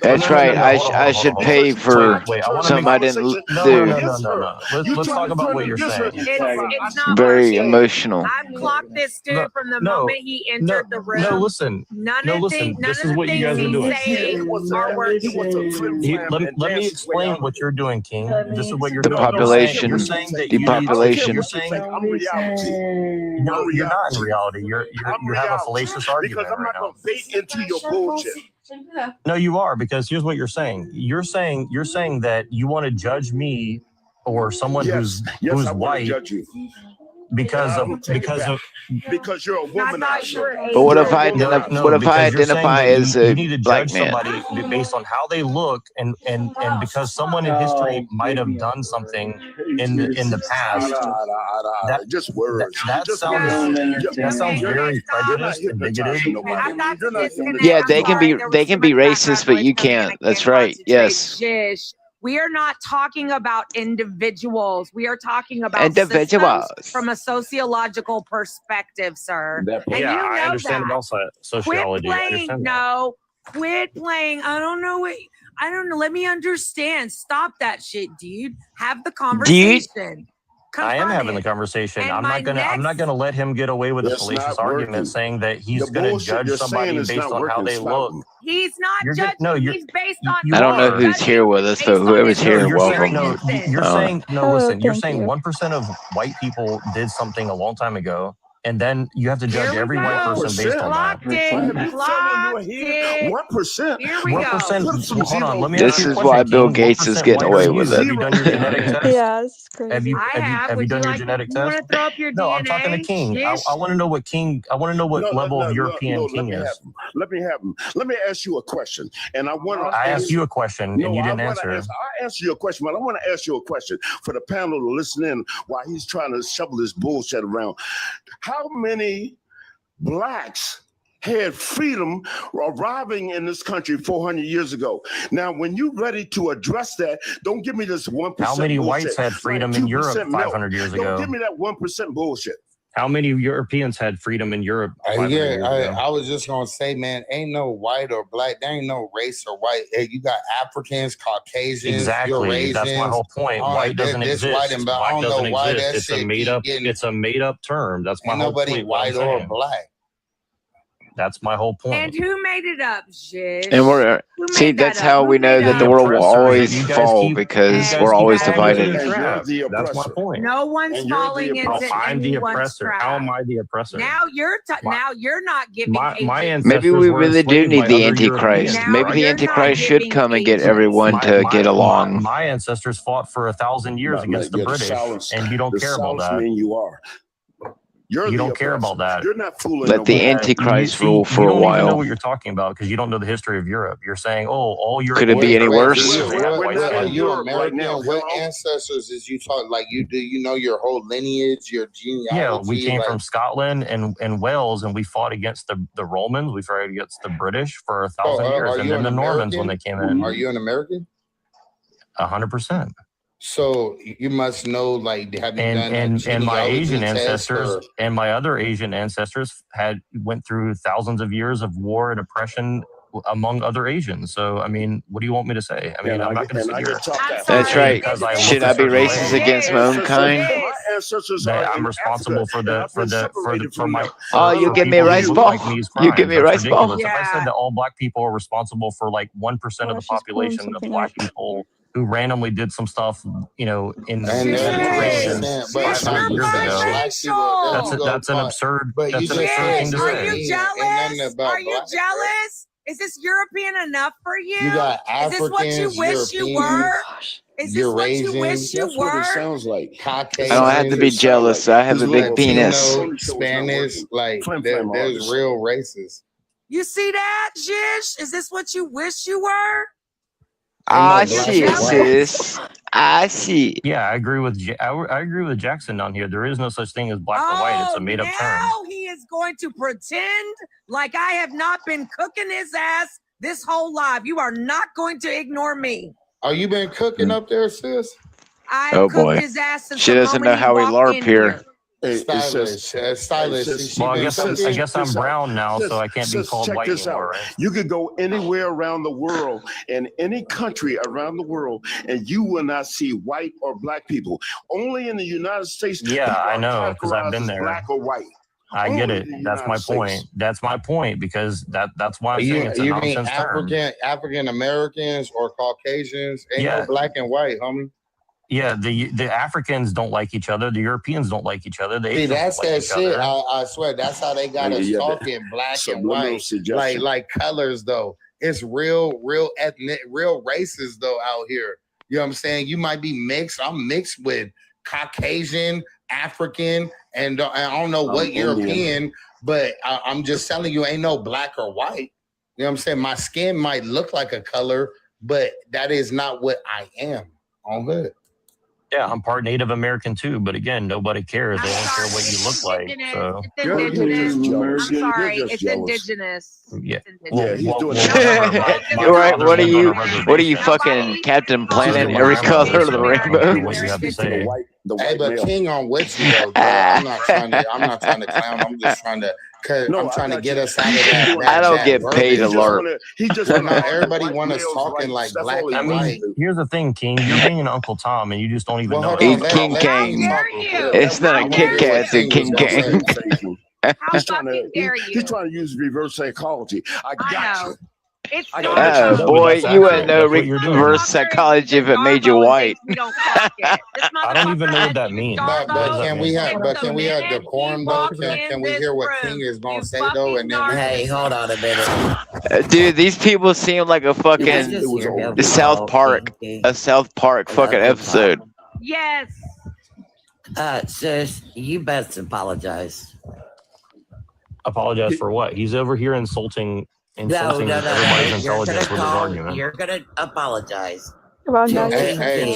That's right. I should pay for something I didn't do. No. Let's talk about what you're saying. It's not Very bullshit. emotional. I've clocked this dude from the moment he entered the room. No, listen. None of the things he's saying are working. Let me explain what you're doing, King. This is what you're The doing. population, You're saying that depopulation. You're saying no, you're not in reality. You have a fallacious argument because I'm not right going to bait into your bullshit. No, you are, because here's what you're saying. You're saying that you want to judge me or someone who's white because you're a woman. But what if I identify as a black man? Somebody based on how they look and because someone in history might have done something in the past. Just words. That sounds very prejudiced and bigoted. Yeah, they can be racist, but you can't. That's right. Yes. We are not talking about individuals. We are talking about individuals from a sociological perspective, sir. And I understand about sociology. Quit playing. I don't know. Let me understand. Stop that shit, dude. Have the conversation. I am having the conversation. I'm not gonna let him get away with a fallacious argument saying that he's gonna judge somebody based on how they look. He's not judging. He's based on. I don't know who's here with us, but whoever's here, welcome. You're saying 1% of white people did something a long time ago, and then you have to judge every white person based on that. 1%. Here we go. 1%. Hold on. Let me this is why Bill Gates is getting away with it. Have you done your genetic test? Yeah, this is crazy. Have you done your genetic test? No, I'm talking to King. I want to know what King. I want to know what level of European King is. Let me have him. Let me ask you a question, and I asked you a question, and you didn't answer. I asked you a question, but I want to ask you a question for the panel to listen in while he's trying to shovel this bullshit around. How many blacks had freedom arriving in this country 400 years ago? Now, when you're ready to address that, don't give me this 1%. How many whites had freedom in Europe 500 years ago? Don't give me that 1% bullshit. How many Europeans had freedom in Europe? I was just gonna say, man, ain't no white or black. There ain't no race or white. You got Africans, Caucasians, exactly. Eurasians, that's my whole point. White doesn't exist. White and black. I don't know why that it's shit a made up. It's a made up term. That's my whole point. Nobody white or black. That's my whole point. And who made it up, Jish? And that's how we know that the world will always fall, because we're always divided. That's my point. No one's falling into I'm the anyone's oppressor. trap. How am I the oppressor? Now you're not giving my ancestors. Maybe we really do need the Antichrist. Maybe the Antichrist should come and get everyone to get along. My ancestors fought for 1,000 years against the British, and you don't care about that. You are. You don't care about that. You're not fooling. Let the Antichrist rule for a while. You don't even know what you're talking about because you don't know the history of Europe. You're saying, "Oh, all Europe." Could it be any worse? Are you American? What ancestors is you talk like you do? You know your whole lineage, your genealogy. Yeah, we came from Scotland and Wales, and we fought against the Romans. We fought against the British for 1,000 years, and then the Normans when they came in. Are you an American? 100%. So you must know, like, have you done and my Asian ancestors and my other Asian ancestors went through thousands of years of war and oppression among other Asians. So, I mean, what do you want me to say? I mean, I'm not going to sit here. That's right. Should I be racist against my own kind? ancestors that are I'm in responsible Africa, for and the I've been separated for from my them. Oh, you for give me people who rice look ball? like me's You crimes. give me That's rice ball? ridiculous. If I said that all black people are responsible for like 1% of the population of black people who randomly did some stuff, you know, in And the they're doing situation percent, but 500 years ago, black people, there you go, that's an absurd but you just said thing to Are say. you jealous? Are you jealous? Is this European enough for you? You got Is this what you Africans, wish you Europeans, were? Is this what you wish Eurasians. you That's what it were? sounds like. Caucasians, I don't have to be jealous. I have a big penis. Latino, Spanish, like there's real races. You see that, Jish? Is this what you wish you were? Ah, black shit, and white. sis. I see. Yeah, I agree with I agree with Jackson on here. There is no such thing as black or white. It's a made up term. Now he is going to pretend like I have not been cooking his ass this whole life. You are not going to ignore me. Oh, you been cooking up there, sis? I Oh cooked boy. his ass since She the doesn't moment know he how we walked LARP in here. Stylish, stylish. She Well, been I cooking. guess I'm brown now, so I can't be called check white this anymore, out. right? You could go anywhere around the world, in any country around the world, and you will not see white or black people. Only in the United States, Yeah, people I are know, because I've categorized been as there. black or white. I get Only it. in the That's my United point. States. That's my point because that's why I'm saying it's a You mean nonsense term. African Americans or Caucasians? Ain't Yeah. no black and white, homie. Yeah, the Africans don't like each other. The Europeans don't like each other. The See, Asians that's don't like that each shit. other. I swear, that's how they got us talking black and white, like colors though. It's real ethnic, real races though out here. You know what I'm saying? You might be mixed. I'm mixed with Caucasian, African, and I don't know what European, but I'm just telling you, ain't no black or white. You know what I'm saying? My skin might look like a color, but that is not what I am. On good. Yeah, I'm part Native American too, but again, nobody cares. They don't care what you look like. So It's indigenous. I'm sorry, it's indigenous. yeah. Yeah, he's doing You're right. What are you fucking Captain Planet? Every color of the rainbow. What you have to say. Hey, but King on with you though, bro. I'm not trying to clown. I'm just trying to. I'm trying to get us out of that. I don't get paid to LARP. He just not everybody want us talking like black I and mean, white. here's the thing, King. You're being an Uncle Tom, and you just don't even know it. Eat King Kang. It's not a Kit Kat, it's King Kang. He's trying to use reverse psychology. I got you. It's Oh boy, you wouldn't know reverse psychology if it made you white. I don't even know what that means. But can we have decorum though? Can we hear what King is gonna say though? And then Hey, hold on a minute. Dude, these people seem like a fucking South Park fucking episode. Yes. Sis, you best apologize. Apologize for what? He's over here insulting No. everybody's intelligence with his You're argument. gonna apologize. Hey,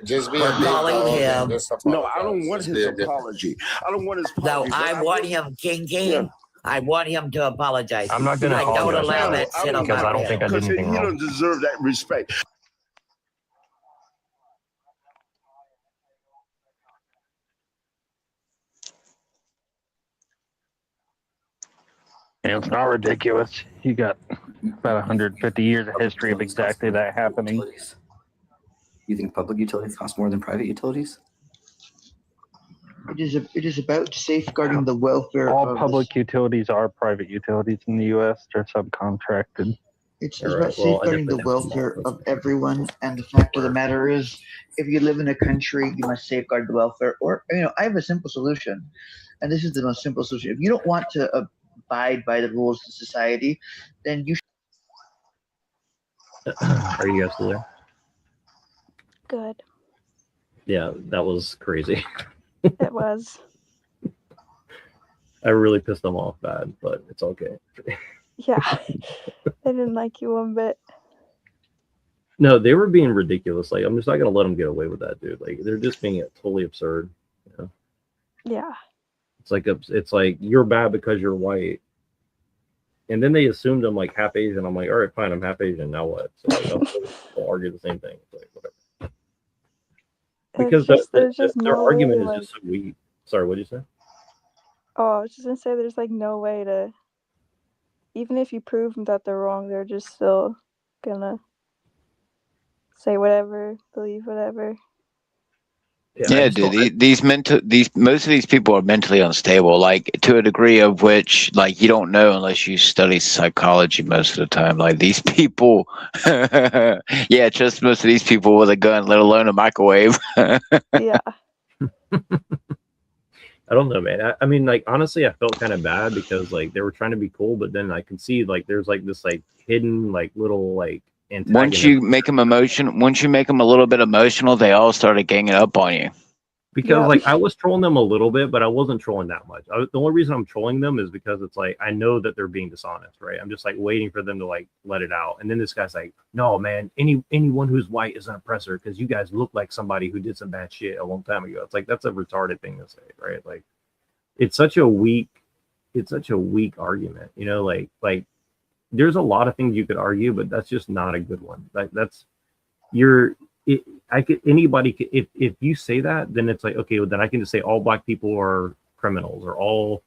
just be for calling him. No, I don't want his apology. I don't want his apology. No, I want him, King. Yeah. I want him to apologize. I'm not going to I don't apologize allow that shit on because my I don't think I did Because anything he wrong. don't deserve that respect. And it's not ridiculous. You got about 150 years of history of exactly that happening. You think public utilities cost more than private utilities? It is about safeguarding the welfare All of public utilities are private utilities in the U.S. They're subcontracted. It's about safeguarding the welfare of everyone, and the fact of the matter is, if you live in a country, you must safeguard the welfare. Or I have a simple solution, and this is the most simple solution. If you don't want to abide by the rules of society, then you. Are you guys still there? Good. Yeah, that was crazy. It was. I really pissed them off bad, but it's okay. Yeah. I didn't like you one bit. No, they were being ridiculous. Like, I'm just not gonna let them get away with that, dude. Like, they're just being totally absurd. You know? Yeah. It's like you're bad because you're white, and then they assumed I'm like half Asian. I'm like, all right, fine, I'm half Asian. Now what? So like, they'll argue the same thing. It's like, whatever. Because their argument is just so weak. Sorry, what did you say? Oh, I was just gonna say there's like no way to, even if you prove that they're wrong, they're just still gonna say whatever, believe whatever. Yeah, dude. These most of these people are mentally unstable, like to a degree of which, like, you don't know unless you study psychology most of the time. Like these people, yeah, trust most of these people with a gun, let alone a microwave. Yeah. I don't know, man. I mean, like, honestly, I felt kind of bad because like they were trying to be cool, but then I can see like there's like this like hidden like little like Once antagonism. you make them a little bit emotional, they all started ganging up on you. Because like I was trolling them a little bit, but I wasn't trolling that much. The only reason I'm trolling them is because it's like I know that they're being dishonest, right? I'm just like waiting for them to like let it out. And then this guy's like, "No, man, anyone who's white is an oppressor because you guys look like somebody who did some bad shit a long time ago." It's like that's a retarded thing to say, right? Like it's such a weak argument, you know. Like there's a lot of things you could argue, but that's just not a good one. Like that's anybody could, if you say that, then it's like, okay, well, then I can just say all black people are criminals or all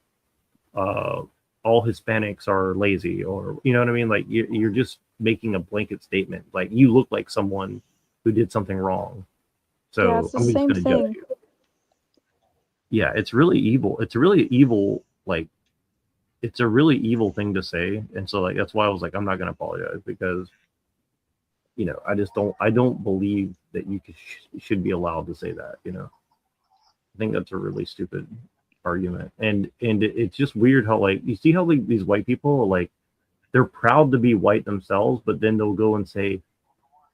Hispanics are lazy, or you know what I mean? Like you're just making a blanket statement. Like you look like someone who did something wrong, so Yeah, it's the I'm just same going to judge thing. you. Yeah, it's really evil. It's a really evil, like it's a really evil thing to say, and so like that's why I was like, I'm not going to apologize because you know, I don't believe that you should be allowed to say that, you know. I think that's a really stupid argument. And it's just weird how like you see how like these white people are like they're proud to be white themselves, but then they'll go and say,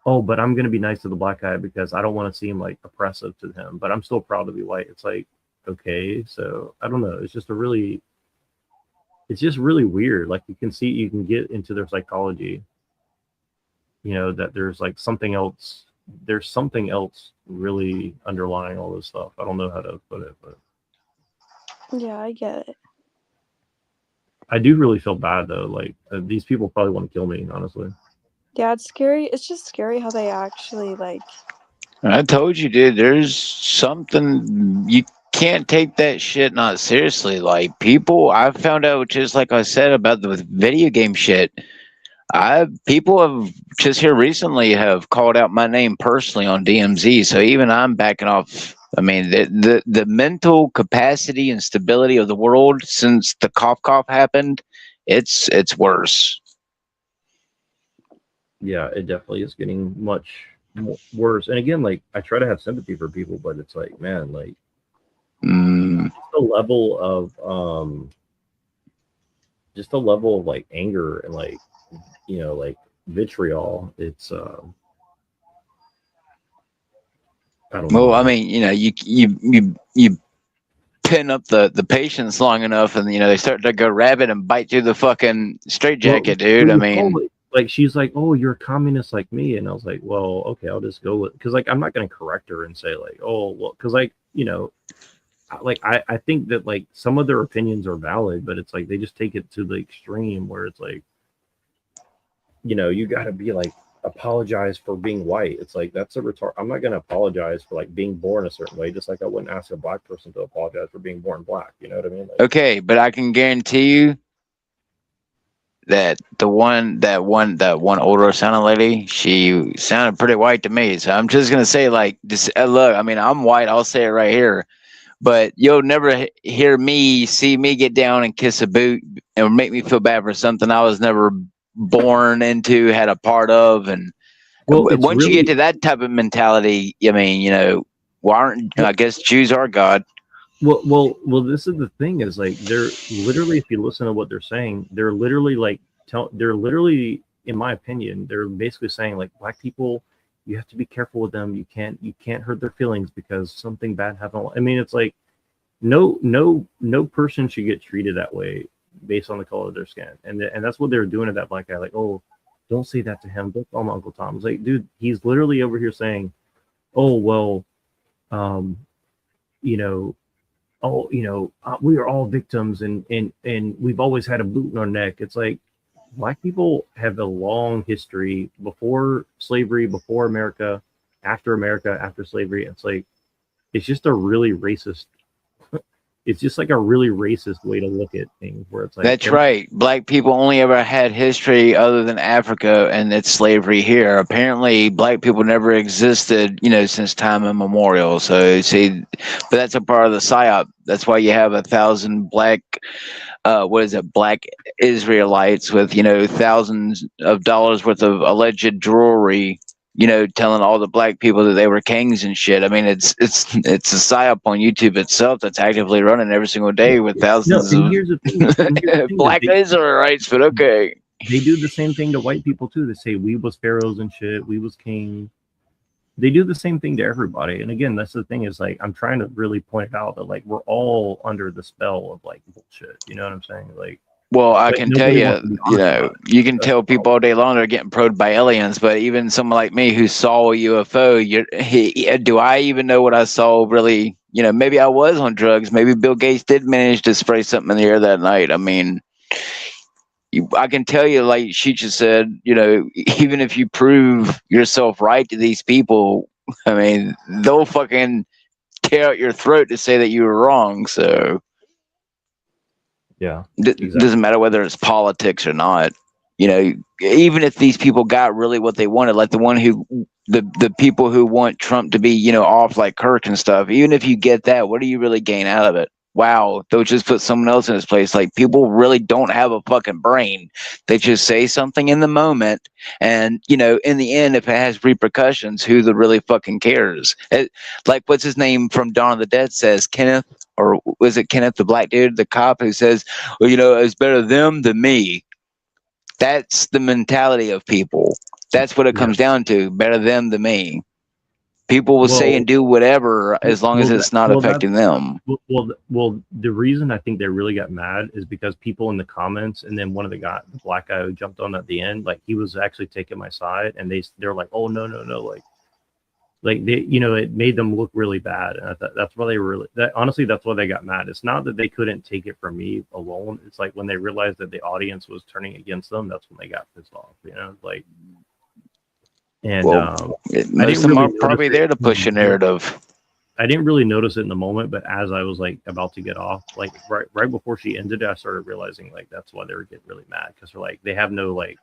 "Oh, but I'm going to be nice to the black guy because I don't want to seem like oppressive to him, but I'm still proud to be white." It's like, okay, so I don't know. It's just really weird. Like you can get into their psychology, you know, that there's like something else really underlying all this stuff. I don't know how to put it, but Yeah, I get it. I do really feel bad though. Like these people probably want to kill me, honestly. Yeah, it's scary. It's just scary how they actually like. I told you, dude, there's something you can't take that shit not seriously. Like people, I found out just like I said about the video game shit. People have just here recently have called out my name personally on DMZ, so even I'm backing off. I mean, the mental capacity and stability of the world since the cough happened, it's worse. Yeah, it definitely is getting much worse. And again, like I try to have sympathy for people, but it's like, man, like the level of like anger and like, you know, like vitriol. It's I don't know. Well, I mean, you know, you pin up the patience long enough, and you know they start to go rabbit and bite through the fucking straitjacket, dude. I mean, like she's like, "Oh, you're a communist like me," and I was like, "Well, okay, I'll just go with," because like I'm not going to correct her and say like, "Oh, well," because like you know, like I think that like some of their opinions are valid, but it's like they just take it to the extreme where it's like, you know, you got to be like apologize for being white. It's like that's a retard. I'm not going to apologize for like being born a certain way, just like I wouldn't ask a black person to apologize for being born black. You know what I mean? Like, okay, but I can guarantee you that that one older sounding lady, she sounded pretty white to me. So I'm just gonna say, like, just look. I mean, I'm white. I'll say it right here. But you'll never see me get down and kiss a boot and make me feel bad for something I was never born into, had a part of. And once you get to that type of mentality, I mean, you know, I guess Jews are God. Well, this is the thing is like they're literally, if you listen to what they're saying, they're literally like they're literally, in my opinion, they're basically saying like black people, you have to be careful with them. You can't hurt their feelings because something bad happened. I mean, it's like no person should get treated that way based on the color of their skin, and that's what they were doing to that black guy. Like, oh, don't say that to him. Don't call him Uncle Tom. It's like, dude, he's literally over here saying, oh well, you know. Oh, you know, we are all victims, and we've always had a boot in our neck. It's like black people have a long history before slavery, before America, after slavery. It's like it's just a really racist it's just like a really racist way to look at things where it's like That's right. Black people only ever had history other than Africa and its slavery here. Apparently, black people never existed, since time immemorial. So, see, but that's a part of the psyop. That's why you have 1,000 black, black Israelites with, thousands of dollars worth of alleged jewelry, telling all the black people that they were kings and shit. I mean, it's a psyop on YouTube itself that's actively running every single day with thousands of black Israelites. But okay, they do the same thing to white people too. They say we was pharaohs and shit. We was king. They do the same thing to everybody. And again, that's the thing is like I'm trying to really point out that like we're all under the spell of like bullshit. You know what I'm saying? Like. Well, I can tell you, you can tell people all day long they're getting probed by aliens, but even someone like me who saw a UFO, do I even know what I saw really? Maybe I was on drugs. Maybe Bill Gates did manage to spray something in the air that night. I mean, I can tell you, like she just said, even if you prove yourself right to these people, I mean, they'll fucking tear out your throat to say that you were wrong. So. Yeah, exactly. Doesn't matter whether it's politics or not. Even if these people got really what they wanted, like the people who want Trump to be, off like Kirk and stuff, even if you get that, what do you really gain out of it? Wow, they'll just put someone else in his place. Like, people really don't have a fucking brain. They just say something in the moment, and in the end, if it has repercussions, who the really fucking cares? Like, what's his name from Dawn of the Dead says, Kenneth, or was it Kenneth, the black dude, the cop, who says, well, it's better them than me. That's the mentality of people. That's what it comes down to. Better them than me. People will say and do whatever as long as it's not affecting them. Well, the reason I think they really got mad is because people in the comments, and then one of the black guy who jumped on at the end, like he was actually taking my side, and they're like, oh no, like they, it made them look really bad, and I thought that's why they were honestly, that's why they got mad. It's not that they couldn't take it from me alone. It's like when they realized that the audience was turning against them, that's when they got pissed off. Like. And most of them are probably there to push a narrative. I didn't really notice it in the moment, but as I was like about to get off, like right before she ended it, I started realizing like that's why they were getting really mad, because they're like, they have no like,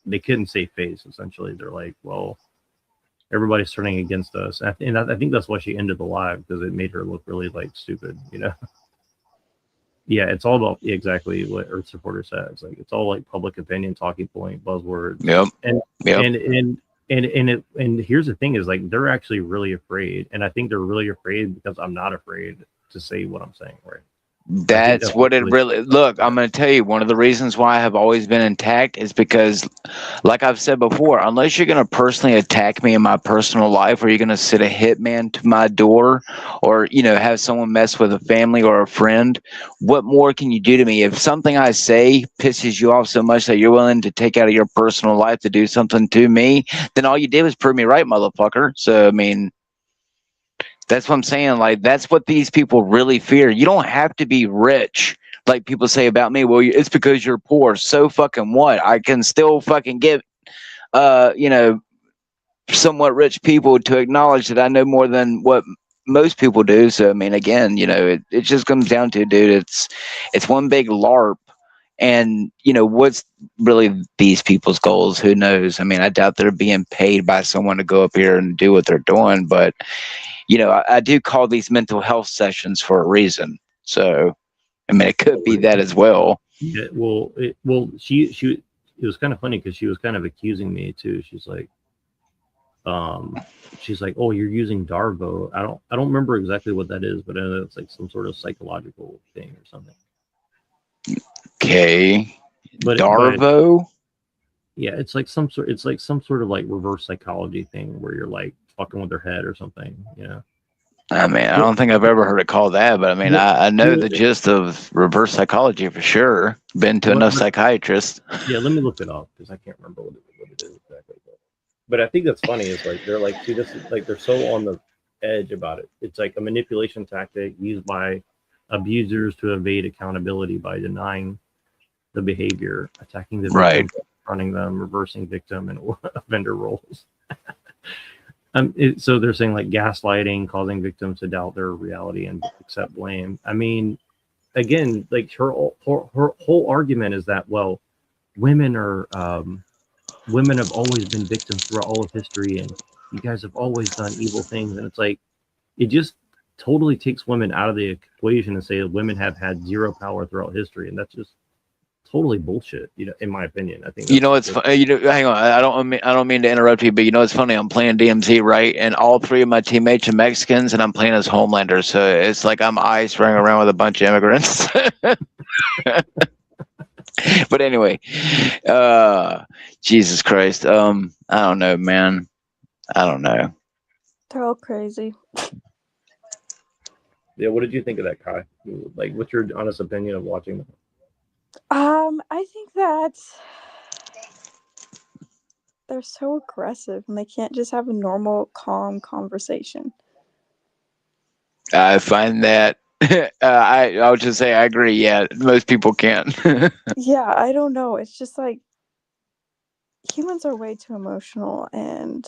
they couldn't save face. Essentially, they're like, well, everybody's turning against us, and I think that's why she ended the live, because it made her look really like stupid, Yeah, it's all about exactly what Earth Supporter says. Like, it's all like public opinion, talking point, buzzwords. Yep. And here's the thing is like they're actually really afraid, and I think they're really afraid because I'm not afraid to say what I'm saying, right? That's what it really. Look, I'm going to tell you, one of the reasons why I have always been intact is because, like I've said before, unless you're going to personally attack me in my personal life, or you're going to sit a hitman to my door, or have someone mess with a family or a friend, what more can you do to me? If something I say pisses you off so much that you're willing to take out of your personal life to do something to me, then all you did was prove me right, motherfucker. So I mean, that's what I'm saying. Like, that's what these people really fear. You don't have to be rich, like people say about me. Well, it's because you're poor. So fucking what? I can still fucking get, somewhat rich people to acknowledge that I know more than what most people do. So, I mean, again, it just comes down to, dude, it's one big LARP. And, what's really these people's goals? Who knows? I mean, I doubt they're being paid by someone to go up here and do what they're doing, but I do call these mental health sessions for a reason. So, I mean, it could be that as well. Yeah, it was kind of funny because she was kind of accusing me too. She's like, oh, you're using Darvo. I don't remember exactly what that is, but I know it's like some sort of psychological thing or something. Okay. Darvo? Yeah, it's like some sort of like reverse psychology thing where you're like fucking with their head or something, I mean, I don't think I've ever heard it called that, but I mean, I know the gist of reverse psychology for sure. Been to enough psychiatrists. Yeah, let me look it up because I can't remember what it is exactly. But I think that's funny is like they're like, see, this is like they're so on the edge about it. It's like a manipulation tactic used by abusers to evade accountability by denying the behavior, attacking the victim, running them, reversing victim and offender roles. So they're saying like gaslighting, causing victims to doubt their reality and accept blame. I mean, again, like her whole argument is that, well, women have always been victims throughout all of history, and you guys have always done evil things. And it's like, it just totally takes women out of the equation and say that women have had zero power throughout history, and that's just totally bullshit. In my opinion, I think. You know, it's hang on. I don't mean to interrupt you, but you know, it's funny. I'm playing DMZ, right? And all three of my teammates are Mexicans, and I'm playing as Homelander. So it's like I'm ICE running around with a bunch of immigrants. But anyway, Jesus Christ. I don't know, man. I don't know. They're all crazy. Yeah, what did you think of that, Kai? Like, what's your honest opinion of watching them? I think that they're so aggressive and they can't just have a normal, calm conversation. I find that I would just say I agree. Yeah, most people can't. Yeah, I don't know. It's just like humans are way too emotional, and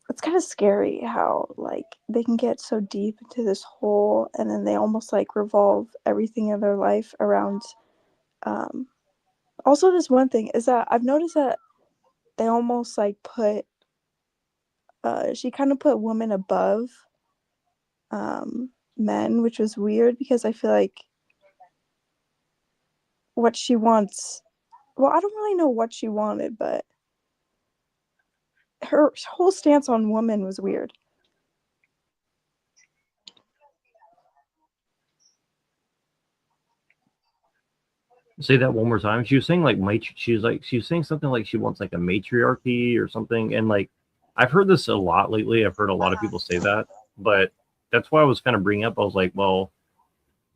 it's kind of scary how like they can get so deep into this hole, and then they almost like revolve everything in their life around. Also, this one thing is that I've noticed that they almost like put. She kind of put women above men, which was weird because I feel like what she wants. Well, I don't really know what she wanted, but her whole stance on women was weird. Say that one more time. She was saying like she was saying something like she wants like a matriarchy or something, and like I've heard this a lot lately. I've heard a lot of people say that, but that's why I was kind of bringing up. I was like, well,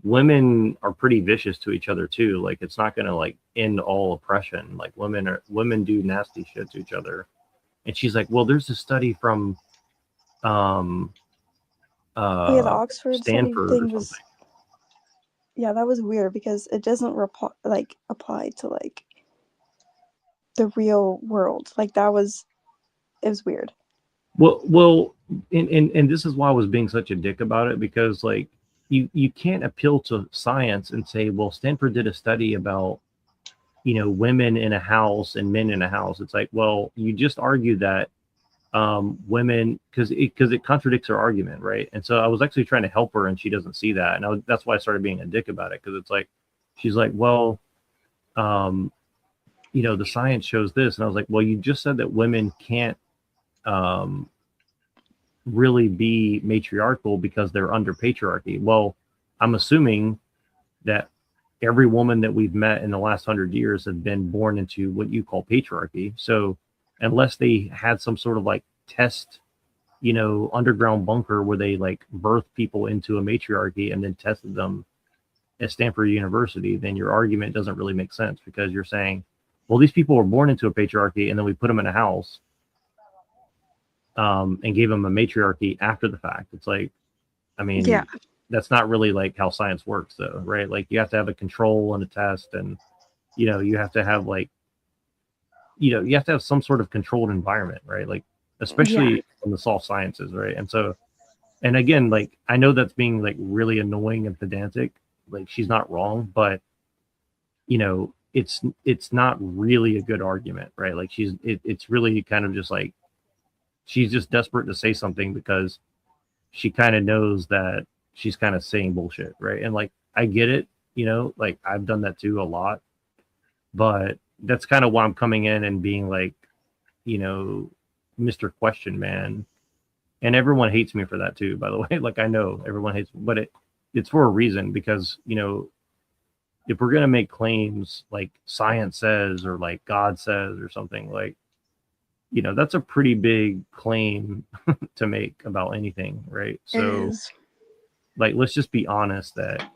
women are pretty vicious to each other too. Like, it's not going to like end all oppression. Like, women do nasty shit to each other. And she's like, well, there's a study from Yeah, the Oxford Stanford study thing was. Yeah, that was weird because it doesn't apply to like the real world. Like it was weird. Well, and this is why I was being such a dick about it, because like you can't appeal to science and say, well, Stanford did a study about, women in a house and men in a house. It's like, well, you just argued that women, because it contradicts her argument, right? And so I was actually trying to help her, and she doesn't see that, and that's why I started being a dick about it, because it's like, she's like, well, the science shows this, and I was like, well, you just said that women can't really be matriarchal because they're under patriarchy. Well, I'm assuming that every woman that we've met in the last 100 years have been born into what you call patriarchy. So unless they had some sort of like test, underground bunker where they like birth people into a matriarchy and then tested them at Stanford University, then your argument doesn't really make sense, because you're saying, well, these people were born into a patriarchy and then we put them in a house and gave them a matriarchy after the fact. It's like, I mean, yeah, that's not really like how science works though, right? Like, you have to have a control and a test, and you have to have like, you have to have some sort of controlled environment, right? Like, especially in the soft sciences, right? And so, and again, like, I know that's being like really annoying and pedantic, like, she's not wrong, but it's not really a good argument, right? Like, it's really kind of just like, she's just desperate to say something because she kind of knows that she's kind of saying bullshit, right? And like, I get it, like, I've done that too a lot, but that's kind of why I'm coming in and being like, Mr. Question Man. And everyone hates me for that too, by the way. Like, I know everyone hates me, but it's for a reason, because, if we're going to make claims like science says, or like God says, or something, like, that's a pretty big claim to make about anything, right? So, like, let's just be honest that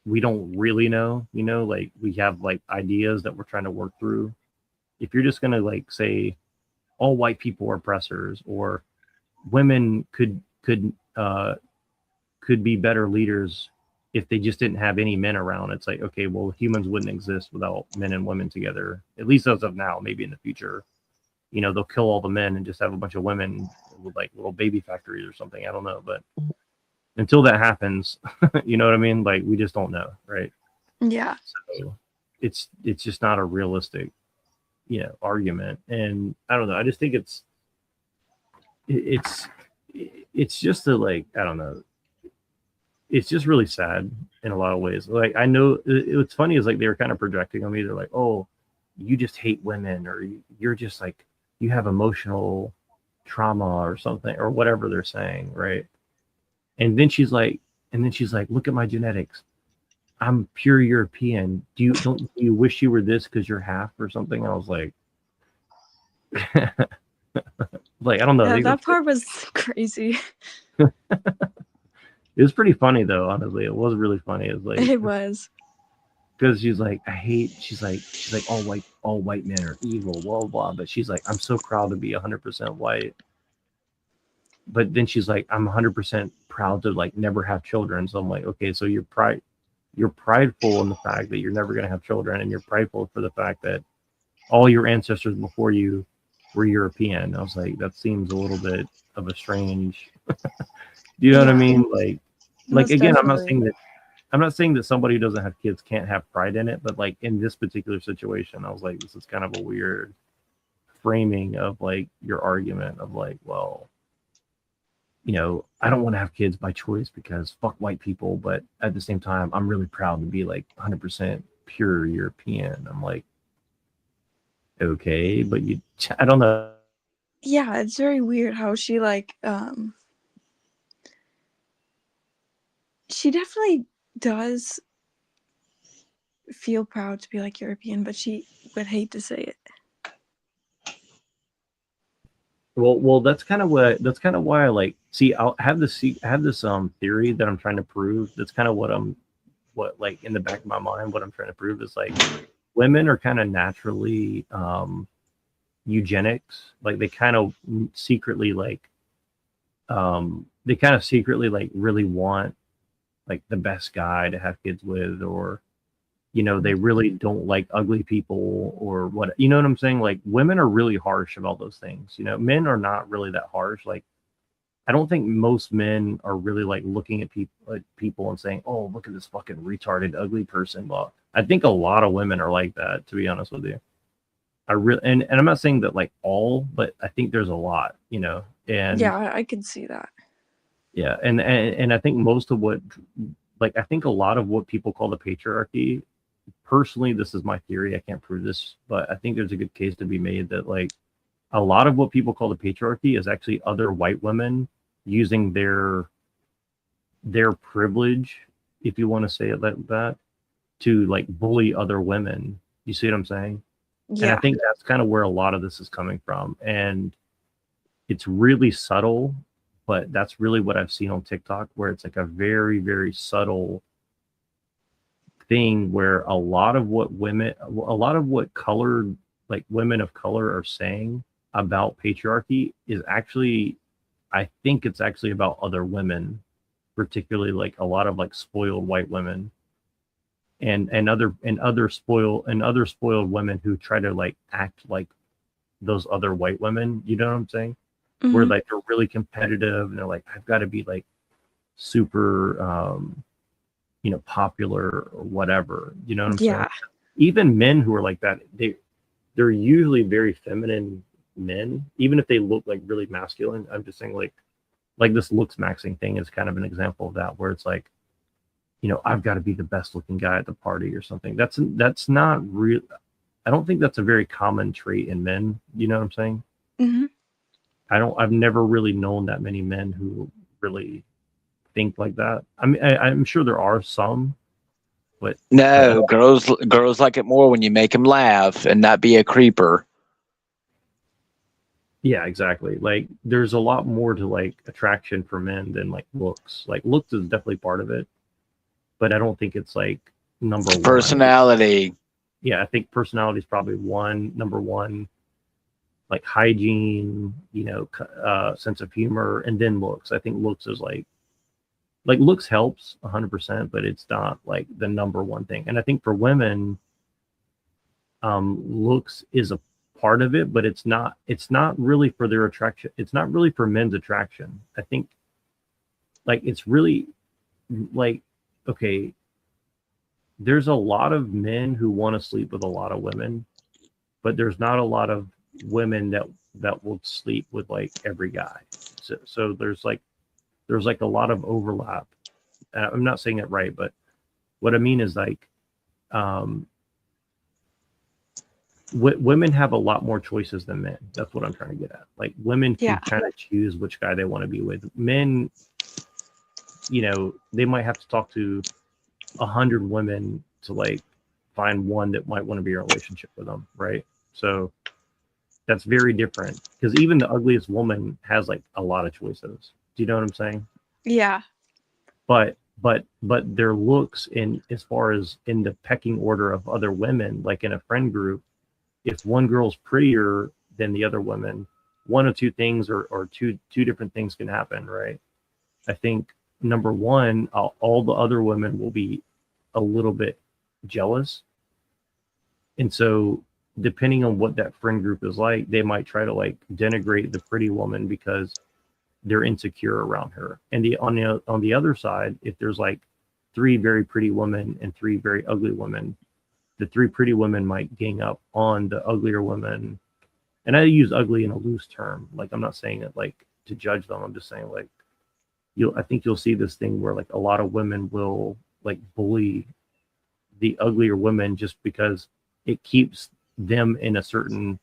we don't really know, like, we have like ideas that we're trying to work through. If you're just going to like say all white people are oppressors, or women could be better leaders if they just didn't have any men around, it's like, okay, well, humans wouldn't exist without men and women together, at least as of now, maybe in the future. you know, they'll kill all the men and just have a bunch of women with like little baby factories or something. I don't know, but until that happens, you know what I mean? Like, we just don't know, right? Yeah. So it's just not a realistic, you know, argument. And I don't know. I just think it's just a, like, I don't know. It's just really sad in a lot of ways. Like, I know what's funny is like they were kind of projecting on me. They're like, "Oh, you just hate women, or you're just like, you have emotional trauma or something," or whatever they're saying, right? And then she's like, "Look at my genetics. I'm pure European. Do you wish you were this because you're half or something?" I was like, like, I don't know. Yeah, that part was crazy. It was pretty funny though, honestly. It was really funny. It was like, It was. because she's like, she's like, all white men are evil, blah, blah, blah. But she's like, I'm so proud to be 100% white. But then she's like, I'm 100% proud to like never have children. So I'm like, okay, so you're prideful in the fact that you're never going to have children, and you're prideful for the fact that all your ancestors before you were European. I was like, that seems a little bit of a strange, you know what I mean? Like again, definitely. I'm not saying that somebody who doesn't have kids can't have pride in it, but like in this particular situation, I was like, this is kind of a weird framing of like your argument of like, well, you know, I don't want to have kids by choice because fuck white people, but at the same time, I'm really proud to be like 100% pure European. I'm like, okay, but I don't know. Yeah, it's very weird how she like she definitely does feel proud to be like European, but she would hate to say it. Well, that's kind of why I like, see, I have this theory that I'm trying to prove. That's kind of what like in the back of my mind, what I'm trying to prove is like women are kind of naturally eugenics. Like they kind of secretly like really want like the best guy to have kids with, or you know, they really don't like ugly people, or what, you know what I'm saying? Like women are really harsh about those things. You know, men are not really that harsh. Like I don't think most men are really like looking at people and saying, "Oh, look at this fucking retarded ugly person." Well, I think a lot of women are like that, to be honest with you. I really, and I'm not saying that like all, but I think there's a lot, you know. And yeah, I could see that. yeah, and I think most of what, like, I think a lot of what people call the patriarchy, personally, this is my theory, I can't prove this, but I think there's a good case to be made that like a lot of what people call the patriarchy is actually other white women using their privilege, if you want to say it like that, to like bully other women. You see what I'm saying? Yeah. And I think that's kind of where a lot of this is coming from. And it's really subtle, but that's really what I've seen on TikTok, where it's like a very, very subtle thing where a lot of what colored, like women of color are saying about patriarchy is actually, I think it's actually about other women, particularly like a lot of like spoiled white women and other spoiled women who try to like act like those other white women, you know what I'm saying? Where like they're really competitive and they're like, I've got to be like super you know, popular or whatever, you know what I'm saying? Even men who are like that, they're usually very feminine men, even if they look like really masculine. I'm just saying like this looks maxing thing is kind of an example of that, where it's like, you know, I've got to be the best looking guy at the party or something. That's not real. I don't think that's a very common trait in men. You know what I'm saying? Mm-hmm. I've never really known that many men who really think like that. I mean, I'm sure there are some, but no, girls like it more when you make them laugh and not be a creeper. Yeah, exactly. Like there's a lot more to like attraction for men than like looks. Like looks is definitely part of it, but I don't think it's like number one. Personality. Yeah, I think personality is probably number one. Like hygiene, you know, sense of humor, and then looks. I think looks is like looks helps 100%, but it's not like the number one thing. And I think for women, looks is a part of it, but it's not really for their attraction. It's not really for men's attraction. I think like it's really like, okay, there's a lot of men who want to sleep with a lot of women, but there's not a lot of women that will sleep with like every guy. So there's like a lot of overlap. I'm not saying it right, but what I mean is like women have a lot more choices than men. That's what I'm trying to get at. Like women can kind of choose which guy they want to be with. Men, you know, they might have to talk to 100 women to like find one that might want to be in a relationship with them, right? So that's very different because even the ugliest woman has like a lot of choices. Do you know what I'm saying? Yeah. But their looks in as far as in the pecking order of other women, like in a friend group, if one girl's prettier than the other women, one of two things or two different things can happen, right? I think number one, all the other women will be a little bit jealous. And so depending on what that friend group is like, they might try to like denigrate the pretty woman because they're insecure around her. And on the other side, if there's like 3 very pretty women and 3 very ugly women, the 3 pretty women might gang up on the uglier women. And I use ugly in a loose term. Like I'm not saying it like to judge them. I'm just saying like I think you'll see this thing where like a lot of women will like bully the uglier women just because it keeps them in a certain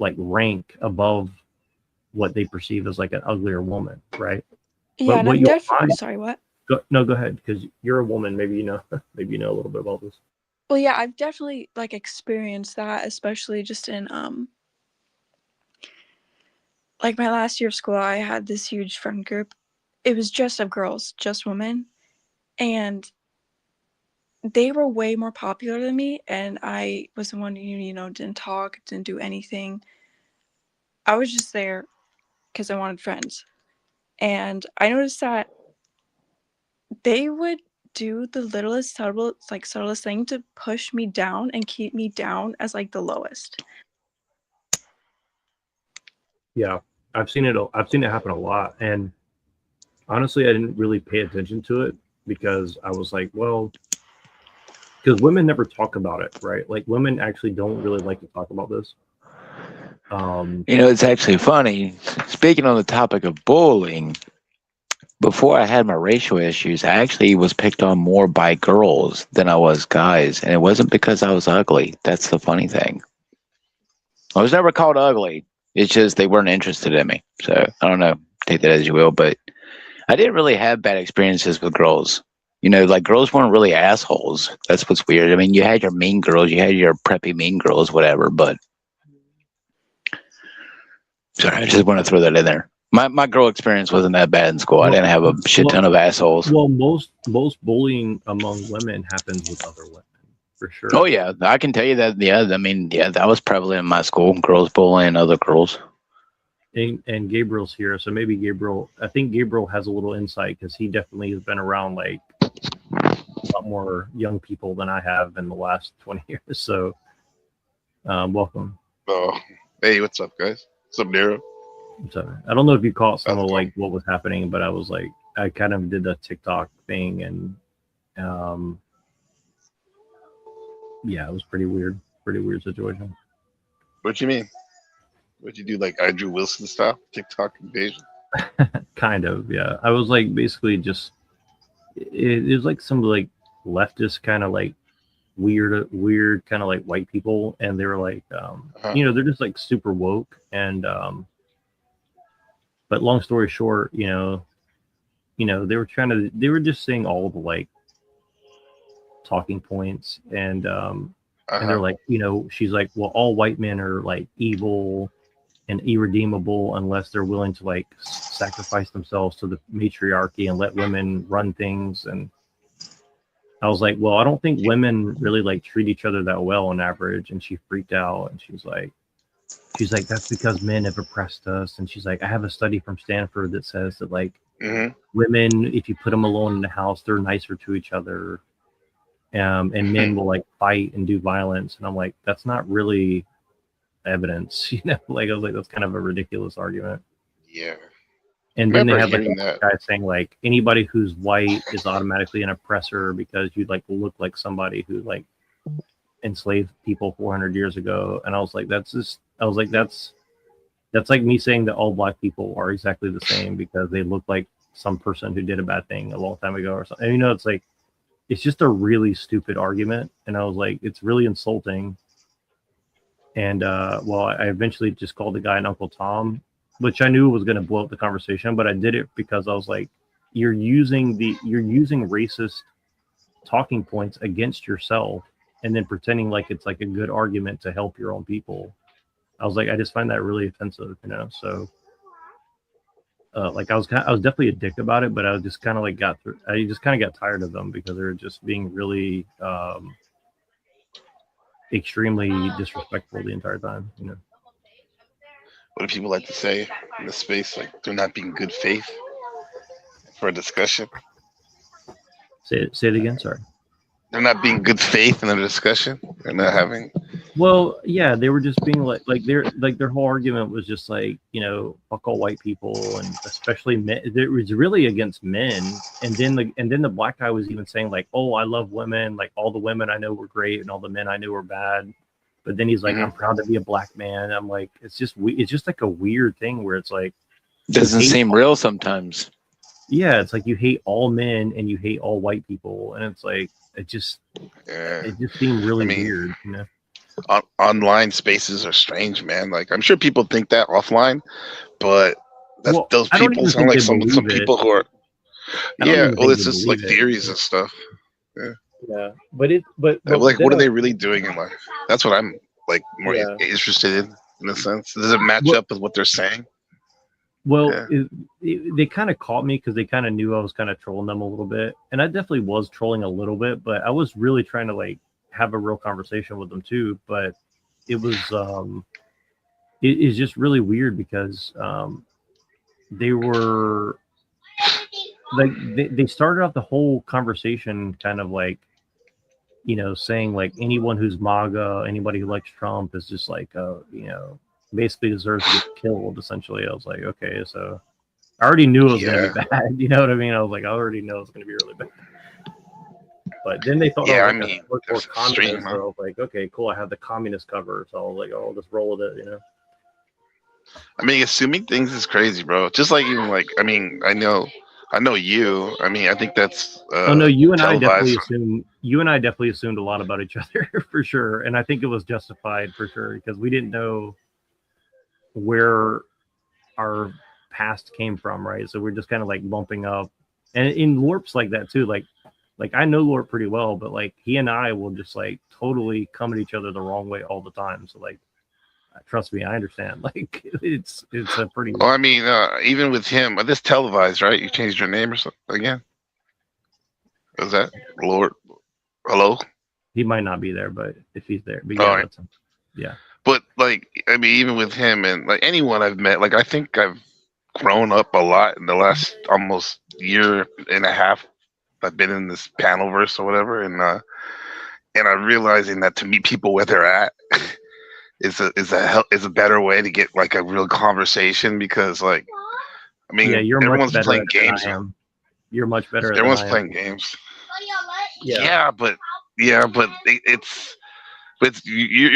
like rank above what they perceive as like an uglier woman, right? Yeah, but and what I'm you'll definitely find, sorry, what? go ahead, because you're a woman. Maybe you know maybe you know a little bit about this. Well, yeah, I've definitely like experienced that, especially just in like my last year of school. I had this huge friend group. It was just of girls, just women, and they were way more popular than me, and I was the one who, you know, didn't talk, didn't do anything. I was just there because I wanted friends. And I noticed that they would do the littlest subtlest thing to push me down and keep me down as like the lowest. Yeah, I've seen it happen a lot, and honestly I didn't really pay attention to it because I was like, well, because women never talk about it, right? Like women actually don't really like to talk about this. You know, it's actually funny. Speaking on the topic of bullying, before I had my racial issues, I actually was picked on more by girls than I was guys. And it wasn't because I was ugly. That's the funny thing. I was never called ugly. It's just they weren't interested in me. So I don't know. Take that as you will. But I didn't really have bad experiences with girls. You know, like girls weren't really assholes. That's what's weird. I mean, you had your mean girls, you had your preppy mean girls, whatever. But sorry, I just want to throw that in there. My girl experience wasn't that bad in school. I didn't have a shit ton of assholes. Well, most bullying among women happens with other women, for sure. Oh yeah, I can tell you that. Yeah, I mean, yeah, that was prevalent in my school. Girls bullying other girls. And Gabriel's here, so maybe I think Gabriel has a little insight because he definitely has been around like a lot more young people than I have in the last 20 years. So, welcome. Oh, hey, what's up, guys? What's up, Neuro? So I don't know if you caught some of like what was happening, but I was like, I kind of did the TikTok thing, and yeah, it was pretty weird situation. What you mean? What'd you do, like Andrew Wilson style TikTok invasion? Kind of, yeah. I was like basically just it was like some like leftist kind of like weird kind of like white people, and they were like you know, they're just like super woke, and but long story short, you know, they were just saying all the like talking points, and they're like, you know, she's like, well, all white men are like evil and irredeemable unless they're willing to like sacrifice themselves to the matriarchy and let women run things. And I was like, well, I don't think women really like treat each other that well on average. And she freaked out, and she's like, that's because men have oppressed us. And she's like, I have a study from Stanford that says that like women, if you put them alone in the house, they're nicer to each other. and men will like fight and do violence, and I'm like, that's not really evidence, you know. Like I was like, that's kind of a ridiculous argument. Yeah. And then they Remember had like hearing a that. guy saying like anybody who's white is automatically an oppressor because you like look like somebody who like enslaved people 400 years ago. And I was like, that's like me saying that all black people are exactly the same because they look like some person who did a bad thing a long time ago or something. And, you know, it's like, it's just a really stupid argument. And I was like, it's really insulting. And well, I eventually just called the guy an Uncle Tom, which I knew was going to blow up the conversation, but I did it because I was like, you're using racist talking points against yourself and then pretending like it's like a good argument to help your own people. I was like, I just find that really offensive, you know. So like I was definitely a dick about it, but I was just kind of like I just kind of got tired of them because they were just being really extremely disrespectful the entire time, you know. What do people like to say in the space? Like they're not being good faith for a discussion. Say it again. Sorry. They're not being good faith in a discussion. They're not having. Well, yeah, they were just being like their whole argument was just like, you know, fuck all white people and especially men. It was really against men. And then the black guy was even saying like, oh, I love women. Like all the women I know were great and all the men I knew were bad. But then he's like, I'm proud to be a black man. I'm like, it's just like a weird thing where it's like doesn't seem real sometimes. Yeah, it's like you hate all men and you hate all white people, and it's like it just seemed really weird, you know. Online spaces are strange, man. Like I'm sure people think that offline, but those people sound like some people who are. Yeah, well, it's just like theories and stuff. Yeah. Yeah, but like, what are they really doing in life? That's what I'm like more interested in a sense. Does it match up with what they're saying? Well, they kind of caught me because they kind of knew I was kind of trolling them a little bit, and I definitely was trolling a little bit, but I was really trying to like have a real conversation with them too. But it was it is just really weird because they were like they started off the whole conversation kind of like, you know, saying like anyone who's MAGA, anybody who likes Trump is just like, you know, basically deserves to get killed. Essentially, I was like, okay, so I already knew it was going to be bad. You know what I mean? I was like, I already know it's going to be really bad. But then they thought I was like a communist, so I was like, okay, cool. I have the communist cover, so I was like, oh, I'll just roll with it, you know. I mean, assuming things is crazy, bro. Just like even like, I mean, I know you. I mean, I think that's. Oh no, you and I definitely assumed a lot about each other for sure, and I think it was justified for sure because we didn't know where our past came from, right? So we're just kind of like bumping up, and in LORP's like that too. Like I know LORP pretty well, but like he and I will just like totally come at each other the wrong way all the time. So like, trust me, I understand. Like it's a pretty. Well, I mean, even with him, this televised, right? You changed your name or something again? Was that Lord? Hello? He might not be there, but if he's there, but yeah, that's him. Yeah. But like, I mean, even with him and like anyone I've met, like I think I've grown up a lot in the last almost year and a half. I've been in this panelverse or whatever, and I'm realizing that to meet people where they're at is a better way to get like a real conversation because like, I mean, everyone's playing games. You're much better. Everyone's playing games. Yeah, but you're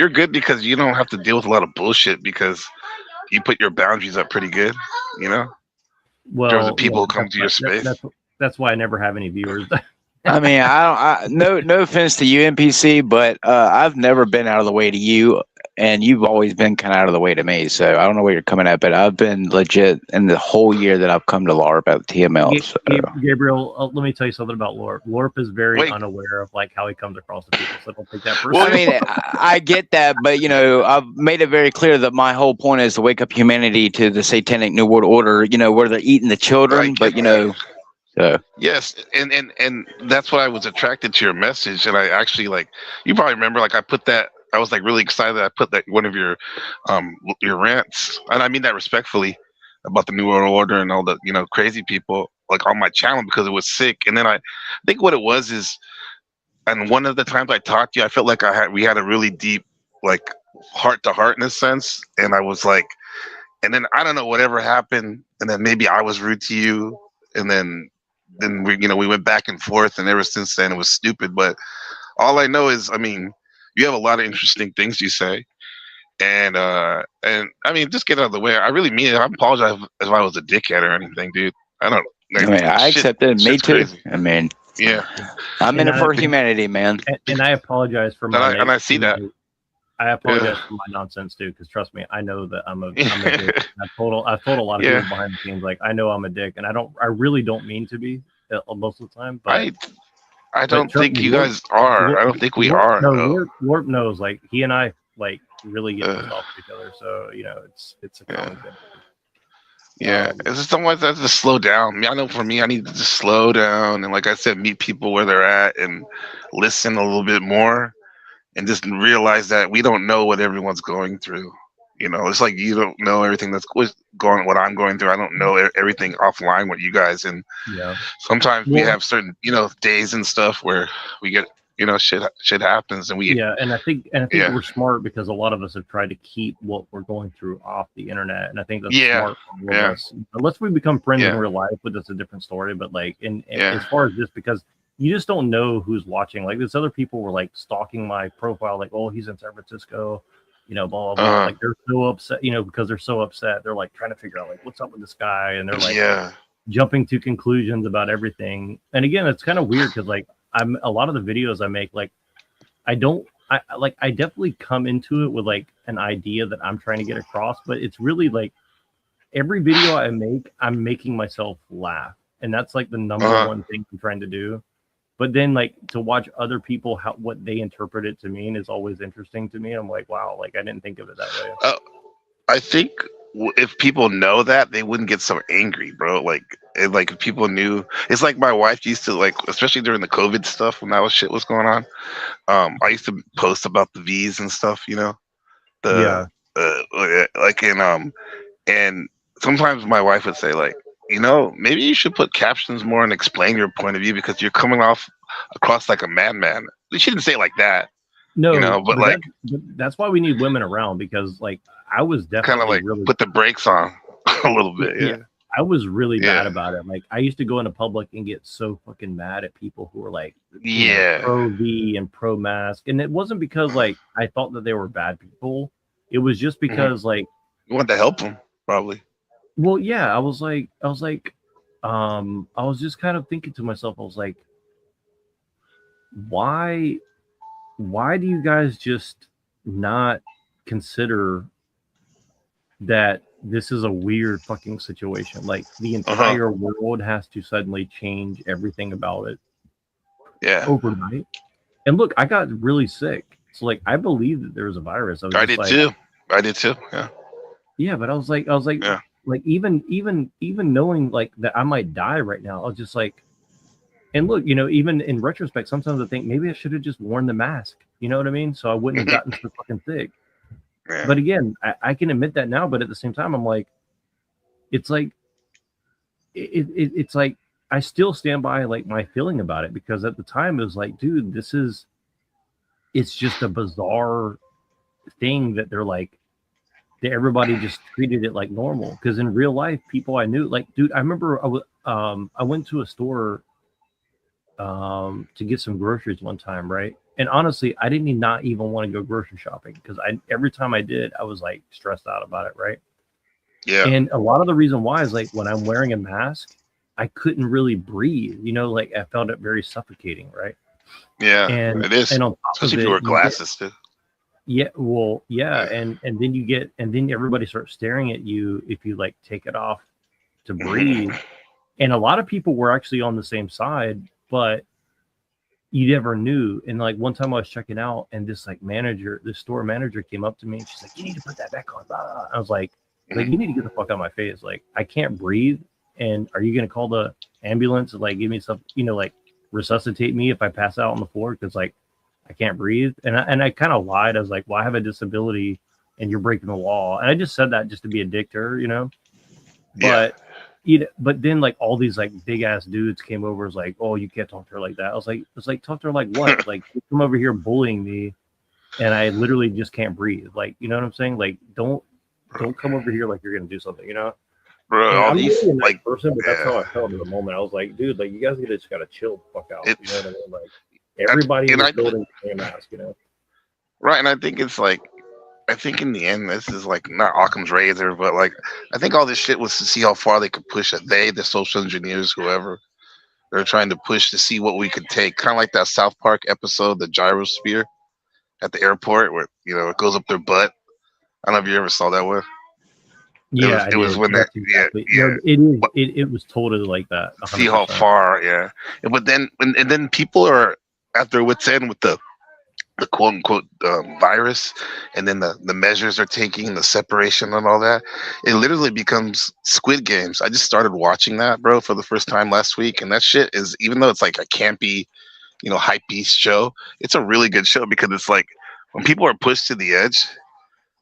good because you don't have to deal with a lot of bullshit because you put your boundaries up pretty good, you know. Well, in terms of people who come to your space. That's why I never have any viewers. I mean, no offense to you, NPC, but I've never been out of the way to you, and you've always been kind of out of the way to me. So I don't know where you're coming at, but I've been legit in the whole year that I've come to LARP at TML. Gabriel, let me tell you something about LARP. LARP is very unaware of like how he comes across the people, so don't take that personally. Well, I mean, I get that, but you know, I've made it very clear that my whole point is to wake up humanity to the satanic New World Order. You know, where they're eating the children, but you know. So. Yes, and that's why I was attracted to your message, and I actually like you probably remember like I put that I was like really excited that I put that one of your rants, and I mean that respectfully, about the New World Order and all the crazy people like on my channel because it was sick, and then I think what it was is and one of the times I talked to you, I felt like we had a really deep, like, heart to heart in a sense, and I was like, and then I don't know whatever happened, and then maybe I was rude to you, and then we went back and forth, and ever since then it was stupid. But all I know is, I mean, you have a lot of interesting things you say, and I mean, just get out of the way. I really mean it. I apologize if I was a dickhead or anything, dude. I don't. I mean, I accept it. Me too. Crazy. I mean, yeah, I'm in it for humanity, man. And I apologize for my. And I see that. I apologize for my nonsense too, because trust me, I know that I'm a dick. I've told a lot of people behind the scenes, like, I know I'm a dick, and I really don't mean to be most of the time. But I don't think you guys are. I don't think we are. No, Warp knows. Like, he and I really get pissed off with each other. So it's a common thing. Yeah, it's just someone that to slow down. I know for me, I need to just slow down and, like I said, meet people where they're at and listen a little bit more, and just realize that we don't know what everyone's going through. It's like you don't know everything that's going, what I'm going through. I don't know everything offline with you guys, and sometimes we have certain days and stuff where we get shit happens, and we and I think we're smart because a lot of us have tried to keep what we're going through off the internet, and I think that's smart for all of us. Unless we become friends in real life, but that's a different story. But like as far as just because you just don't know who's watching. Like, there's other people were like stalking my profile, like, oh, he's in San Francisco, blah blah blah. Like, they're so upset, because they're so upset, they're like trying to figure out like what's up with this guy, and they're like jumping to conclusions about everything. And again, it's kind of weird because like a lot of the videos I make, like, I definitely come into it with like an idea that I'm trying to get across, but it's really like every video I make, I'm making myself laugh, and that's like the number one thing I'm trying to do. But then, like, to watch other people what they interpret it to mean is always interesting to me. I'm like, wow, like, I didn't think of it that way. I think if people know that, they wouldn't get so angry, bro. Like if people knew, it's like my wife used to, like, especially during the COVID stuff when that shit was going on. I used to post about the V's and stuff, and sometimes my wife would say, like, maybe you should put captions more and explain your point of view because you're coming across like a madman. She didn't say it like that. No, but like that's why we need women around, because like I was definitely kind of like really put the brakes on a little bit. Yeah. I was really bad about it. Like, I used to go into public and get so fucking mad at people who were like, pro V and pro mask, and it wasn't because like I thought that they were bad people. It was just because like you wanted to help them, probably. Well, yeah, I was just kind of thinking to myself, I was like, why do you guys just not consider that this is a weird fucking situation? Like, the entire world has to suddenly change everything about it overnight. And look, I got really sick. So like, I believe that there was a virus. I did too. Yeah. Yeah, but I was like, like, even knowing like that I might die right now, I was just like, and look, even in retrospect, sometimes I think maybe I should have just worn the mask. You know what I mean? So I wouldn't have gotten so fucking sick. Yeah. But again, I can admit that now, but at the same time, I'm like, it's like, it's like, I still stand by like my feeling about it, because at the time it was like, dude, it's just a bizarre thing that they're like, that everybody just treated it like normal. Because in real life, people I knew, like, dude, I remember I went to a store to get some groceries one time, right? And honestly, I didn't not even want to go grocery shopping, because every time I did, I was like stressed out about it, right? Yeah. And a lot of the reason why is like when I'm wearing a mask, I couldn't really breathe. Like, I felt it very suffocating, right? Yeah, and it is. And on top especially of if you wear glasses too. Yeah, well, yeah, and then everybody starts staring at you if you like take it off to breathe. And a lot of people were actually on the same side, but you never knew. And like one time I was checking out, and this store manager came up to me, and she's like, "You need to put that back on." I was like, you need to get the fuck out of my face. Like, I can't breathe. And are you gonna call the ambulance and like give me some, like resuscitate me if I pass out on the floor because like I can't breathe? And I kind of lied. I was like, well, I have a disability, and you're breaking the law. And I just said that just to be a dick to her, But but then like all these like big ass dudes came over, was like, oh, you can't talk to her like that. I was like, talk to her like what? Like, you come over here bullying me, and I literally just can't breathe. Like, you know what I'm saying? Like, don't come over here like you're gonna do something, you know? Bro, all I'm these really a nice like person, but that's how I felt in the moment. I was like, dude, like you guys just gotta chill the fuck out. You know what I mean? Like everybody in this building wearing a mask, you know? Right, and I think it's like, I think in the end, this is like not Occam's razor, but like I think all this shit was to see how far they could push it. The social engineers, whoever, they're trying to push to see what we could take. Kind of like that South Park episode, the gyrosphere at the airport, where it goes up their butt. I don't know if you ever saw that one. Yeah, it was when That's exactly. No, it was totally like that. 100%. See how far, yeah. But then, and then people are at their wits' end with the quote unquote virus, and then the measures they're taking, the separation and all that. It literally becomes Squid Games. I just started watching that, bro, for the first time last week, and that shit is, even though it's like a campy, hype beast show, it's a really good show because it's like when people are pushed to the edge,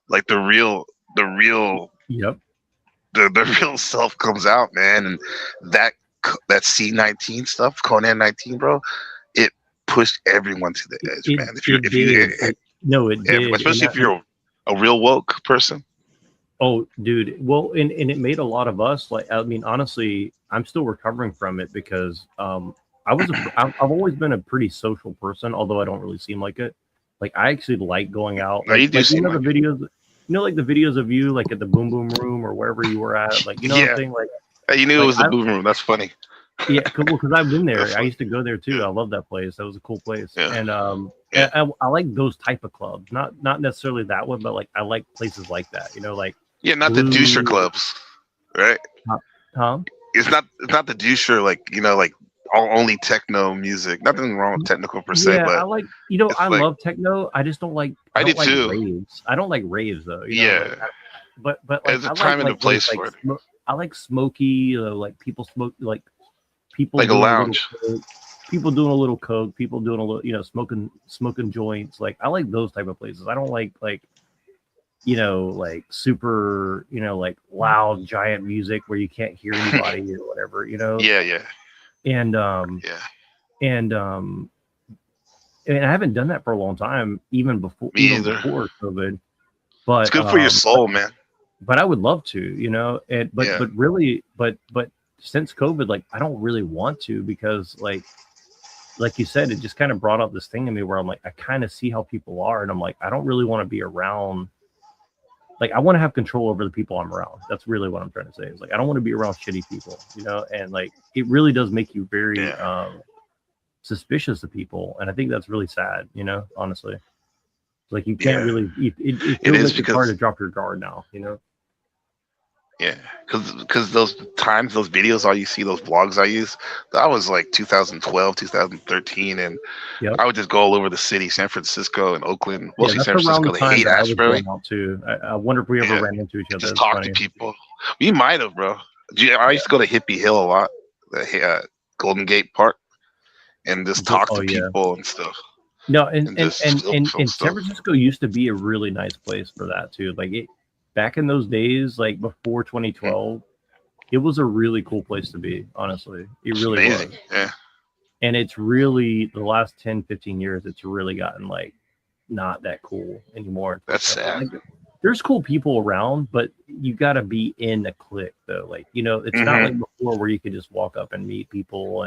like the real yep. The real self comes out, man. And that C-19 stuff, Conan 19, bro, it pushed everyone to the edge, man. It did. Especially if you're a real woke person. Oh, dude. Well, and it made a lot of us, like, I mean, honestly, I'm still recovering from it because I've always been a pretty social person, although I don't really seem like it. Like, I actually like going out. No, you do seem the videos. Like the videos of you, like at the Boom Boom Room or wherever you were at, like, what I'm saying? Like, you knew it was the Boom Room. That's funny. Yeah, cool. Because I've been there. I used to go there too. I love that place. That was a cool place. Yeah. And I like those type of clubs. Not necessarily that one, but like I like places like that. Like not the doucher clubs, right? Tom? It's not the doucher like only techno music. Nothing wrong with technical per se, but I like I love techno. I just don't like. I do too. Raves. I don't like raves though. But like, there's a time and a place for it. I like smoky, like people smoke, like people like a lounge. People doing a little coke, people doing a little, smoking joints. Like I like those type of places. I don't like like super, like loud giant music where you can't hear anybody or whatever. Yeah. And and I haven't done that for a long time, even before COVID. But it's good for your soul, man. But I would love to, but since COVID, like I don't really want to because like you said, it just kind of brought up this thing in me where I'm like, I kind of see how people are, and I'm like, I don't really want to be around. Like I want to have control over the people I'm around. That's really what I'm trying to say. Is like I don't want to be around shitty people, and like it really does make you very suspicious of people, and I think that's really sad. Honestly, like you can't really. It feels like it's hard to drop your guard now. Yeah, because those times, those videos, all you see, those vlogs I use, that was like 2012, 2013, and I would just go all over the city, San Francisco and Oakland, mostly San Francisco. They hate Ashbury. I wonder if we ever ran into each other. Just talk to people. We might have, bro. I used to go to Hippie Hill a lot, the Golden Gate Park, and just talk to people and stuff. No, and San Francisco used to be a really nice place for that too. Like back in those days, like before 2012, it was a really cool place to be, honestly. It really was. Yeah. And it's really, the last 10, 15 years, it's really gotten like not that cool anymore. That's sad. Like, there's cool people around, but you got to be in a clique though. Like, it's not like before where you could just walk up and meet people.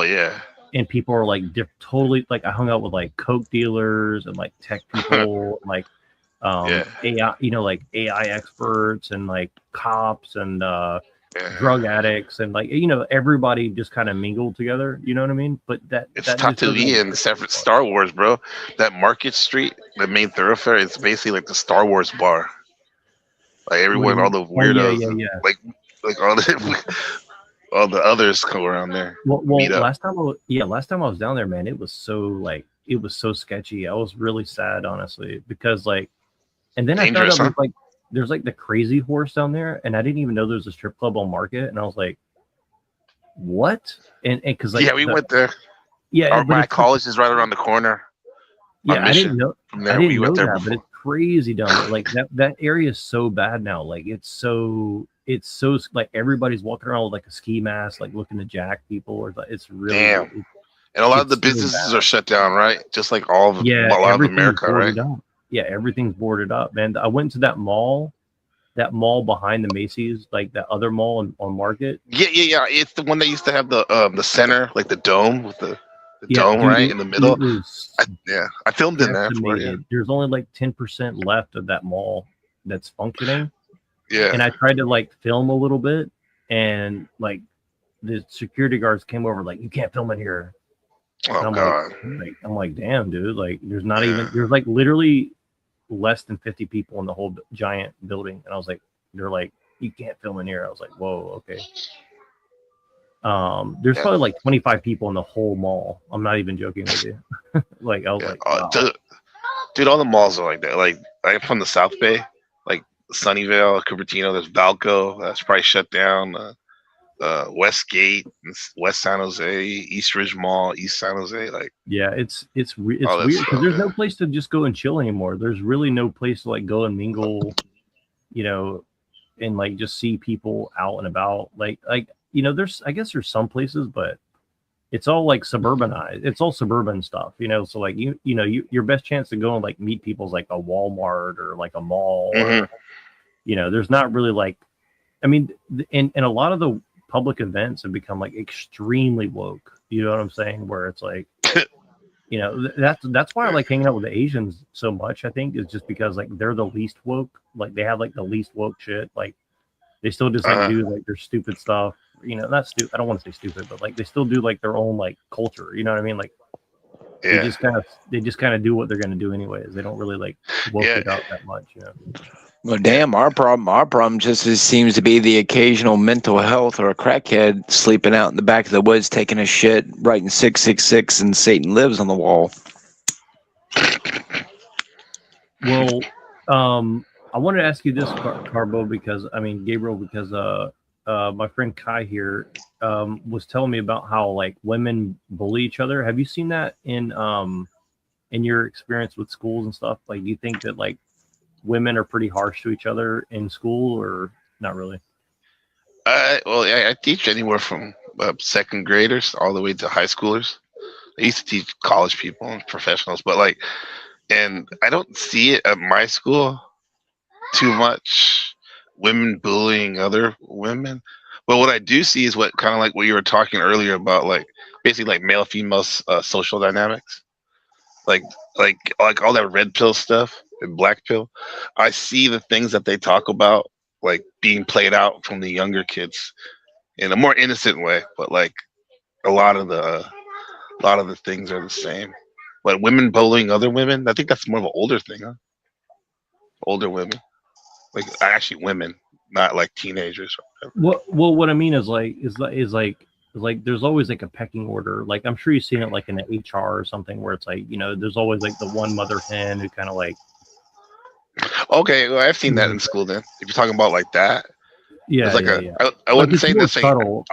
Yeah. And people are like totally, like I hung out with like coke dealers and like tech people, like AI, like AI experts and like cops and drug addicts and like everybody just kind of mingled together. You know what I mean? But it's Tatooine and separate Star Wars, bro. That Market Street, the main thoroughfare, is basically like the Star Wars bar. Like everyone, all the weirdos, like all the others go around there. Well, last time I was down there, man, it was so sketchy. I was really sad, honestly, because like. And then Dangerous, I found out there's like the Crazy Horse down there, and I didn't even know there was a strip club on Market, and I was like, "What?" And because we went there. Yeah, my college is right around the corner. Yeah, I didn't know. From there, I didn't know that, but it's crazy down there. Like that area is so bad now. Like it's so it's so like everybody's walking around with like a ski mask, like looking to jack people, or it's really Damn. And a lot of the businesses are shut down, right? Just like a lot of everything's America, right? boarded up. Yeah, everything's boarded up, man. I went to that mall behind the Macy's, like that other mall on Market. Yeah. It's the one that used to have the center, like the dome with the dome, dude, right in the middle. It was I filmed in there for it. Yeah. There's only like 10% left of that mall that's functioning. Yeah. And I tried to like film a little bit, and like the security guards came over, like, you can't film in here. Oh and God. I'm like, damn, dude. Like, there's not even there's like literally less than 50 people in the whole giant building, and I was like, they're like, you can't film in here. I was like, whoa, okay. There's probably like 25 people in the whole mall. I'm not even joking with you. Like, I was like, wow. Dude, all the malls are like that. Like, I'm from the South Bay, like Sunnyvale, Cupertino. There's Valco, that's probably shut down. Westgate, West San Jose, East Ridge Mall, East San Jose. Like, yeah, it's weird because there's no place to just go and chill anymore. There's really no place to like go and mingle, you know, and like just see people out and about. Like you know, I guess there's some places, but it's all like suburbanized. It's all suburban stuff, you know. So like you know, your best chance to go and like meet people is like a Walmart or like a mall, or, you know. There's not really like, I mean, and a lot of the public events have become like extremely woke. You know what I'm saying? Where it's like, you know, that's why I like hanging out with the Asians so much. I think is just because like they're the least woke. Like they have like the least woke shit. Like they still just like do like their stupid stuff. You know, not stupid. I don't want to say stupid, but like they still do like their own like culture. You know what I mean? Like they just kind of do what they're gonna do anyways. They don't really like woke it up that much. You know. Well, damn, our problem just seems to be the occasional mental health or a crackhead sleeping out in the back of the woods taking a shit, writing 666 and Satan lives on the wall. Well, I wanted to ask you this, Carbo, because I mean Gabriel, because my friend Kai here was telling me about how like women bully each other. Have you seen that in your experience with schools and stuff? Like, do you think that like women are pretty harsh to each other in school, or not really? Well, I teach anywhere from second graders all the way to high schoolers. I used to teach college people and professionals, but like, and I don't see it at my school too much, women bullying other women. But what I do see is what kind of like what you were talking earlier about, like basically like male female social dynamics, like all that red pill stuff and black pill. I see the things that they talk about like being played out from the younger kids in a more innocent way, but like a lot of the things are the same. But women bullying other women, I think that's more of an older thing, huh? Older women, like actually women, not like teenagers or whatever. What I mean is like there's always like a pecking order. Like I'm sure you've seen it like in the HR or something where it's like, you know, there's always like the one mother hen who kind of like. Okay, well, I've seen that in school. Then, if you're talking about like that, yeah, it's like yeah. I wouldn't say that's subtle.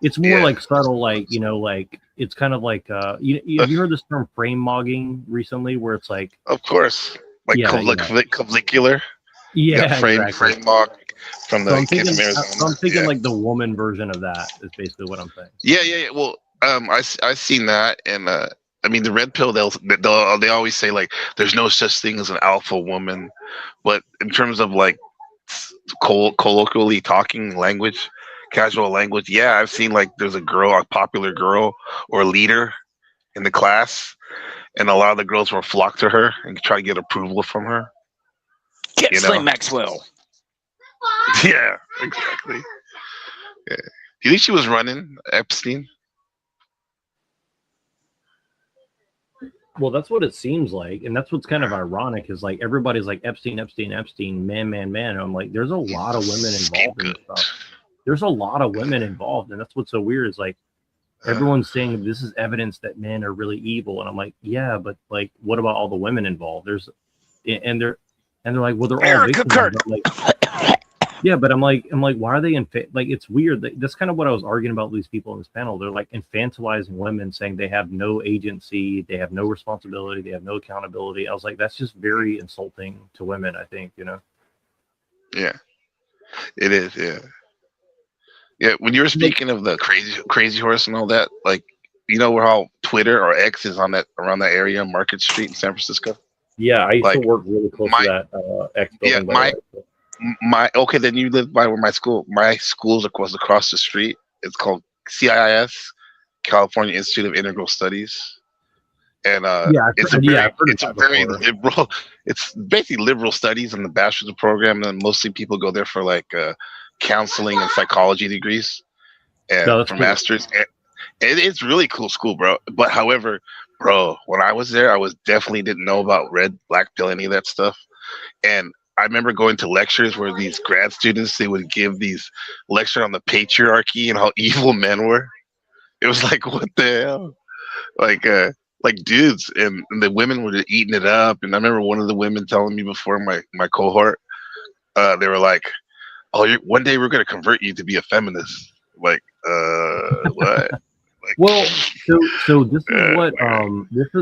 It's more like subtle, like, you know, like it's kind of like have you heard this term frame mogging recently, where it's like, of course, like clavicular. Yeah, frame mog from the kids in Arizona. I'm thinking like the woman version of that is basically what I'm saying. Yeah. Well, I've seen that, and I mean the red pill. They always say like there's no such thing as an alpha woman, but in terms of like colloquially talking language, casual language, yeah, I've seen like there's a popular girl or leader in the class, and a lot of the girls will flock to her and try to get approval from her. Get Slim Maxwell. Yeah, exactly. Yeah. Do you think she was running Epstein? Well, that's what it seems like, and that's what's kind of ironic is like everybody's like Epstein, man. And I'm like, there's a lot of women involved in this stuff. There's a lot of women involved, and that's what's so weird is like everyone's saying this is evidence that men are really evil, and I'm like, yeah, but like, what about all the women involved? And they're like, well, they're all victims. Like, yeah, but I'm like, why are they like? It's weird. That's kind of what I was arguing about with these people in this panel. They're like infantilizing women, saying they have no agency, they have no responsibility, they have no accountability. I was like, that's just very insulting to women. I think, you know. Yeah, it is. Yeah, Yeah, when you were speaking of the crazy horse and all that, like, you know how Twitter or X is on that around that area, Market Street in San Francisco. Yeah, I used to Like, work really close to that X building. By the way. my okay, then you live by where my school's across the street. It's called CIIS, California Institute of Integral Studies, and it's a very liberal. It's basically liberal studies in the bachelor's program, and mostly people go there for like counseling and psychology degrees, and for masters. And it's really cool school, bro. But however, bro, when I was there, I was definitely didn't know about red, black pill, any of that stuff, and I remember going to lectures where these grad students, they would give these lecture on the patriarchy and how evil men were. It was like, what the hell? Like dudes, and the women were just eating it up. And I remember one of the women telling me before my cohort, they were like, "Oh, one day we're gonna convert you to be a feminist." Like, what? Well, so this is what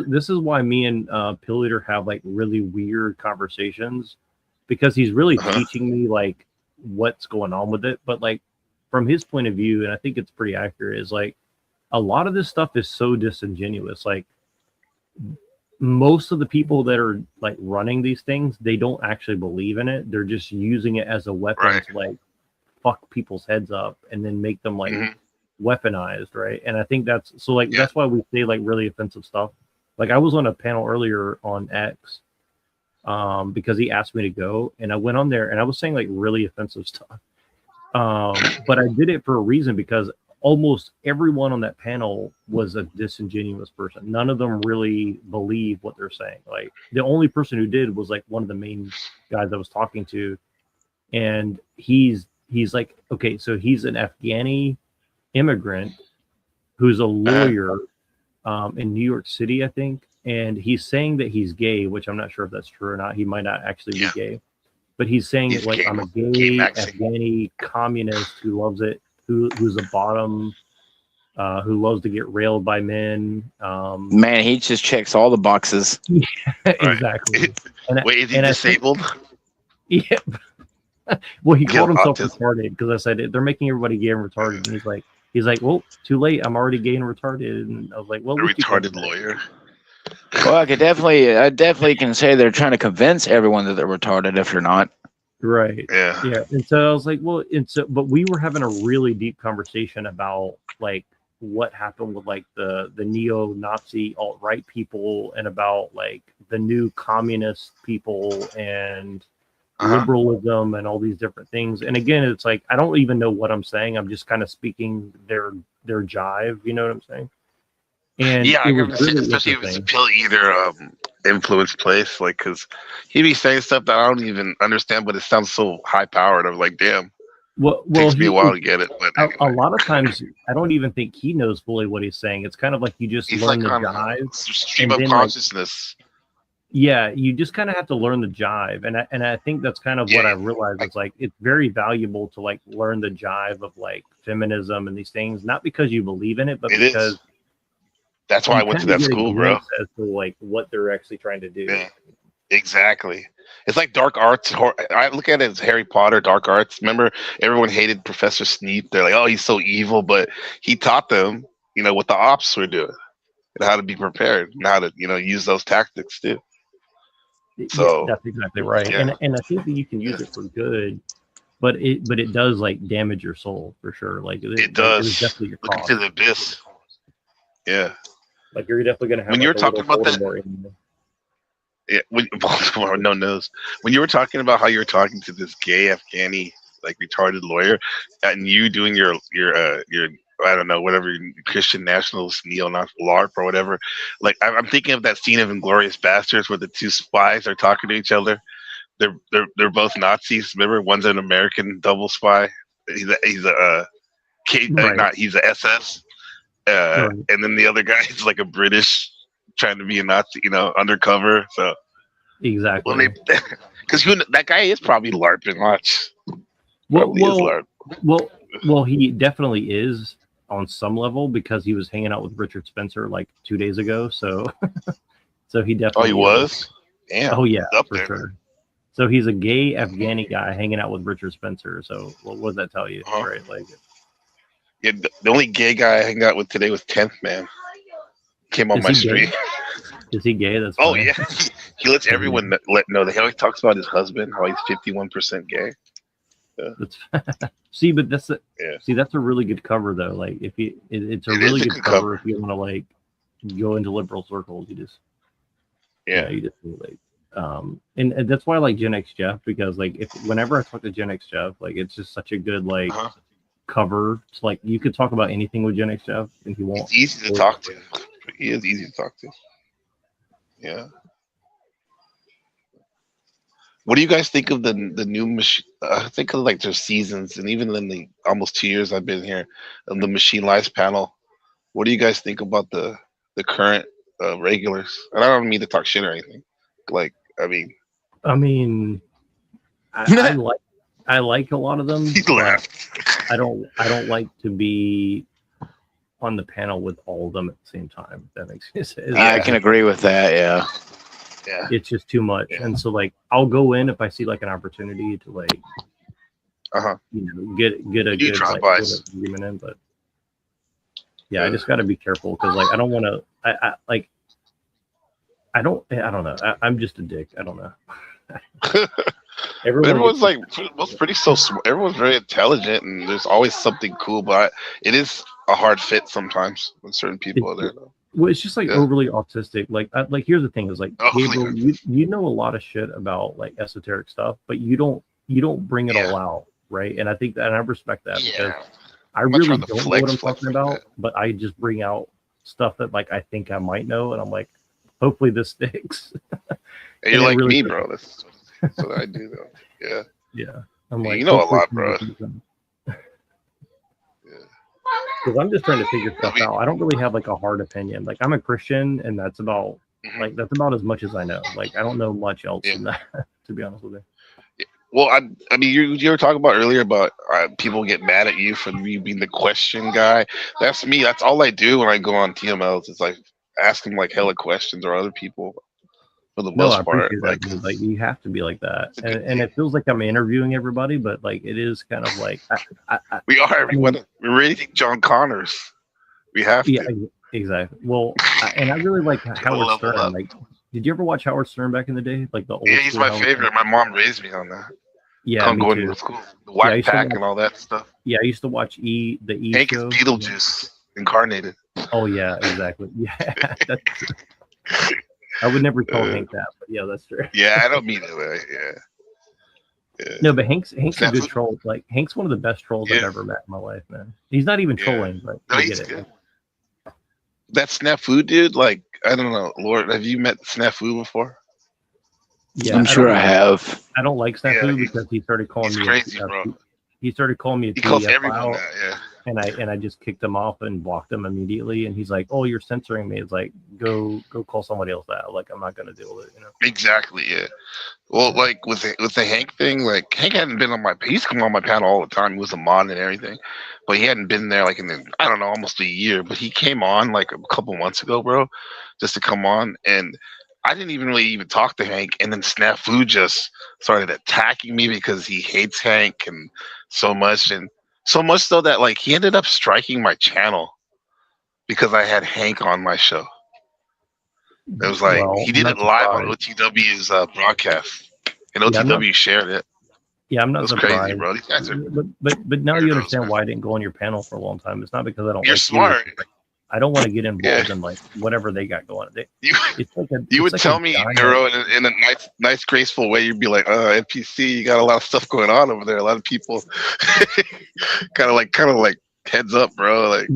this is why me and Pill Eater have like really weird conversations, because he's really teaching me like what's going on with it. But like from his point of view, and I think it's pretty accurate, is like a lot of this stuff is so disingenuous. Like most of the people that are like running these things, they don't actually believe in it. They're just using it as a weapon to like fuck people's heads up and then make them like weaponized, right? And I think that's so like that's why we say like really offensive stuff. Like I was on a panel earlier on X because he asked me to go, and I went on there and I was saying like really offensive stuff. But I did it for a reason, because almost everyone on that panel was a disingenuous person. None of them really believe what they're saying. Like the only person who did was like one of the main guys I was talking to, and he's like, okay, so he's an Afghani immigrant who's a lawyer in New York City, I think, and he's saying that he's gay, which I'm not sure if that's true or not. He might not actually be gay, but he's saying that like I'm a gay Afghani communist who loves it, who's a bottom, who loves to get railed by men. Man, he just checks all the boxes. Yeah, exactly. Wait, is he disabled? Yeah. Well, he called himself retarded because I said they're making everybody gay and retarded, and he's like, well, too late. I'm already gay and retarded. And I was like, well, a retarded lawyer. Well, I definitely can say they're trying to convince everyone that they're retarded if you're not. Right. Yeah. And so I was like, well, but we were having a really deep conversation about like what happened with like the neo-Nazi alt-right people, and about like the new communist people and liberalism and all these different things. And again, it's like I don't even know what I'm saying. I'm just kind of speaking their jive. You know what I'm saying? And yeah, I can really, especially if it's a Pill Eater influence place, like because he be saying stuff that I don't even understand, but it sounds so high powered. I'm like, damn. Well, takes me a while to get it. But anyway. A lot of times, I don't even think he knows fully what he's saying. It's kind of like you just learn the jive, stream of consciousness. Like, yeah, you just kind of have to learn the jive, and I think that's kind of what I realized is like it's very valuable to like learn the jive of like feminism and these things, not because you believe in it, but because that's why I went to that school, bro. As to like what they're actually trying to do. Yeah, exactly. It's like dark arts. I look at it as Harry Potter, dark arts. Remember, everyone hated Professor Snape. They're like, oh, he's so evil, but he taught them, what the ops were doing and how to be prepared and how to, use those tactics too. So yeah, that's exactly right. Yeah. And I think that you can use it for good, but it does like damage your soul for sure. Like it does. It's definitely your Look into the abyss. Yeah. Like you're definitely gonna have when like, you were talking about that. Yeah, Baltimore, no knows. When you were talking about how you were talking to this gay Afghani like retarded lawyer, and you doing your I don't know, whatever Christian nationalist neo-Nazi LARP or whatever, like I'm thinking of that scene of Inglourious Bastards where the two spies are talking to each other. They're both Nazis. Remember, one's an American double spy. He's a SS. And then the other guy is like a British trying to be a Nazi, undercover. So exactly, because that guy is probably LARPing much. Well, he definitely is on some level because he was hanging out with Richard Spencer like 2 days ago. So, so he definitely. Oh, he was. Damn. Oh yeah, up for there. sure. So he's a gay Afghani guy hanging out with Richard Spencer. So what does that tell you, right? Like, Yeah, the only gay guy I hung out with today was 10th Man. Came on Is my he street. Is he gay? That's Oh funny. yeah, he lets everyone know that he always talks about his husband, how he's 51% gay. Yeah. That's see, but that's Yeah. see, that's a really good cover though. Like if you, it's a It really is a good good cover cover. if you want to like go into liberal circles. You just you just like and that's why I like Gen X Jeff, because like whenever I talk to Gen X Jeff, like it's just such a good like cover. It's like you could talk about anything with Gen X Jeff and he won't. It's easy to talk to. He is easy to talk to. Yeah. What do you guys think of the new machine? I think of like their seasons, and even in the almost 2 years I've been here, of the Machine Lives panel. What do you guys think about the current regulars? And I don't mean to talk shit or anything. Like, I mean, I like a lot of them. But I don't like to be on the panel with all of them at the same time. If that makes sense. I can agree with that. Yeah. Yeah. It's just too much. And so like I'll go in if I see like an opportunity to like get a good like, agreement in, but I just got to be careful because like I don't want to I don't know. I'm just a dick. I don't know. Everyone's like pretty so smart. Everyone's very intelligent, and there's always something cool. But it is a hard fit sometimes when certain people are there. Well, it's just like overly autistic. Like here's the thing: is like, Gabriel, you know a lot of shit about like esoteric stuff, but you don't bring it all out, right? And I think that, and I respect that because I really don't know what I'm talking about, but I just bring out stuff that like I think I might know, and I'm like, hopefully this sticks. And you're like really me, bro. That's what I do, though. Yeah. Yeah. I'm like, you know a lot, bro. Because I'm just trying to figure stuff out. I don't really have like a hard opinion. Like I'm a Christian, and that's about that's about as much as I know. Like I don't know much else than that, to be honest with you. Well, I mean, you were talking about earlier about people get mad at you for you being the question guy. That's me. That's all I do when I go on TMLs. It's like ask them like hella questions or other people. For the most part, that, dude. Like you have to be like that, and it feels like I'm interviewing everybody, but like it is kind of like we are. We're raising John Connors. We have to. Exactly. Well, and I really like Howard Stern. Like, did you ever watch Howard Stern back in the day? Like the old. Yeah, he's my favorite. My mom raised me on that. Yeah, me too. School. The Whack Pack and all that stuff. Yeah, I used to watch the E Hank show. Is Beetlejuice incarnated. Oh yeah, exactly. Yeah. I would never call Hank that, but yeah, that's true. Yeah, I don't mean it. Yeah. No, but Hank's a good troll. Like Hank's one of the best trolls I've ever met in my life, man. He's not even trolling, but no, he's good. That Snafu dude, like I don't know, Lord, have you met Snafu before? Yeah, I'm sure I have. I don't like Snafu because he started calling me crazy, bro. He started calling me a he calls PDF everyone file, that, and I just kicked him off and blocked him immediately. And he's like, "Oh, you're censoring me." It's like, go call somebody else that. Like, I'm not gonna deal with it. You know? Exactly. Yeah. Well, like with the Hank thing, like Hank hadn't been on my. He used to come on my panel all the time. He was a mod and everything, but he hadn't been there like in I don't know, almost a year. But he came on like a couple months ago, bro, just to come on, and I didn't even talk to Hank, and then Snafu just started attacking me because he hates Hank and so much so that like he ended up striking my channel because I had Hank on my show. It was like he did it live on OTW's broadcast, and OTW shared it. Yeah, I'm not it was surprised, crazy, bro. These guys are. But now you understand why I didn't go on your panel for a long time. It's not because I don't. You're like smart. You. I don't want to get involved in like whatever they got going. You would tell me, Neuro, in a nice, graceful way. You'd be like, "NPC, you got a lot of stuff going on over there. A lot of people, kind of like heads up, bro." Like,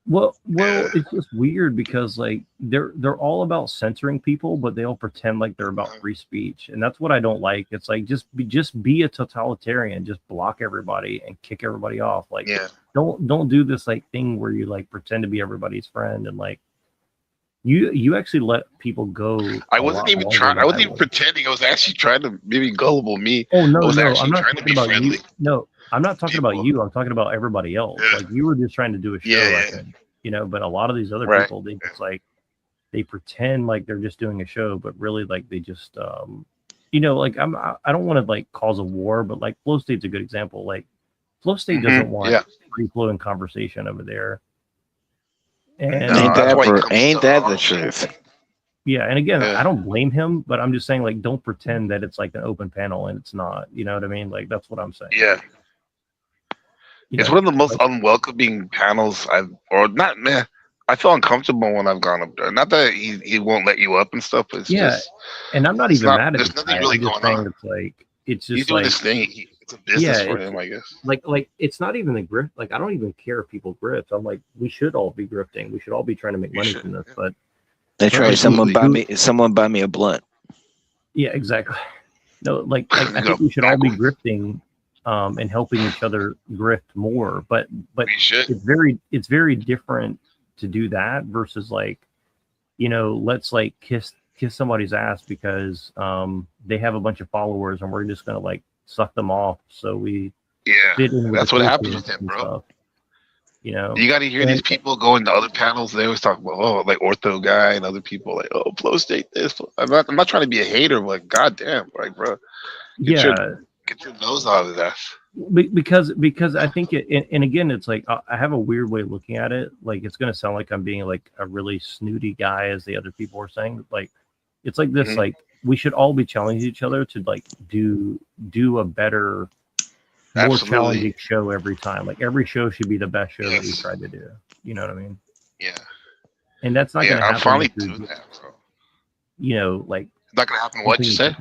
well, it's just weird because like they're all about censoring people, but they all pretend like they're about free speech, and that's what I don't like. It's like just be a totalitarian, just block everybody and kick everybody off. Like, don't do this like thing where you like pretend to be everybody's friend and like you actually let people go. I wasn't even trying. I wasn't even pretending. I was actually trying to maybe gullible me. Oh no, I was I'm not trying to be about friendly. you. No. I'm not talking about you. I'm talking about everybody else. Like you were just trying to do a show, I think, you know. But a lot of these other people, they just like they pretend like they're just doing a show, but really like they just, you know, like I don't want to like cause a war, but like Flow State's a good example. Like Flow State doesn't want free flowing conversation over there. And ain't that the truth? Yeah, and again, I don't blame him, but I'm just saying, like, don't pretend that it's like an open panel and it's not. You know what I mean? Like, that's what I'm saying. Yeah. It's one of the most unwelcoming panels I feel uncomfortable when I've gone up there. Not that he won't let you up and stuff, but it's just. And I'm not even mad at there's nothing really going on. It's just he's doing his thing. It's a business for him, I guess. Like it's not even a grift. Like, I don't even care if people grift. I'm like, we should all be grifting. We should all be trying to make money from this. But that's right. Someone buy me a blunt. Yeah, exactly. No, like I think we should all be grifting, and helping each other grift more. But it's very different to do that versus, like, you know, let's like kiss somebody's ass because they have a bunch of followers and we're just gonna like suck them off. So we fit in with that's what happens with him, bro. Stuff. You know, you got to hear these people going to other panels. They always talk about like Ortho Guy and other people like, oh, Flow State this. I'm not trying to be a hater, but like, goddamn, like, bro, get your nose out of that. Because I think and again, it's like I have a weird way of looking at it. Like, it's gonna sound like I'm being like a really snooty guy, as the other people are saying. Like, it's like this. Like, we should all be challenging each other to like do a better, more challenging show every time. Like, every show should be the best show that we tried to do. You know what I mean? Yeah. And that's not gonna happen. I'm finally doing that, bro. You know, like, it's not gonna happen. What you say?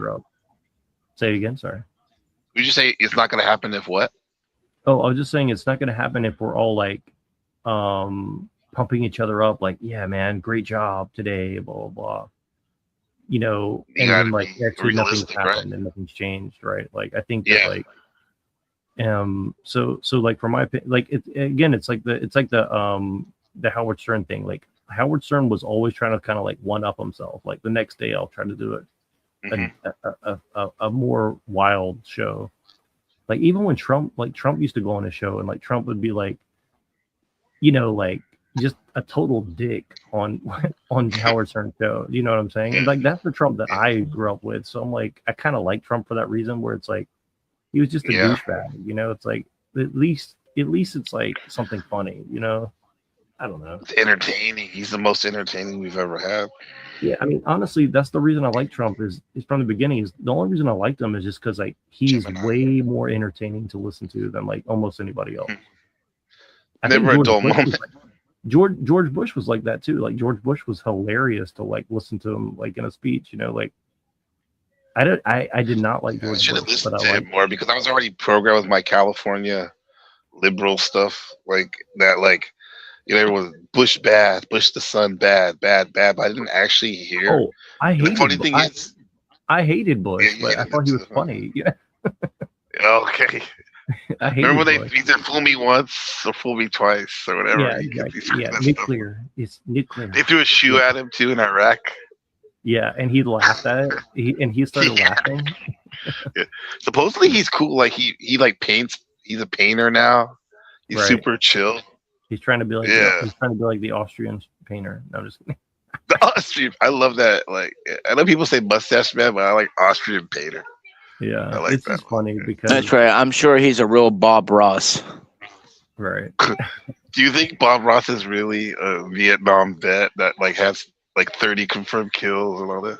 Say it again. Sorry. Would you say it's not going to happen if what? Oh, I was just saying it's not going to happen if we're all like pumping each other up, like, yeah, man, great job today, blah, blah, blah. You know, and then like actually nothing's happened and nothing's changed, right? Like, I think that like so like, for my opinion, like, it's like the Howard Stern thing. Like, Howard Stern was always trying to kind of like one up himself. Like, the next day I'll try to do it. A more wild show. Like, even when Trump used to go on a show and like Trump would be like, you know, like just a total dick on Howard Stern's show. You know what I'm saying? And like, that's the Trump that I grew up with. So I'm like, I kind of like Trump for that reason, where it's like he was just a douchebag. You know, it's like at least it's like something funny. You know, I don't know. It's entertaining. He's the most entertaining we've ever had. Yeah, I mean, honestly, that's the reason I like Trump is from the beginning. Is the only reason I liked him is just because like he's way more entertaining to listen to than like almost anybody else. Never a dull moment. George Bush was like that too. Like, George Bush was hilarious to like listen to him like in a speech. You know, like I did not like George Bush, but I liked more because I was already programmed with my California liberal stuff like that. Like, you know, it was Bush bad, Bush the son bad, but I didn't actually hear. Oh, I hated. The funny thing is, I hated Bush, but I thought he was funny. Yeah. Okay. I hated Remember they Bush. either fool me once or fool me twice or whatever. Yeah, exactly. Yeah, nuclear. It's nuclear. They threw a shoe at him too in Iraq. Yeah, and he laughed at it. He started laughing. Yeah. Supposedly he's cool. Like he like paints. He's a painter now. He's super chill. He's trying to be like he's trying to be like the Austrian painter. No, I'm just kidding. The Austrian, I love that. Like, I know people say mustache man, but I like Austrian painter. Yeah, I like it's just funny because That's right. I'm sure he's a real Bob Ross. Right. Do you think Bob Ross is really a Vietnam vet that like has like 30 confirmed kills and all that?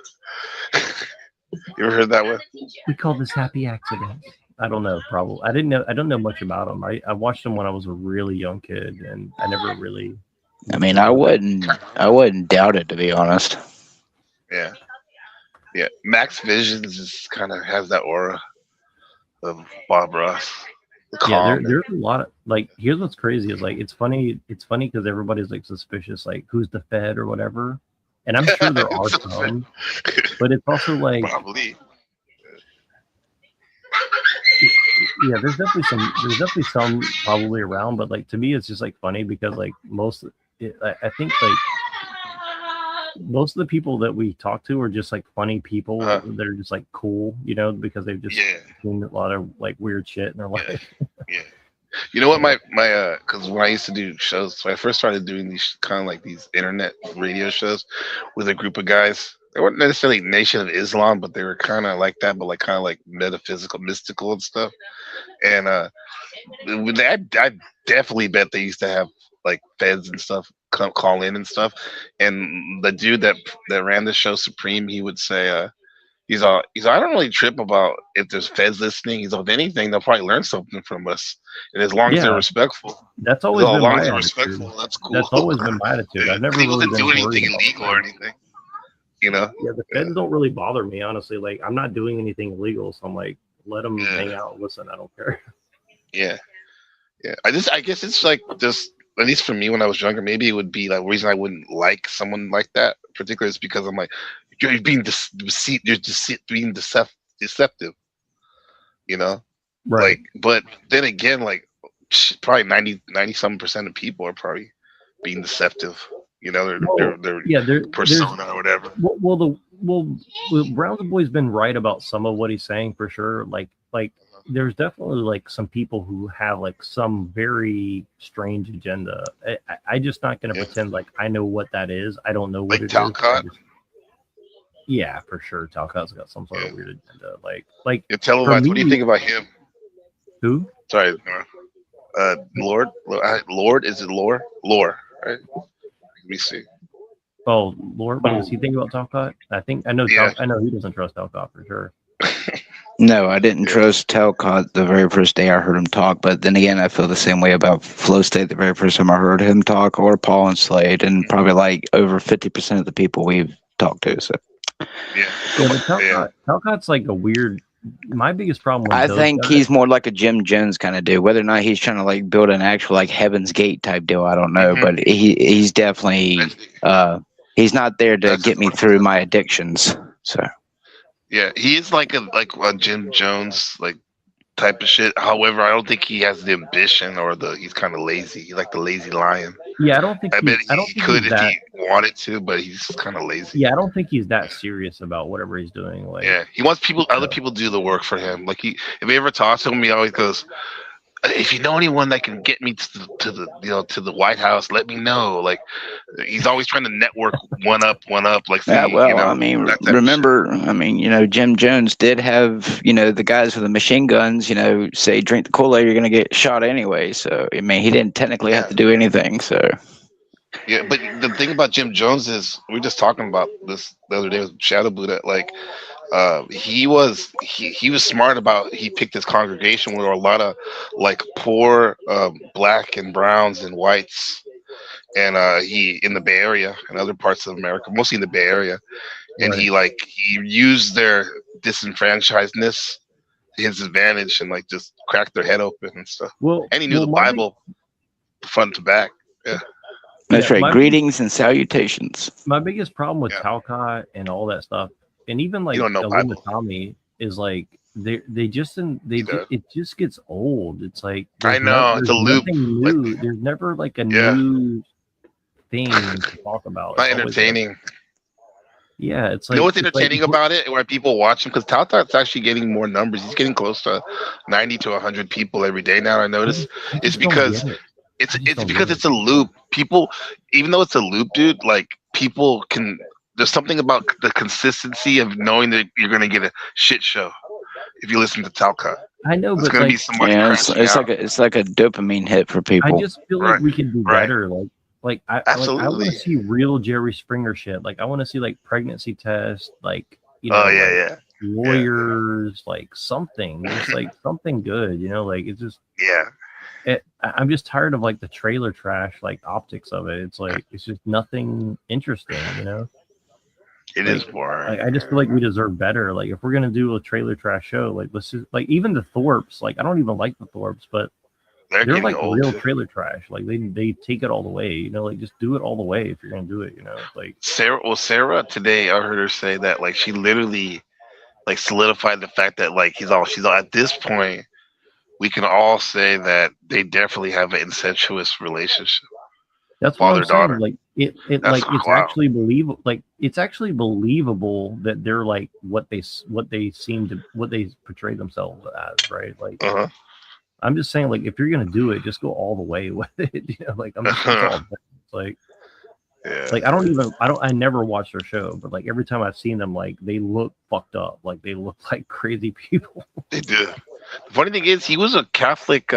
You ever heard that one? We call this happy accident. I don't know. Probably. I don't know much about him. I watched him when I was a really young kid, and I never really. I mean, I wouldn't doubt it, to be honest. Yeah. Yeah. Max Visions just kind of has that aura of Bob Ross. Yeah, there's a lot of like. Here's what's crazy is like it's funny because everybody's like suspicious, like who's the Fed or whatever, and I'm sure there are some, but it's also like probably. Yeah, there's definitely some probably around, but like to me it's just like funny because like I think like most of the people that we talk to are just like funny people that are just like cool, you know, because they've just seen a lot of like weird shit in their life. Yeah. You know what, my because when I used to do shows, so I first started doing these kind of like these internet radio shows with a group of guys. They weren't necessarily Nation of Islam, but they were kind of like that, but like kind of like metaphysical, mystical and stuff. And I definitely bet they used to have like feds and stuff call in and stuff. And the dude that ran the show, Supreme, he would say, he's all, I don't really trip about if there's feds listening. He's all, if anything, they'll probably learn something from us. And as long as they're respectful, that's always been my attitude. respectful, that's cool. That's always been my attitude. I've never really been do anything worried illegal or anything. You know? Yeah, the feds don't really bother me, honestly. Like, I'm not doing anything illegal, so I'm like, let them hang out and listen. I don't care. Yeah. Yeah. I guess it's like just, at least for me when I was younger, maybe it would be like, the reason I wouldn't like someone like that, particularly, is because I'm like, you're being being deceptive, you know? Right. Like, but then again, like, probably 90-some% of people are probably being deceptive. You know, their persona or whatever. Well, Brown's Boy's been right about some of what he's saying for sure. Like there's definitely like some people who have like some very strange agenda. I just not going to pretend like I know what that is. I don't know what it Talcott? is. Yeah, for sure. Talcott's got some sort of weird agenda. Like tell him what do you think about him? Who? Sorry, Lord. Lord, is it Lore? Lore, right? Let me see. Oh, Lord, what does he think about Talcott? I know he doesn't trust Talcott for sure. No, I didn't trust Talcott the very first day I heard him talk, but then again, I feel the same way about Flow State the very first time I heard him talk, or Paul and Slade, and probably like over 50% of the people we've talked to. So but Talcott's like a weird. My biggest problem with I think he's more like a Jim Jones kind of dude. Whether or not he's trying to like build an actual like Heaven's Gate type deal, I don't know. But he's definitely he's not there to get me through my addictions. So yeah, he is like a Jim Jones like type of shit. However, I don't think he has the ambition or he's kind of lazy. He's like the lazy lion. Yeah, I don't think he could if he wanted to, but he's kind of lazy. Yeah, I don't think he's that serious about whatever he's doing. Like, yeah, he wants other people to do the work for him. Like if he ever talks to him, he always goes, "If you know anyone that can get me to the White House, let me know." Like he's always trying to network one up. Like I mean, remember, Jim Jones did have the guys with the machine guns. Say drink the Kool-Aid, you're gonna get shot anyway. So I mean, he didn't technically have to do anything. So yeah, but the thing about Jim Jones is we were just talking about this the other day with Shadow Blue that like. He was smart about he picked his congregation where a lot of like poor black and browns and whites, and he in the Bay Area and other parts of America, mostly in the Bay Area, and he used their disenfranchisedness to his advantage and like just cracked their head open and stuff. Well, and he knew the Bible front to back. Yeah. That's right. Greetings and salutations. My biggest problem with Talcott and all that stuff, and even like Alina Tommy, is like it just gets old. It's like I know it's a loop. New. There's never like a new thing to talk about. Not entertaining. Yeah, it's like you know what's entertaining about it? Where people watch him because Talcott's actually getting more numbers. He's getting close to 90 to 100 people every day now. I notice it's because it's because it's a loop. People, even though it's a loop, dude, like people can. There's something about the consistency of knowing that you're going to get a shit show if you listen to Talcott. I know, but like, be somebody it's like a dopamine hit for people. I just feel like we can do better. Like I want to see real Jerry Springer shit. Like I want to see like pregnancy tests, like lawyers, like something. It's like something good, like it's just I'm just tired of like the trailer trash, like optics of it. It's like it's just nothing interesting, It is boring. I just feel like we deserve better. Like if we're gonna do a trailer trash show, like let's just like even the Thorpes. Like I don't even like the Thorpes, but they're like old, real trailer trash. Like they take it all the way. Like just do it all the way if you're gonna do it. Like Sarah today, I heard her say that like she literally like solidified the fact that like she's all at this point. We can all say that they definitely have an incestuous relationship. That's what I'm saying. Like it's actually believable. Like it's actually believable that they're like what they portray themselves as, right? Like I'm just saying, like if you're gonna do it, just go all the way with it. Like I'm just like I never watch their show, but like every time I've seen them, like they look fucked up. Like they look like crazy people. They do. The funny thing is, he was a Catholic. He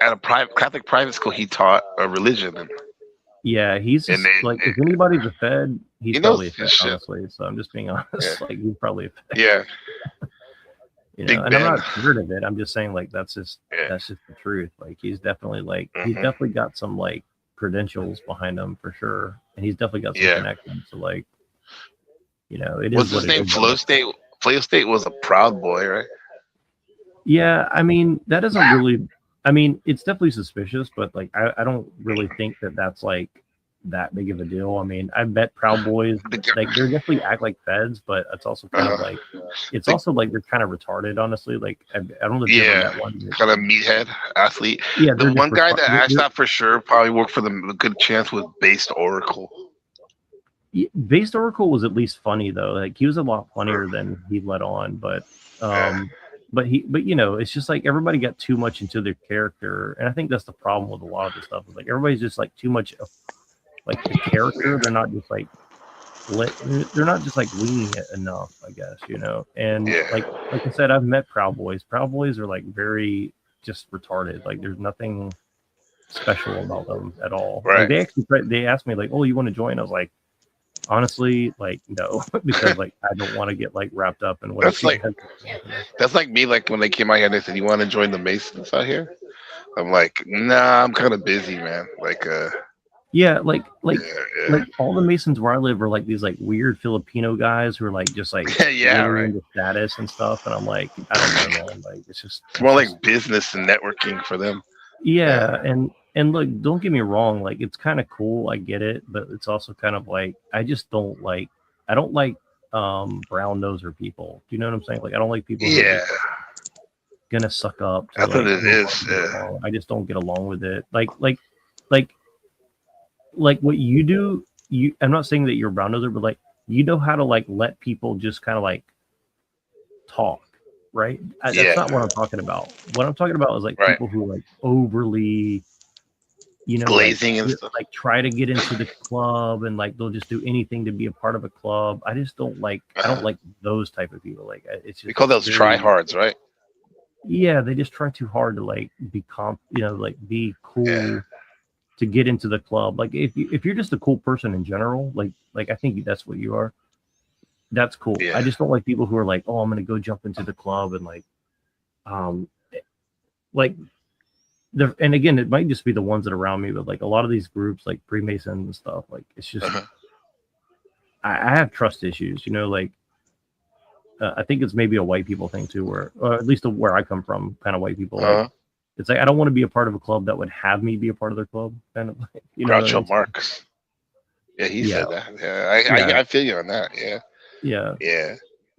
at a private Catholic private school. He taught a religion, Yeah, he's and just like if anybody's a Fed, he's he knows probably a Fed, his shit. honestly. So I'm just being honest. Yeah. Like he's probably a Fed. Yeah. You Big know, and I'm Ben. not scared of it. I'm just saying like that's just the truth. Like he's definitely like he's definitely got some like credentials behind him for sure, and he's definitely got some connections. So like, you know, it What's is what his it name? is. Flow State. Flow State was a proud boy, right? Yeah, I mean that doesn't really. I mean, it's definitely suspicious, but like I don't really think that that's like that big of a deal. I mean, I've met Proud Boys, like they're definitely act like Feds, but it's also kind of like it's also like they're kind of retarded, honestly. Like I don't know if you ever met one. Kind of meathead athlete. Yeah, the one guy that I thought for sure probably worked for them a good chance was Based Oracle. Based Oracle was at least funny though. Like he was a lot funnier than he let on, but but you know, it's just like everybody got too much into their character, and I think that's the problem with a lot of this stuff. Is like everybody's just like too much like the character. They're not just like they're not just like winging it enough, I guess, you know. And like I said, I've met Proud Boys. Proud Boys are like very just retarded. Like there's nothing special about them at all. Right. Like they actually they asked me like, "Oh, you want to join?" I was like, honestly, like no, because like I don't want to get like wrapped up in what That's like me. Like when they came out here and they said, "You want to join the Masons out here?" I'm like, "Nah, I'm kind of busy, man." Like, yeah, like all the Masons where I live are like these like weird Filipino guys who are like just like really into status and stuff, and I'm like, I don't know, man. Like it's more like business and networking for them. Yeah, and look, don't get me wrong, like it's kind of cool, I get it, but it's also kind of like I don't like brown noser people. Do you know what I'm saying? Like I don't like people who are just, gonna suck up to, That's what it is. I just don't get along with it. Like what you do, I'm not saying that you're a brown noser, but like you know how to like let people just kind of like talk. Right? That's not what I'm talking about. What I'm talking about is like people who like overly, you know, glazing like, and stuff. Like try to get into the club and like they'll just do anything to be a part of a club. I just don't like. I don't like those type of people. Like it's just we call those tryhards, right? Yeah, they just try too hard to like be like be cool to get into the club. Like if you're just a cool person in general, like I think that's what you are. That's cool. Yeah. I just don't like people who are like, oh, I'm gonna go jump into the club and like and again, it might just be the ones that are around me, but like a lot of these groups, like Freemasons and stuff, like it's just I have trust issues, you know, like I think it's maybe a white people thing too, where at least where I come from, kind of white people. Like, it's like I don't want to be a part of a club that would have me be a part of their club, kind of like, you know. Groucho Marx. Yeah, he said that. Yeah, I feel you on that. Yeah. Yeah.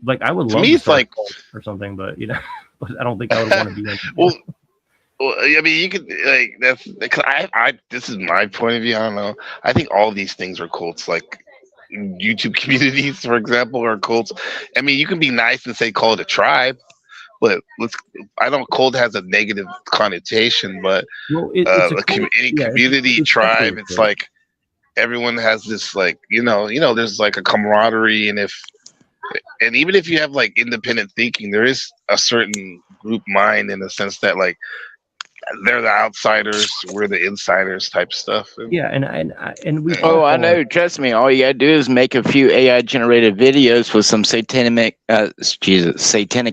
Like I would love me, to it's like or something, but you know, I don't think I would want to be in. well, I mean, you could like that's because I this is my point of view. I don't know. I think all these things are cults. Like YouTube communities, for example, are cults. I mean, you can be nice and say call it a tribe, but I know cult has a negative connotation, but any community tribe, it's like everyone has this like you know there's like a camaraderie, and even if you have like independent thinking, there is a certain group mind in the sense that like they're the outsiders, we're the insiders type stuff. Yeah, and we. I know. Trust me. All you gotta do is make a few AI generated videos with some satanic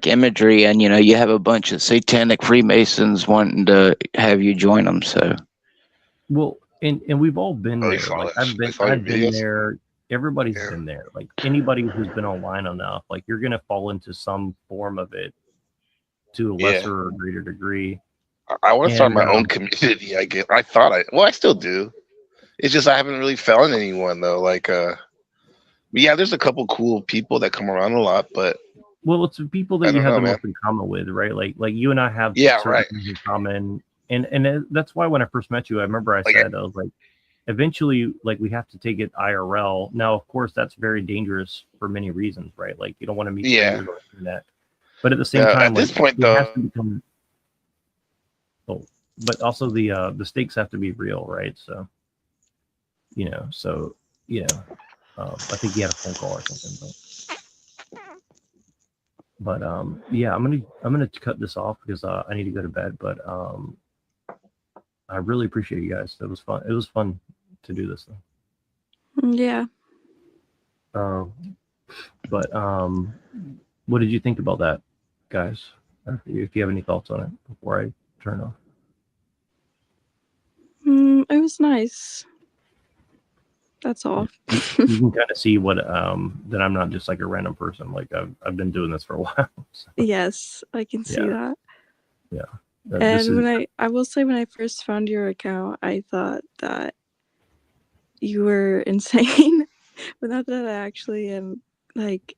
imagery, and you know you have a bunch of satanic Freemasons wanting to have you join them. So. Well, and we've all been there. Like I've been there. Everybody's been there. Like anybody who's been online enough, like you're gonna fall into some form of it to a lesser or greater degree. I want to start my own community. I still do. It's just I haven't really found anyone though. Like, yeah, there's a couple cool people that come around a lot, but well, it's people that you have the most in common with, right? Like you and I have certain things in common, and that's why when I first met you, I remember I said I was like, eventually, like we have to take it IRL. Now, of course, that's very dangerous for many reasons, right? Like you don't want to meet strangers on the internet, but at the same time, at this point though. But also the stakes have to be real, right? So, you know, I think you had a phone call or something. But... But yeah, I'm gonna cut this off because I need to go to bed. But I really appreciate you guys. It was fun. It was fun to do this thing. Yeah. But what did you think about that, guys? If you have any thoughts on it before I turn off. It was nice. That's all. You can kind of see what that I'm not just like a random person. Like I've been doing this for a while. So. Yes, I can see that. Yeah. And I will say, when I first found your account, I thought that you were insane. But now that I actually am like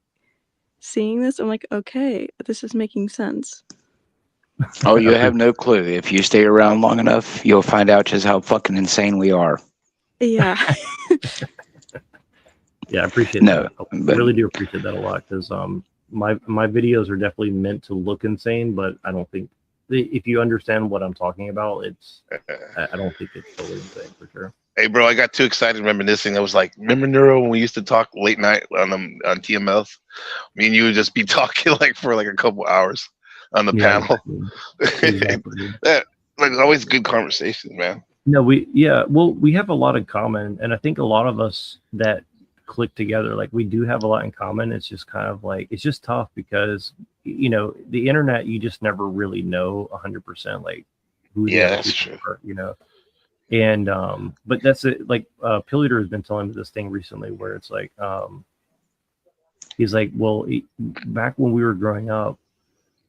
seeing this, I'm like, okay, this is making sense. Oh, you have no clue. If you stay around long enough, you'll find out just how fucking insane we are. Yeah. Yeah, I appreciate that. I really do appreciate that a lot because my videos are definitely meant to look insane, but I don't think if you understand what I'm talking about, I don't think it's totally insane for sure. Hey, bro, I got too excited reminiscing. I was like, remember Neuro when we used to talk late night on TMLs? Me and you would just be talking like for like a couple hours on the panel. Exactly. Like always good conversations, man. No, we have a lot in common, and I think a lot of us that click together, like we do have a lot in common. It's just kind of like it's just tough because the internet, you just never really know 100% like who the other people are, and but that's it. Like Pillator has been telling me this thing recently where it's like he's like, well, back when we were growing up,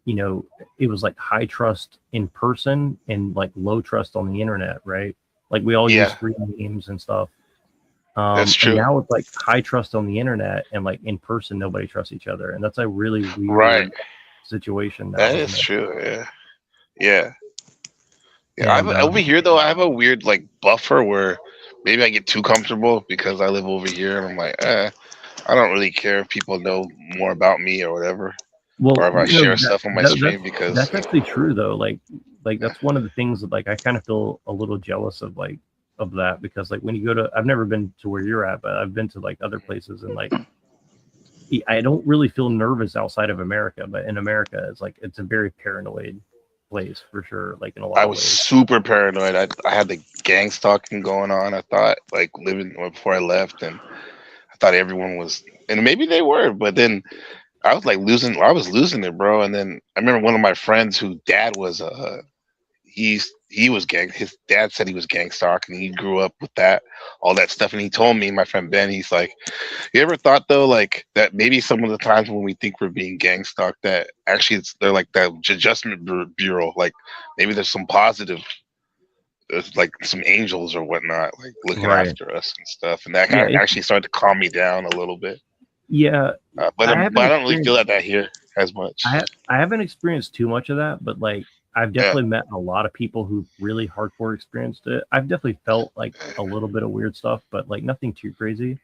it was like high trust in person and like low trust on the internet, right? Like we all use free names and stuff. That's true. And now it's like high trust on the internet and like in person, nobody trusts each other, and that's a really weird situation. Now, that is true. Yeah. Over here though, I have a weird like buffer where maybe I get too comfortable because I live over here, and I'm like, I don't really care if people know more about me or whatever. Well, or if I share stuff on my stream because that's actually true though. Like that's one of the things that like I kind of feel a little jealous of that because like when you go to, I've never been to where you're at, but I've been to like other places, and like I don't really feel nervous outside of America, but in America it's a very paranoid place for sure. Like in a lot I of was ways. super paranoid. I had the gang stalking going on. I thought like living before I left, and I thought everyone was, and maybe they were, but then I was like I was losing it, bro. And then I remember one of my friends whose dad was he was gang. His dad said he was gang stalking. He grew up with all that stuff. And he told me, my friend Ben, he's like, you ever thought though, like that maybe some of the times when we think we're being gang stalked, that actually they're like the Adjustment Bureau. Like maybe there's some positive, there's like some angels or whatnot, like looking after us and stuff. And that actually started to calm me down a little bit. Yeah, but I don't really feel that here as much. I haven't experienced too much of that, but like I've definitely met a lot of people who really hardcore experienced it. I've definitely felt like a little bit of weird stuff, but like nothing too crazy.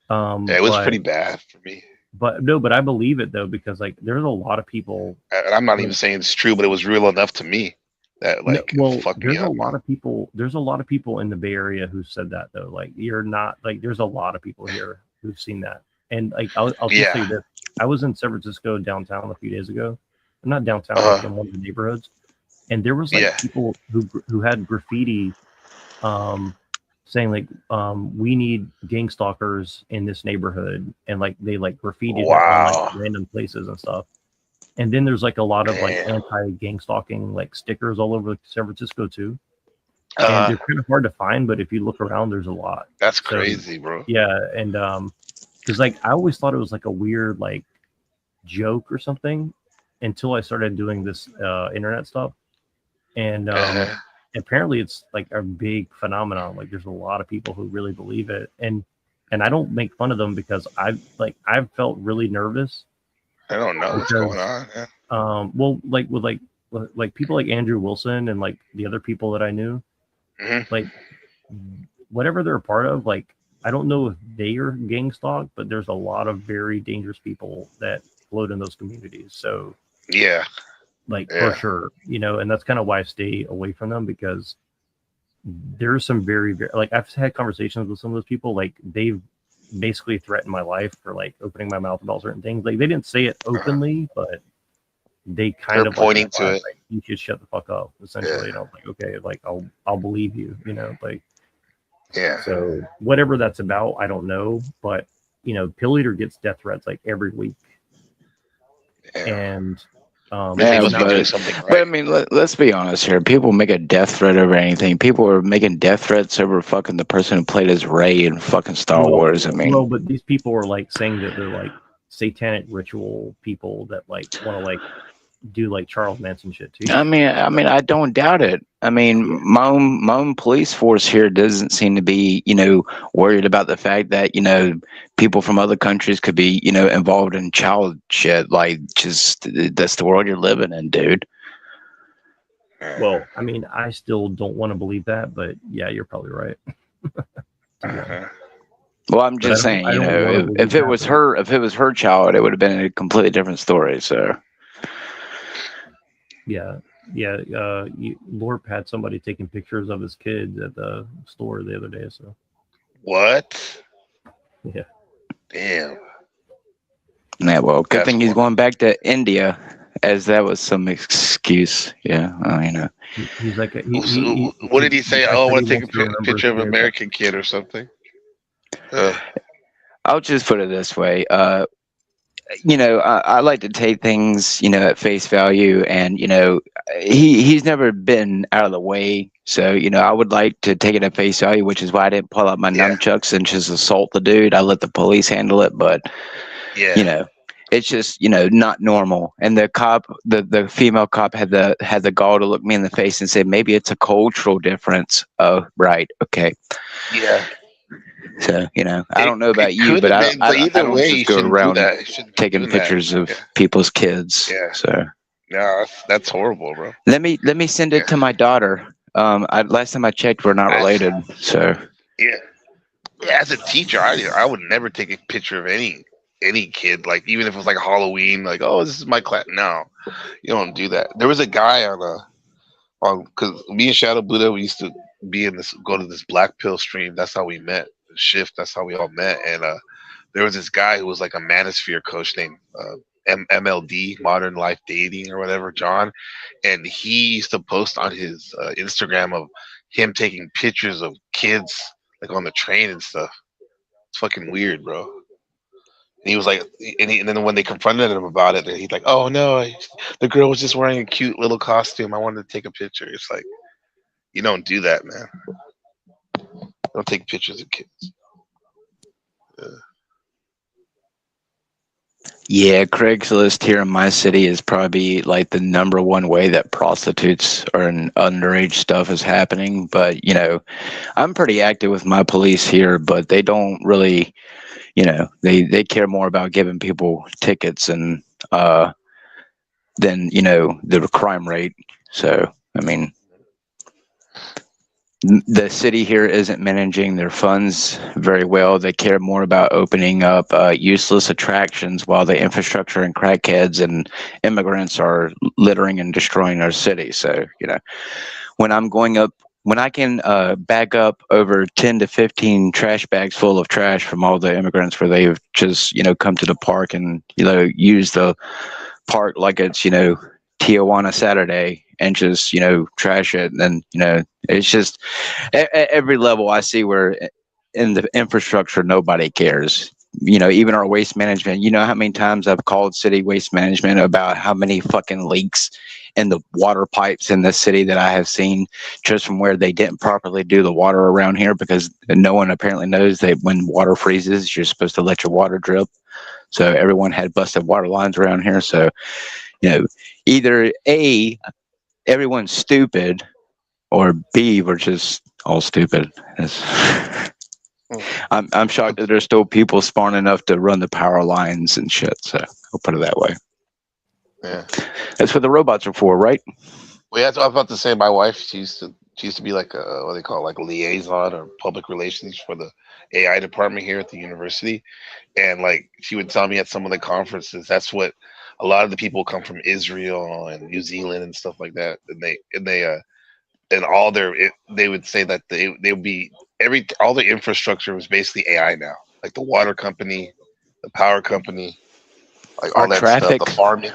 It was pretty bad for me. But I believe it though, because like there's a lot of people, and I'm not even saying it's true, but it was real enough to me that like there's a lot of people in the Bay Area who said that though. Like you're not like there's a lot of people here who've seen that. And like I'll just say this. I was in San Francisco downtown a few days ago. Not downtown, like in one of the neighborhoods. And there was like people who had graffiti saying like we need gang stalkers in this neighborhood, and like they like graffitied it on like random places and stuff. And then there's like a lot of like anti-gang stalking like stickers all over San Francisco too. And they're kind of hard to find, but if you look around, there's a lot. That's crazy, bro. Yeah, and because like I always thought it was like a weird like joke or something until I started doing this internet stuff, and apparently it's like a big phenomenon. Like there's a lot of people who really believe it, and I don't make fun of them because I've felt really nervous. I don't know what's going on. Well, like with like people like Andrew Wilson and like the other people that I knew, like whatever they're a part of, like I don't know if they are gang stalked, but there's a lot of very dangerous people that float in those communities. So for sure, and that's kind of why I stay away from them, because there's some very, very like I've had conversations with some of those people, like they've basically threatened my life for like opening my mouth about certain things. Like they didn't say it openly, but they kind They're of pointing like, to it. like, you should shut the fuck up. Essentially, and I'm like, okay, like I'll believe you. Like yeah. So whatever that's about, I don't know, but Pill Eater gets death threats like every week, and yeah, but I mean, let's be honest here. People make a death threat over anything. People are making death threats over fucking the person who played as Rey in fucking Star Wars. I mean, well, but these people are like saying that they're like satanic ritual people that like want to like do like Charles Manson shit too. I mean, I don't doubt it. I mean, my own police force here doesn't seem to be, worried about the fact that, people from other countries could be, involved in child shit. Like, just that's the world you're living in, dude. Well, I mean, I still don't want to believe that, but yeah, you're probably right. Well, I'm just saying, if it was her child, it would have been a completely different story. So. Yeah. Lorp had somebody taking pictures of his kids at the store the other day. So what? Yeah. Damn. Yeah. Well, good thing he's going back to India, as that was some excuse. Yeah. He's like, what did he say? Oh, I want to take a picture of an American kid or something. I'll just put it this way. I like to take things, at face value, and he's never been out of the way. So, I would like to take it at face value, which is why I didn't pull out my nunchucks and just assault the dude. I let the police handle it, but it's just not normal. And the cop, the female cop had the gall to look me in the face and say, maybe it's a cultural difference. Oh, right, okay. Yeah. So I don't know about you, but I don't just go around taking pictures of people's kids. Yeah. So no, that's horrible, bro. let me send it to my daughter. Last time I checked, we're not related. So yeah, as a teacher, I would never take a picture of any kid, like even if it was like Halloween, like, oh, this is my class. No, you don't do that. There was a guy because me and Shadow Buddha, we used to go to this Black Pill stream. That's how we met. Shift. That's how we all met. And there was this guy who was like a manosphere coach named MLD, Modern Life Dating or whatever, John. And he used to post on his Instagram of him taking pictures of kids like on the train and stuff. It's fucking weird, bro. And he was like, and then when they confronted him about it, he's like, oh no, the girl was just wearing a cute little costume. I wanted to take a picture. It's like, you don't do that, man. Don't take pictures of kids. yeah, Craigslist here in my city is probably like the number one way that prostitutes or underage stuff is happening. But I'm pretty active with my police here, but they don't really, they care more about giving people tickets and than the crime rate. So I mean, the city here isn't managing their funds very well. They care more about opening up useless attractions while the infrastructure and crackheads and immigrants are littering and destroying our city. So, when I can bag up over 10 to 15 trash bags full of trash from all the immigrants where they've just, come to the park and, use the park like it's, Tijuana Saturday and just, trash it. And then, it's just at every level I see where in the infrastructure, nobody cares. Even our waste management, how many times I've called city waste management about how many fucking leaks in the water pipes in the city that I have seen just from where they didn't properly do the water around here, because no one apparently knows that when water freezes, you're supposed to let your water drip. So everyone had busted water lines around here. So, either A, everyone's stupid, or B, we're just all stupid. I'm shocked that there's still people smart enough to run the power lines and shit. So I'll put it that way. Yeah, that's what the robots are for, right? Well, yeah, I was about to say, my wife, she used to be like a, what they call it, like a liaison or public relations for the AI department here at the university, and like she would tell me at some of the conferences, that's what a lot of the people come from Israel and New Zealand and stuff like that, and they would say that they would be all the infrastructure was basically AI now. like the water company, the power company, like Our all that stuff, traffic, the farming,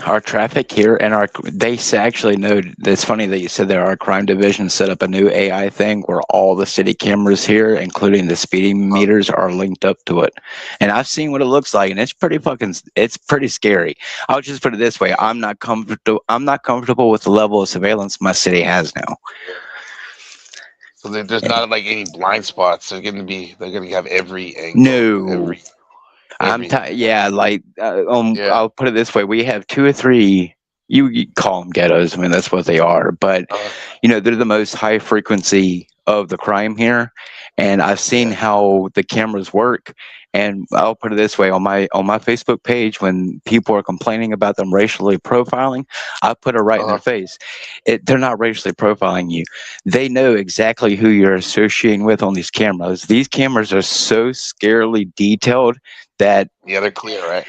our traffic here, and actually know. It's funny that you said that our crime division set up a new AI thing where all the city cameras here, including the speeding meters, are linked up to it. And I've seen what it looks like, and it's pretty scary. I'll just put it this way: I'm not comfortable with the level of surveillance my city has now. So there's not like any blind spots. They're gonna have every angle. No. I'll put it this way: we have 2 or 3. You call them ghettos. I mean, that's what they are. But they're the most high frequency of the crime here, and I've seen how the cameras work. And I'll put it this way: on my Facebook page, when people are complaining about them racially profiling, I put it right in their face. They're not racially profiling you. They know exactly who you're associating with on these cameras. These cameras are so scarily detailed that they're clear, right?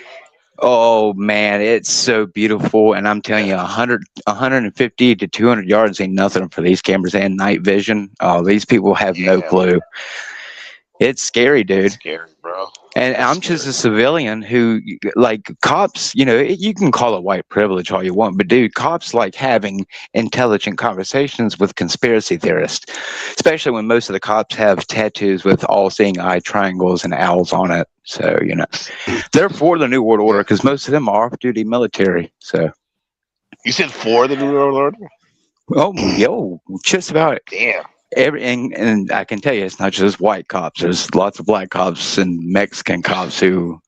Oh man, it's so beautiful, and I'm telling you, 150 to 200 yards ain't nothing for these cameras and night vision. Oh, these people have no clue. It's scary, dude. It's scary, bro. And I'm just a civilian who, like, cops, you can call it white privilege all you want, but dude, cops like having intelligent conversations with conspiracy theorists, especially when most of the cops have tattoos with all-seeing eye triangles and owls on it. So, they're for the New World Order because most of them are off-duty military. So, you said for the New World Order? Oh, just about. Damn. And I can tell you, it's not just white cops. There's lots of black cops and Mexican cops who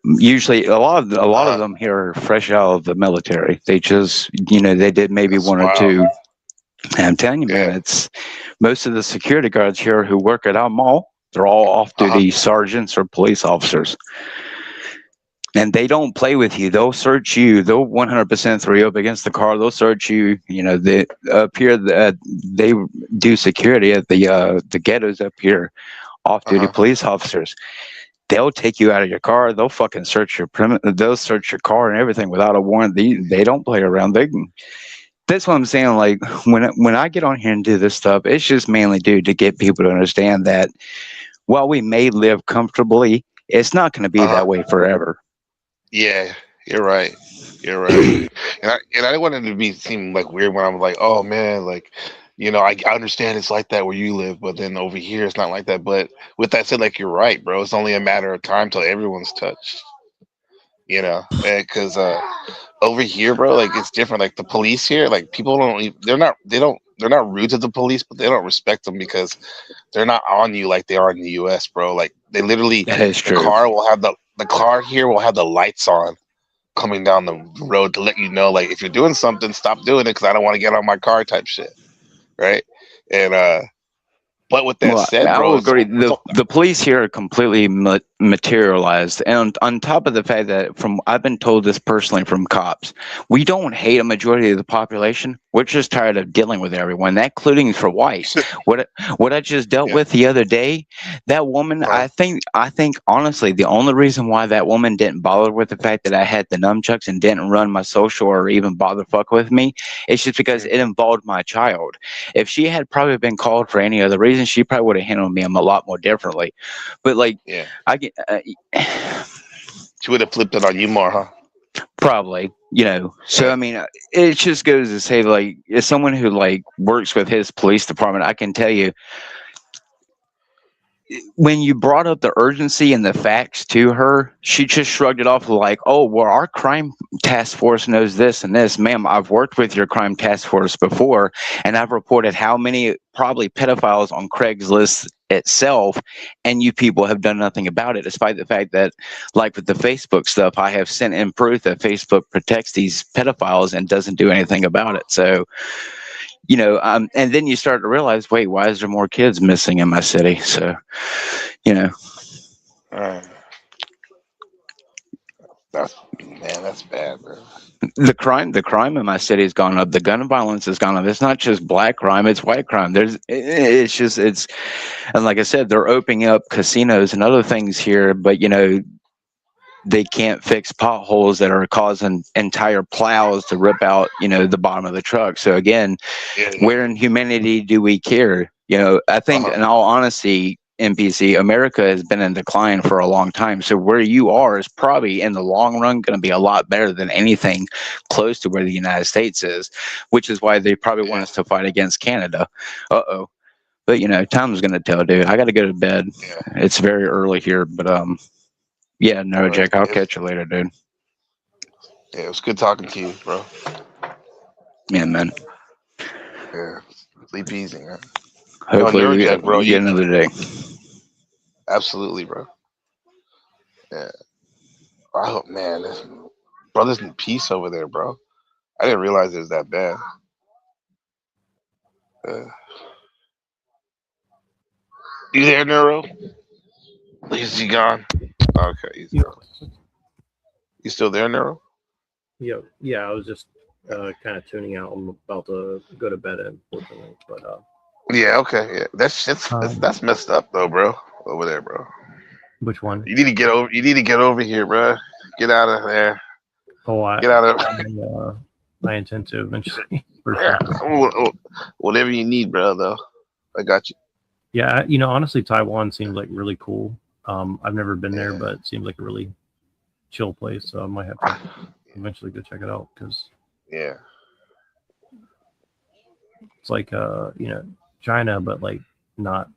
usually a lot of them here are fresh out of the military. They just they did maybe one or two. And I'm telling you, man, it's most of the security guards here who work at our mall. They're all off-duty sergeants or police officers. And they don't play with you. They'll search you. They'll 100% throw you up against the car. They'll search you. They up here. They do security at the ghettos up here. Off-duty police officers. They'll take you out of your car. They'll fucking search your They'll search your car and everything without a warrant. They don't play around. That's what I'm saying. Like when I get on here and do this stuff, it's just mainly to get people to understand that while we may live comfortably, it's not going to be that way forever. Yeah, you're right. You're right. and I didn't want it to seem like weird when I'm like, oh man, like, I understand it's like that where you live, but then over here it's not like that. But with that said, like, you're right, bro. It's only a matter of time till everyone's touched. Because over here, bro, like it's different. Like the police here, like people they're not rude to the police, but they don't respect them because they're not on you like they are in the US, bro. Like they literally, that is true. The car here will have the lights on coming down the road to let you know, like, if you're doing something, stop doing it because I don't want to get on my car type shit. Right. And but with that said, I bro, will agree. The police here are completely materialized, and on top of the fact that I've been told this personally from cops, we don't hate a majority of the population. We're just tired of dealing with everyone, that including for whites. What I just dealt with the other day, that woman, I think honestly, the only reason why that woman didn't bother with the fact that I had the nunchucks and didn't run my social or even bother fuck with me, it's just because it involved my child. If she had probably been called for any other reason, she probably would have handled me a lot more differently. But like, I get, she would have flipped it on you more, huh? Probably, So I mean, it just goes to say, like, as someone who like works with his police department, I can tell you, when you brought up the urgency and the facts to her, she just shrugged it off like, oh, well, our crime task force knows this and this. Ma'am, I've worked with your crime task force before, and I've reported how many probably pedophiles on Craigslist itself, and you people have done nothing about it, despite the fact that, like with the Facebook stuff, I have sent in proof that Facebook protects these pedophiles and doesn't do anything about it. So, and then you start to realize, wait, why is there more kids missing in my city? So, That's bad, bro. The crime in my city has gone up. The gun violence has gone up. It's not just black crime; it's white crime. And like I said, they're opening up casinos and other things here, but they can't fix potholes that are causing entire plows to rip out, the bottom of the truck. So again, where in humanity do we care? I think, in all honesty, NPC, America has been in decline for a long time. So where you are is probably in the long run going to be a lot better than anything close to where the United States is, which is why they probably want us to fight against Canada. But time's going to tell, dude. I got to go to bed. It's very early here, but yeah, no, Jake, I'll catch you later, dude. Yeah, it was good talking to you, bro. Yeah, man. Yeah, sleep easy, man. Hopefully we Neurojack, bro. get another day. Absolutely, bro. Yeah. Oh man, brothers in peace over there, bro. I didn't realize it was that bad. You there, Neuro? Is he gone? Okay, he's gone. You still there, Neuro? Yeah, I was just kind of tuning out. I'm about to go to bed, unfortunately. But yeah, okay, yeah. That's messed up though, bro. Over there, bro. Which one? You need to get over. You need to get over here, bro. Get out of there. Oh, Get out of. I intend to eventually. Yeah, whatever you need, bro. Though, I got you. Yeah, honestly, Taiwan seems like really cool. I've never been there, but it seems like a really chill place. So I might have to eventually go check it out because yeah, it's like China, but like not.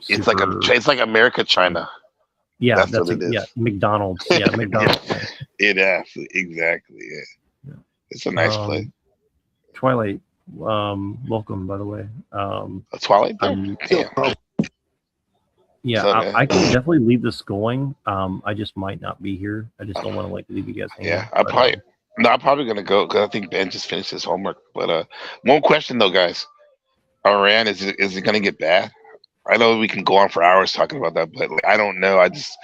It's like America, China. Yeah, that's what it is. Yeah, McDonald's. Yeah, McDonald's. Exactly. Yeah. It's a nice place. Twilight, welcome, by the way. Twilight? Yeah, I can definitely leave this going. I just might not be here. I just don't want to leave you guys hanging. Yeah, I'm probably gonna go because I think Ben just finished his homework. But one question though, guys, Iran is it gonna get bad? I know we can go on for hours talking about that, but I don't know. I just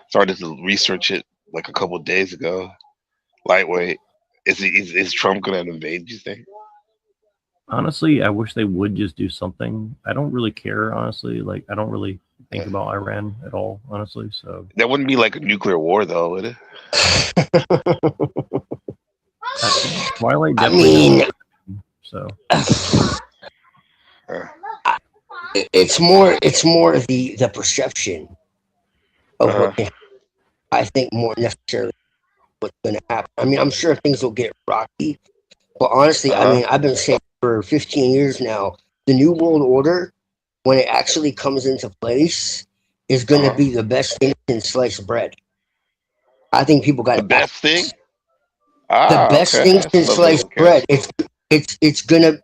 started to research it like a couple of days ago. Lightweight, is Trump gonna invade? You think? Honestly, I wish they would just do something. I don't really care, honestly. Like, I don't really think about Iran at all, honestly. So that wouldn't be like a nuclear war, though, would it? Twilight definitely. So it's more the perception of what I think more necessarily what's going to happen. I mean, I'm sure things will get rocky, but honestly, I mean, I've been saying for 15 years now, the New World Order, when it actually comes into place, is going to be the best thing since sliced bread. I think people got the best thing. The best thing since sliced bread. It's gonna.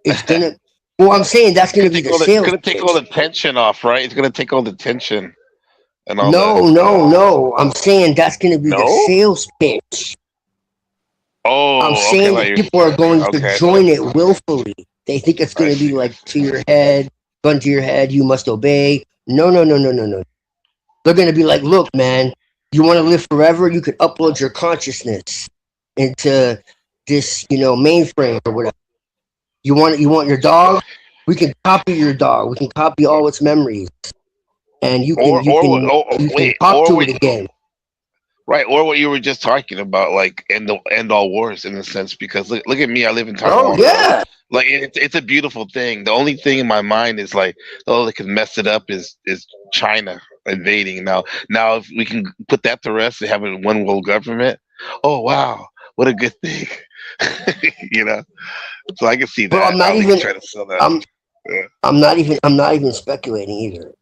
Well, I'm saying that's gonna be the sales. It's gonna take all the tension off, right? It's gonna take all the tension and all No. I'm saying that's gonna be the sales pitch. Oh, I'm saying that people are going to join it willfully. They think it's going to be like to your head, gun to your head, you must obey. No. They're going to be like, look, man, you want to live forever? You could upload your consciousness into this, mainframe or whatever. You want your dog? We can copy your dog. We can copy all its memories, and you can talk to it again. Right, or what you were just talking about, like end all wars in a sense. Because look at me, I live in Taiwan. Oh yeah, like it's a beautiful thing. The only thing in my mind is like, oh, they can mess it up is China invading. Now if we can put that to rest and have a one world government, oh wow, what a good thing. So I can see that. But I'm not even trying to sell that. I'm not even speculating either.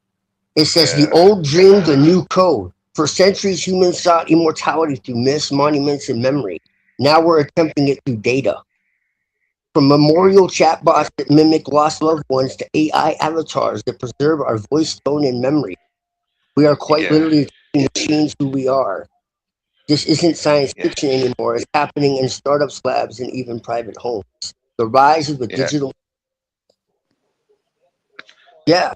It says the old dream, the new code. For centuries, humans sought immortality through myths, monuments, and memory. Now we're attempting it through data. From memorial chatbots that mimic lost loved ones to AI avatars that preserve our voice, tone, and memory. We are quite literally attempting to change who we are. This isn't science fiction anymore. It's happening in startups, labs, and even private homes. The rise of the digital. Yeah.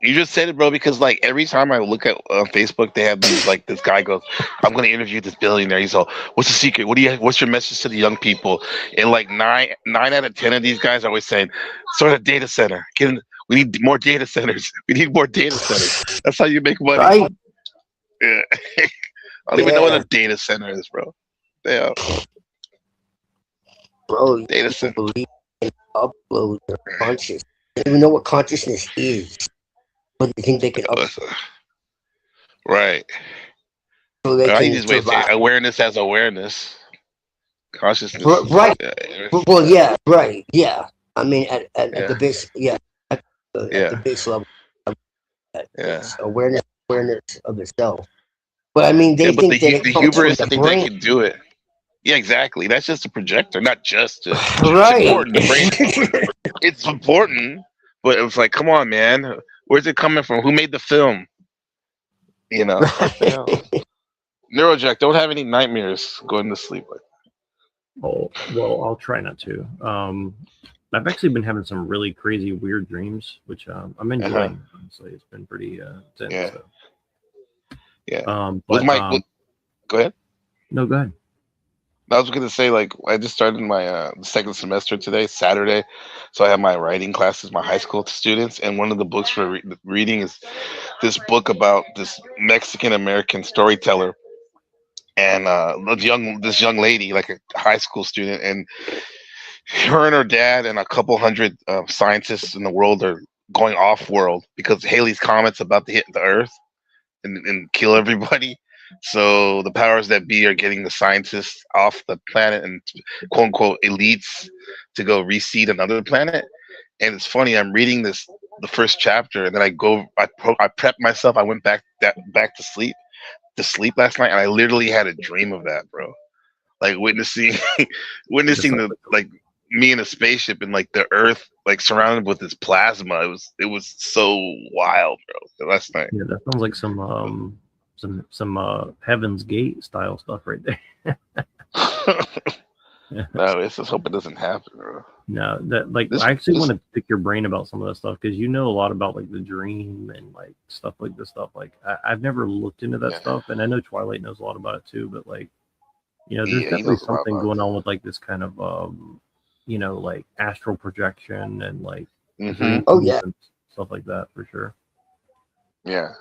You just said it, bro, because like every time I look at Facebook, they have these like this guy goes, I'm going to interview this billionaire. He's all, what's the secret? What's your message to the young people? And like nine out of 10 of these guys are always saying, start a data center. We need more data centers. We need more data centers. That's how you make money. Right. Yeah. I don't even know what a data center is, bro. Yeah. Bro, data center. Believe in upload their consciousness. They don't even know what consciousness is. but they think they can up Right. so they I can use way to say survive. awareness as awareness. Consciousness. Right. Yeah. Well, yeah, right. Yeah. I mean, at the Yeah. base, yeah, at the Yeah. base level, Yeah. it's awareness of itself. But I mean, Yeah, they but think that it the comes from hubris, I the think they brain. can do it. Yeah, exactly. That's just a projector, not just a, it's Right. important. The brain is important. It's important, but it was like, come on, man. Where's it coming from? Who made the film? You know, what the hell? Neurojack, don't have any nightmares going to sleep. Oh, well, I'll try not to. I've actually been having some really crazy, weird dreams, which I'm enjoying. Honestly, it's been pretty intense. Yeah. So. Yeah. But go ahead. No, go ahead. I was going to say, like, I just started my second semester today, Saturday. So I have my writing classes, my high school students. And one of the books for reading is this book about this Mexican American storyteller. And this young lady, like a high school student, and her and her dad and a couple hundred scientists in the world are going off world because Haley's comet's about to hit the Earth and kill everybody. So the powers that be are getting the scientists off the planet and quote unquote elites to go reseed another planet. And it's funny, I'm reading the first chapter, and then I prep myself. I went back to sleep last night, and I literally had a dream of that, bro. Like witnessing the like me in a spaceship and like the Earth like surrounded with this plasma. It was so wild, bro. Last night. Yeah, that sounds like some Heaven's Gate style stuff right there. No, let's just hope it doesn't happen, bro. No, that like I actually want to pick your brain about some of that stuff because you know a lot about like the dream and like stuff like this stuff. Like I've never looked into that stuff, and I know Twilight knows a lot about it too. But like, you know, there's definitely something going on with like this kind of you know, like astral projection and like Mhm. Oh yeah, and stuff like that for sure. Yeah.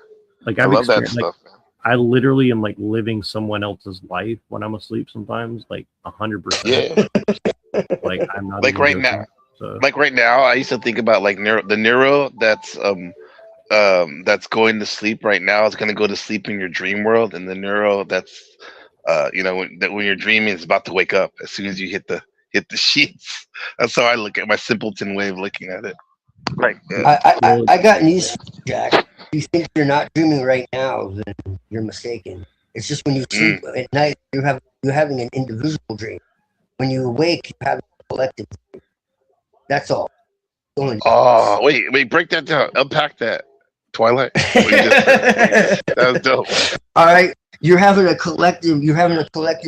Like I I've love that experienced like stuff, man. I literally am like living someone else's life when I'm asleep sometimes, like 100%. Yeah. Like I'm not Like even right joking, now. so. Like right now, I used to think about like the neuro that's going to sleep right now is going to go to sleep in your dream world, and the neuro that's you know when you're dreaming is about to wake up as soon as you hit the sheets. That's how I look at my simpleton way of looking at it. Like I got news for you, Jack. If you think you're not dreaming right now, then you're mistaken. It's just when you sleep at night, you're having an individual dream. When you awake, you're having a collective dream. That's all. oh wait, break that down, unpack that. Twilight. What you just said. That was dope. All right, you're having a collective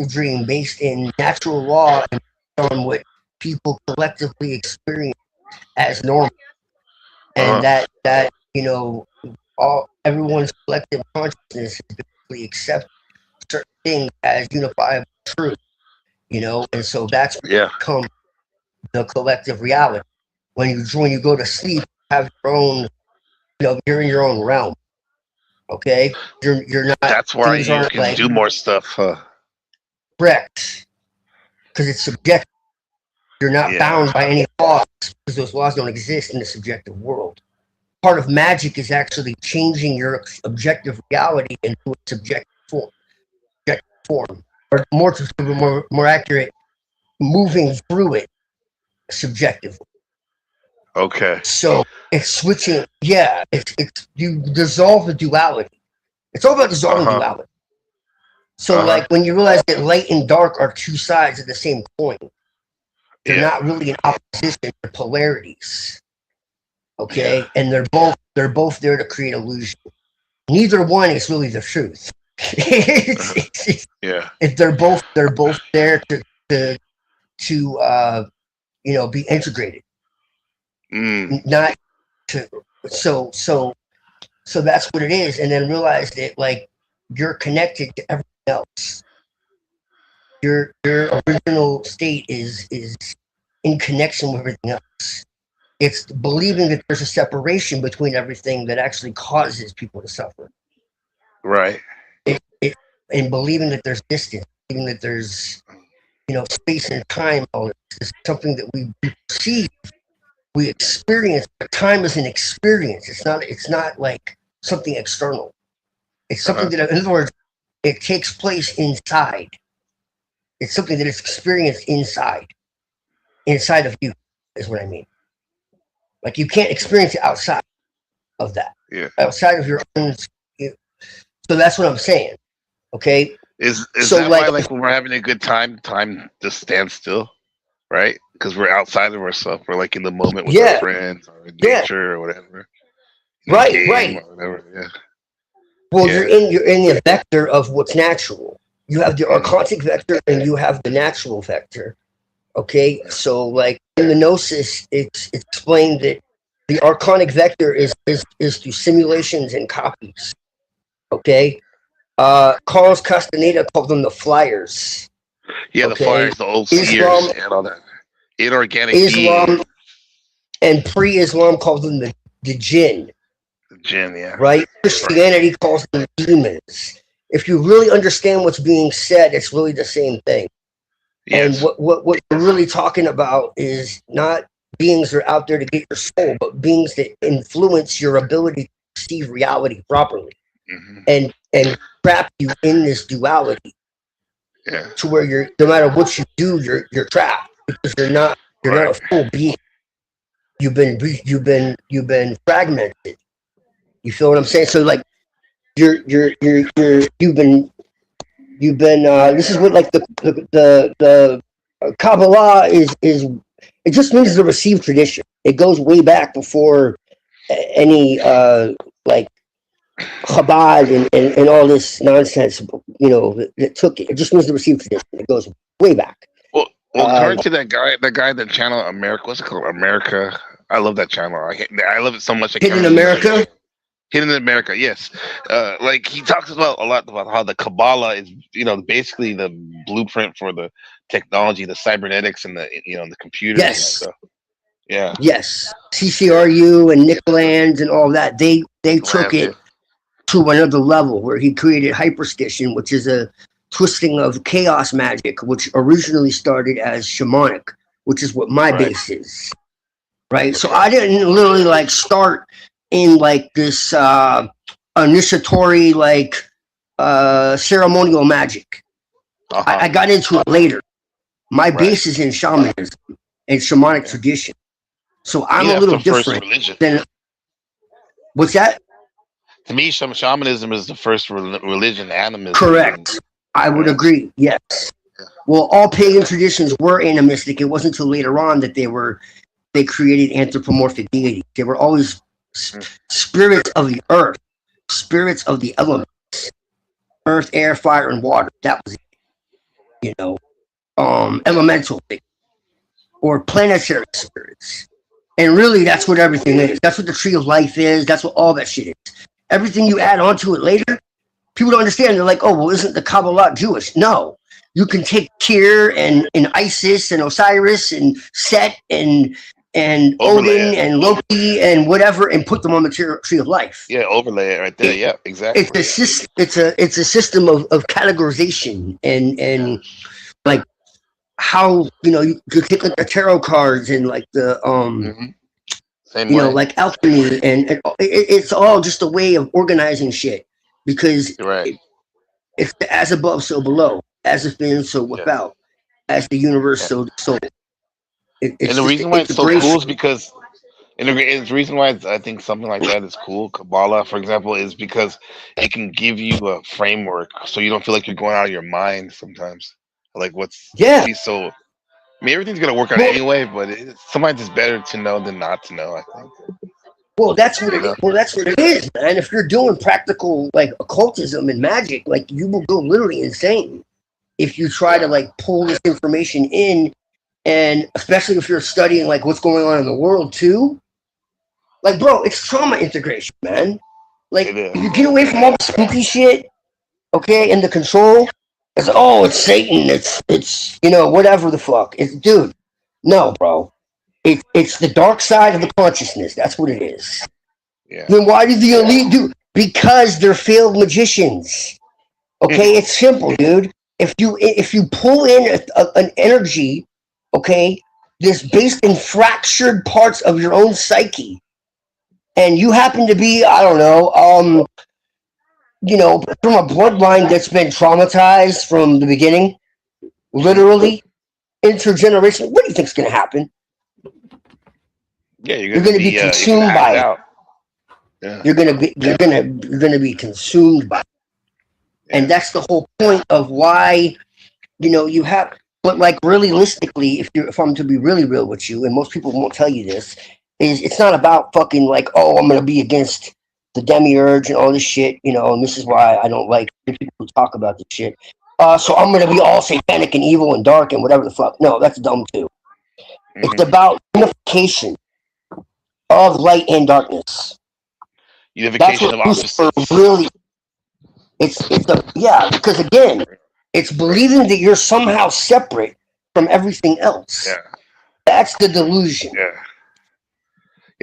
dream based in natural law and on what people collectively experience as normal, and that you know everyone's collective consciousness is basically accept certain things as unifiable truth, you know, and so that's become the collective reality. When you go to sleep, you have your own, you know, you're in your own realm. Okay, you're not. That's why Things you aren't can like do more stuff, huh? correct because it's subjective. You're not bound by any laws because those laws don't exist in the subjective world. Part of magic is actually changing your objective reality into a subjective form, or more accurate, moving through it subjectively. Okay. So it's switching. Yeah, it's you dissolve the duality. It's all about dissolving duality. So like when you realize that light and dark are two sides of the same coin, they're not really in opposition, they're polarities. Okay, and they're both there to create illusion. Neither one is really the truth. They're both there to you know, be integrated. Not to so that's what it is, and then realize that like you're connected to everything else. Your original state is in connection with everything else. It's believing that there's a separation between everything that actually causes people to suffer. Right. And believing that there's distance, believing that there's, you know, space and time. All this is something that we perceive We experience, but time is an experience. It's not like something external. It's something that, in other words, it takes place inside. It's something that is experienced inside of you, is what I mean. Like you can't experience it outside of that. Yeah. Outside of your own. So that's what I'm saying. Okay. Is so that why, like, when we're having a good time just stands still, right? Because we're outside of ourselves. We're like in the moment with our friends or in nature or whatever. Right. Or whatever. Yeah. Well, you're in the vector of what's natural. You have the archontic vector and you have the natural vector. Okay, so like in the Gnosis, it's explained that the archonic vector is through simulations and copies. Okay, Carlos Castaneda called them the flyers. Yeah, the flyers, the old seers, and all that. Inorganic beings. And pre-Islam called them the jinn. The jinn, yeah. Right? Christianity calls them demons. If you really understand what's being said, it's really the same thing. Yes. And what we're really talking about is not beings that are out there to get your soul, but beings that influence your ability to perceive reality properly, and trap you in this duality. Yeah. To where you're, no matter what you do, you're trapped because you're not a full being. You've been fragmented. You feel what I'm saying? So like you've been this is what like the Kabbalah is it just means the received tradition. It goes way back before any like Chabad and all this nonsense, that took it. It just means the received tradition. It goes way back. Well, according to that guy, that channel America, what's it called? America. I love that channel. I love it so much. Hidden America. Hidden in America, yes. Like he talks about a lot about how the Kabbalah is, basically the blueprint for the technology, the cybernetics, and the computers. Yes. And stuff. Yeah. Yes. CCRU and Nicholands and all that. They took it to another level where he created hyperstition, which is a twisting of chaos magic, which originally started as shamanic, which is what my base is. Right. So I didn't literally like start in like this initiatory like ceremonial magic. I got into it later. My base is in shamanism and shamanic tradition. So I'm a little different than what's that? To me, shamanism is the first religion, animism. Correct. I would agree. Yes. Well, all pagan traditions were animistic. It wasn't until later on that they created anthropomorphic deities. They were always spirits of the earth, spirits of the elements, earth, air, fire, and water. That was it. Elemental things or planetary spirits. And really, that's what everything is. That's what the tree of life is. That's what all that shit is. Everything you add onto it later, people don't understand. They're like, oh, well, isn't the Kabbalah Jewish? No. You can take Tyr and Isis and Osiris and Set and Odin and Loki and whatever, and put them on the tree of life. Yeah, overlay it right there. Yeah, exactly. It's a system of categorization and like how you take like the tarot cards and like the like alchemy and it's all just a way of organizing shit because it's the as above so below, as within so without, as the universe so the soul. And the reason why it's so cool is because, and the reason why I think something like that is cool, Kabbalah, for example, is because it can give you a framework so you don't feel like you're going out of your mind sometimes. Like so, I mean, everything's gonna work out anyway, but sometimes it's better to know than not to know, I think. Well, that's what it is. Well, that's what it is, man. If you're doing practical like occultism and magic, like you will go literally insane if you try to like pull this information in. And especially if you're studying like what's going on in the world too, like bro, it's trauma integration, man. Like if you get away from all the spooky shit, okay, and the control, it's it's Satan, it's whatever the fuck. It's dude, no, bro, it's the dark side of the consciousness. That's what it is. Yeah. Then why do the elite do? Because they're failed magicians. Okay, it's simple, dude. If you pull in an energy. Okay, this based in fractured parts of your own psyche, and you happen to be, I don't know, from a bloodline that's been traumatized from the beginning, literally intergenerational. What do you think's going to happen? Yeah, You're going to be consumed by it. Yeah. You're going to be consumed by it. And that's the whole point of why, you have. But like realistically, if I'm to be really real with you, and most people won't tell you this, is it's not about fucking like, oh, I'm going to be against the demiurge and all this shit, and this is why I don't like people who talk about this shit. So I'm going to be all satanic and evil and dark and whatever the fuck. No, that's dumb too. It's about unification of light and darkness. Unification of opposites. Really, because again, it's believing that you're somehow separate from everything else. Yeah. That's the delusion. Yeah.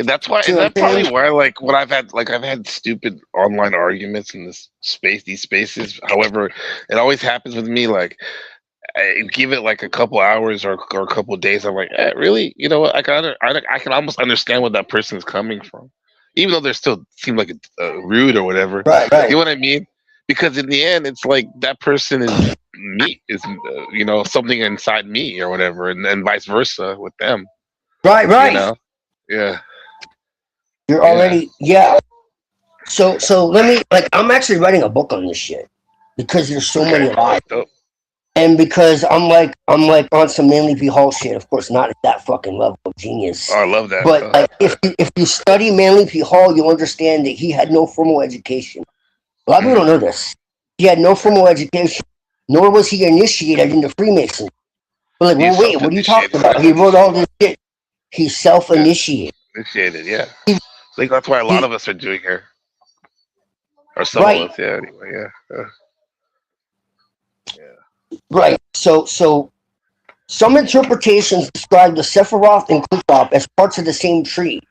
That's why. That's probably why, like, when I've had stupid online arguments in these spaces. However, it always happens with me. Like, I give it like a couple hours or a couple days. I'm like, really? You know what? I can almost understand where that person is coming from, even though they still seem like rude or whatever. Right. You know what I mean? Because in the end, it's like that person is me, is something inside me or whatever, and vice versa with them. Right. Yeah. You're already So let me I'm actually writing a book on this shit because there's so many lies, and because I'm like on some Manly P. Hall shit. Of course, not at that fucking level of genius. Oh, I love that. But like, if you study Manly P. Hall, you'll understand that he had no formal education. A lot of people don't know this. He had no formal education, nor was he initiated into Freemasonry. We're like, well, wait, what are you talking about? He wrote all this shit. He's self-initiated. Initiated, yeah. I think that's why a lot of us are doing here. Or some of us, yeah, anyway, yeah. Right. So some interpretations describe the Sephiroth and Qliphoth as parts of the same tree.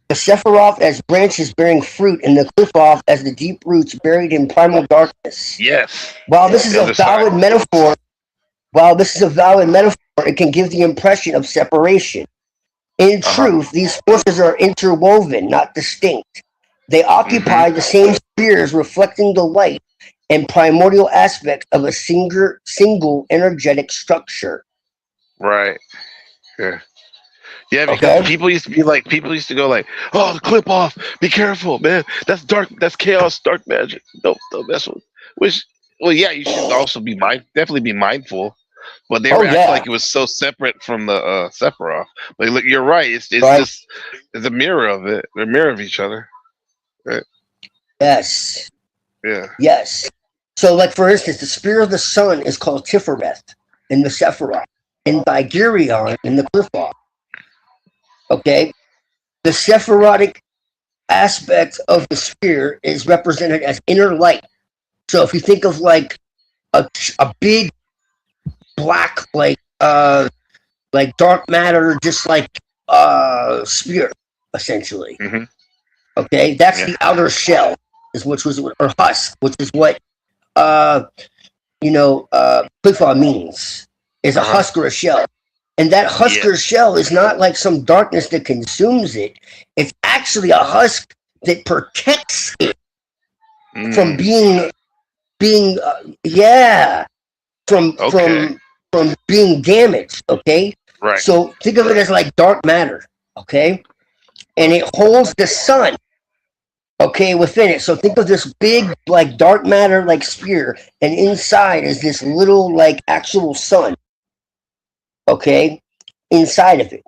The Sephiroth as branches bearing fruit, and the Qliphoth as the deep roots buried in primal darkness. Yes. While this is a valid metaphor, it can give the impression of separation. In truth, these forces are interwoven, not distinct. They occupy the same spheres, reflecting the light and primordial aspects of a single energetic structure. Right. Yeah. Yeah, because people used to go like, "Oh, the Qliphoth, be careful, man. That's dark. That's chaos, dark magic. Don't mess with." You should also definitely be mindful. But they were acting like it was so separate from the Sephiroth. Like, look, you're right. It's just it's a mirror of it. They're a mirror of each other. Right? Yes. Yeah. Yes. So, like, for instance, the spear of the sun is called Tifereth in the Sephiroth, and Vigirion in the Qliphoth. Okay? The Sephirotic aspect of the spear is represented as inner light. So if you think of like a big black, like dark matter, just like spear, essentially. Okay, that's the outer shell, or husk, which is what Qliphoth means, is a husk or a shell. And that husk or shell is not like some darkness that consumes it. It's actually a husk that protects it from being from being damaged. Okay, right. So think of it as like dark matter. Okay, and it holds the sun. Okay, within it. So think of this big like dark matter like spear, and inside is this little like actual sun. Okay, inside of it.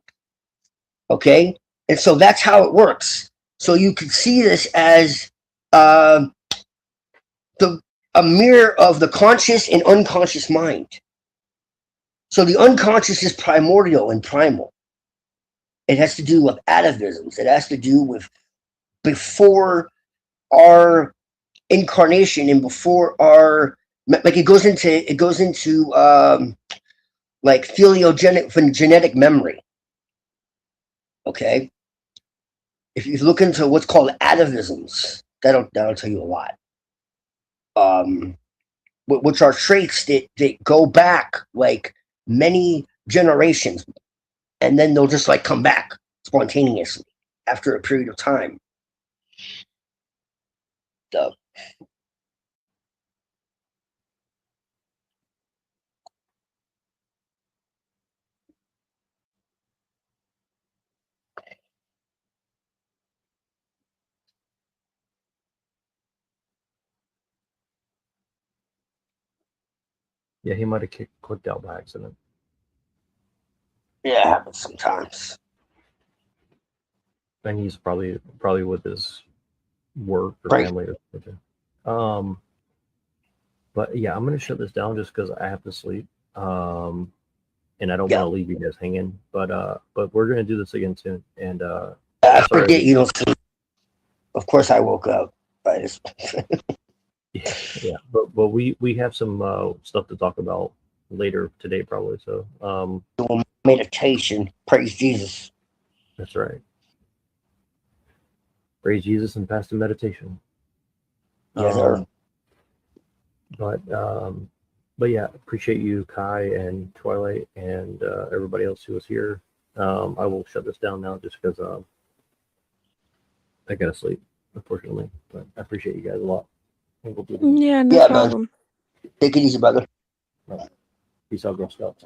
Okay, and so that's how it works. So you can see this as a mirror of the conscious and unconscious mind. So the unconscious is primordial and primal. It has to do with atavisms. It has to do with before our incarnation and before our, like, it goes into like genetic memory. Okay, if you look into what's called atavisms, that'll tell you a lot. Which are traits that go back like many generations, and then they'll just like come back spontaneously after a period of time. So Yeah, he might have clicked out by accident. yeah, it happens sometimes. And he's probably with his work or Right. family or something. But yeah, I'm gonna shut this down just because I have to sleep. And I don't want to leave you guys hanging. But we're gonna do this again soon. And I forget you don't sleep. Of course, I woke up. But yeah, but we have some stuff to talk about later today probably. So meditation. Praise Jesus. That's right. Praise Jesus and fast and meditation. Yes, sir. But yeah, appreciate you, Kai and Twilight, and everybody else who was here. I will shut this down now just because I gotta sleep, unfortunately. But I appreciate you guys a lot. Yeah, no problem. Take it easy, brother. Peace out, Girl Scouts.